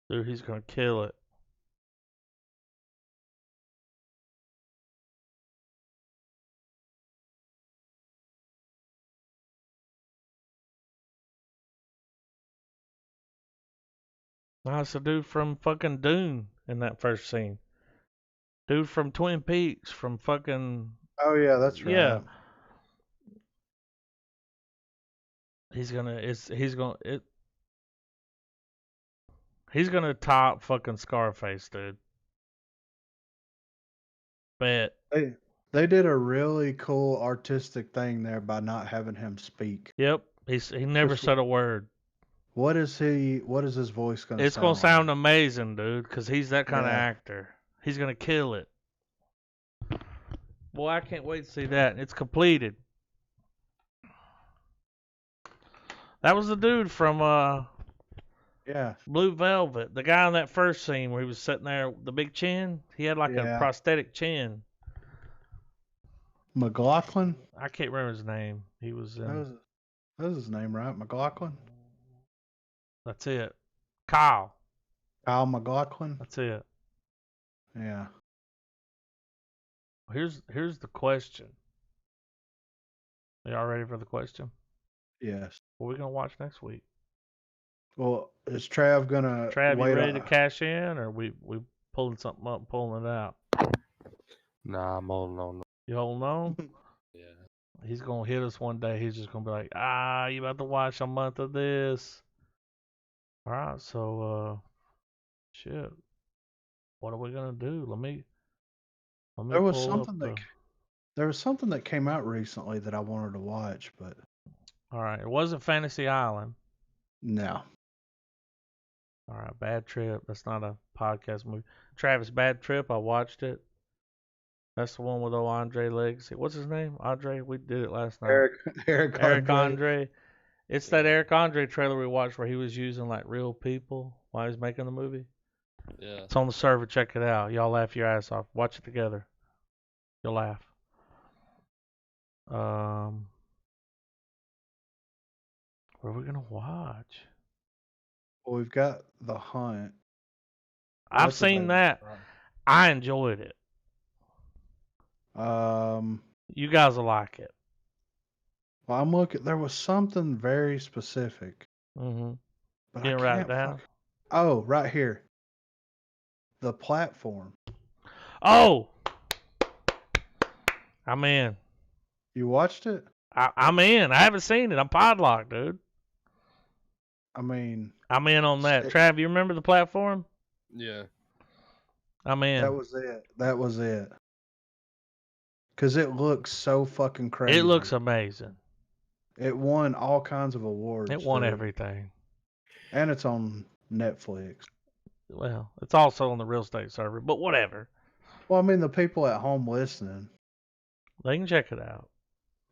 Dude, he's gonna kill it. No, it's a dude from fucking Dune in that first scene. Dude from Twin Peaks, from fucking... Oh, yeah, that's right. Yeah. He's gonna top fucking Scarface, dude. Bet. They did a really cool artistic thing there by not having him speak. Yep. He never said a word. What is his voice gonna sound? It's gonna sound amazing, dude, because he's that kind of actor. He's gonna kill it. Boy, I can't wait to see that. It's completed. That was the dude from Yeah. Blue Velvet. The guy in that first scene where he was sitting there, the big chin. He had like a prosthetic chin. McLaughlin. I can't remember his name. He was in. That was his name, right? McLaughlin. That's it. Kyle. Kyle McLaughlin. That's it. Yeah. Here's the question. Are y'all ready for the question? Yes. What are we gonna watch next week? Well, is Trav gonna? Trav, you ready to cash in, or we pulling something up and pulling it out? Nah, I'm holding on. You holding on? Yeah. He's gonna hit us one day. He's just gonna be like, you about to watch a month of this. All right, so shit. What are we gonna do? Let me There was pull something up there was something that came out recently that I wanted to watch, but all right, it wasn't Fantasy Island. no. All right, Bad Trip. That's not a podcast movie. Travis, Bad Trip. I watched it. That's the one with old Andre Legacy. What's his name? Andre? We did it last night. Eric Andre. It's that Eric Andre trailer we watched where he was using like real people while he was making the movie. Yeah. It's on the server. Check it out. Y'all laugh your ass off. Watch it together. You'll laugh. What are we gonna watch? Well, we've got The Hunt. I've seen that. I enjoyed it. You guys will like it. Well, I'm looking. There was something very specific. Mm-hmm. But You didn't write it down? Oh, right here. The Platform. Oh! I'm in. You watched it? I'm in. I haven't seen it. I'm podlocked, dude. I mean, I'm in on that. Trav, you remember The Platform? Yeah. I'm in. That was it. Because it looks so fucking crazy. It looks amazing. It won all kinds of awards. It won everything. And it's on Netflix. Well, it's also on the real estate server, but whatever. Well, I mean, the people at home listening, they can check it out.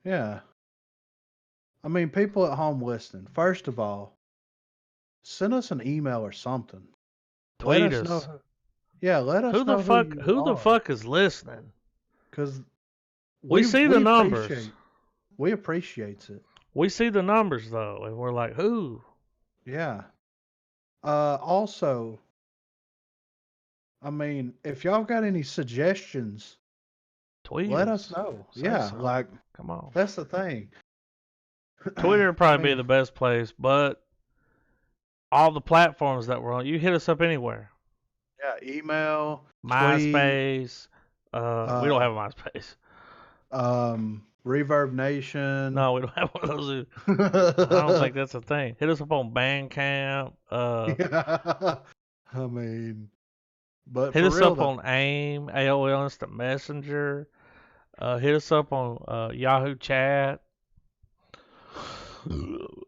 Yeah. I mean, people at home listening, first of all, send us an email or something. Tweet us. Let us know who the fuck is listening? Because we see the numbers. We appreciate it. We see the numbers though, and we're like, who? Yeah. Also, I mean, if y'all got any suggestions, tweet let us know. Yeah, like, come on. That's the thing. Twitter would probably be the best place, but all the platforms that we're on, you hit us up anywhere. Yeah, email, MySpace. We don't have a MySpace. Reverb Nation. No, we don't have one of those. I don't think that's a thing. Hit us up on Bandcamp. Yeah. I mean, but hit us up on AIM, AOL Instant Messenger. Hit us up on Yahoo Chat.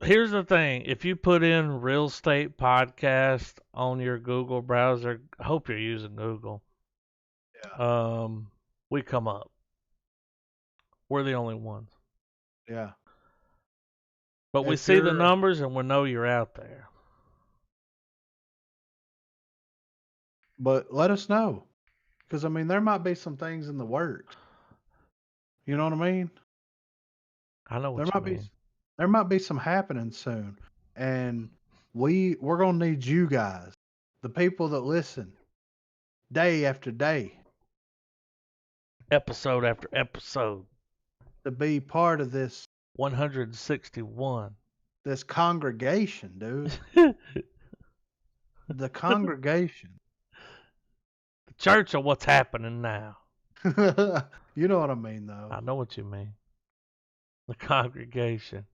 Here's the thing. If you put in Real Estate Podcast on your Google browser, I hope you're using Google. Yeah. We come up. We're the only ones. Yeah. But we see the numbers and we know you're out there. But let us know. Because, I mean, there might be some things in the works. You know what I mean? I know what you mean. There might be some happening soon. And we're going to need you guys, the people that listen, day after day. Episode after episode. To be part of this 161. This congregation, dude. The congregation. The church of what's happening now. You know what I mean, though. I know what you mean. The congregation.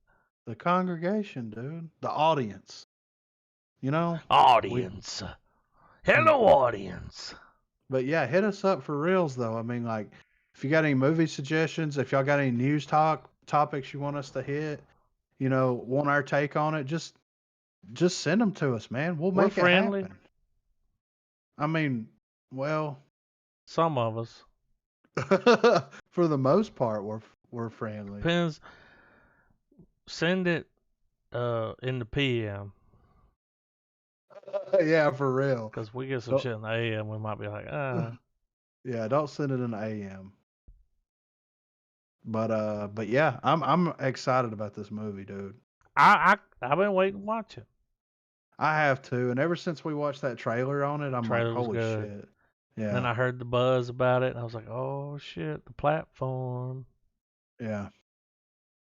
The congregation, dude. The audience. You know? Audience. Hello, audience. But yeah, hit us up for reals, though. I mean, like, if you got any movie suggestions, if y'all got any news topics you want us to hit, you know, want our take on it, just send them to us, man. We're make friendly. It happen. I mean, well, some of us. For the most part, we're friendly. Depends. Send it in the PM. Yeah, for real. Because we get some shit in the AM, we might be like, Yeah, don't send it in the AM. But yeah, I'm excited about this movie, dude. I've been waiting to watch it. I have too, and ever since we watched that trailer on it, I'm Trailer like, was holy good. shit. Yeah. Then I heard the buzz about it, and I was like, oh shit, the platform. Yeah.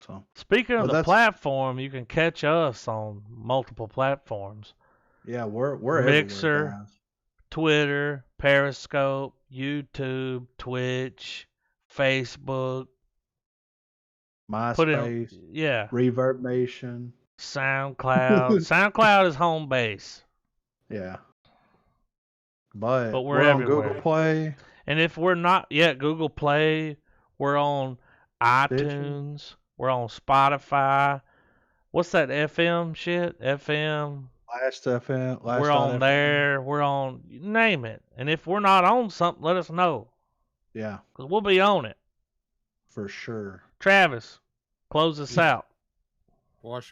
So speaking of the platform, you can catch us on multiple platforms. Yeah, we're Mixer, everywhere, guys. Twitter, Periscope, YouTube, Twitch, Facebook, MySpace, Reverb Nation, SoundCloud. SoundCloud is home base. Yeah. But we're everywhere. On Google Play. And if we're not yet Google Play, we're on iTunes. Stitcher. We're on Spotify. What's that FM shit? FM. Last FM. We're on there. We're on, name it. And if we're not on something, let us know. Yeah. Because we'll be on it. For sure. Travis, close us out. Wash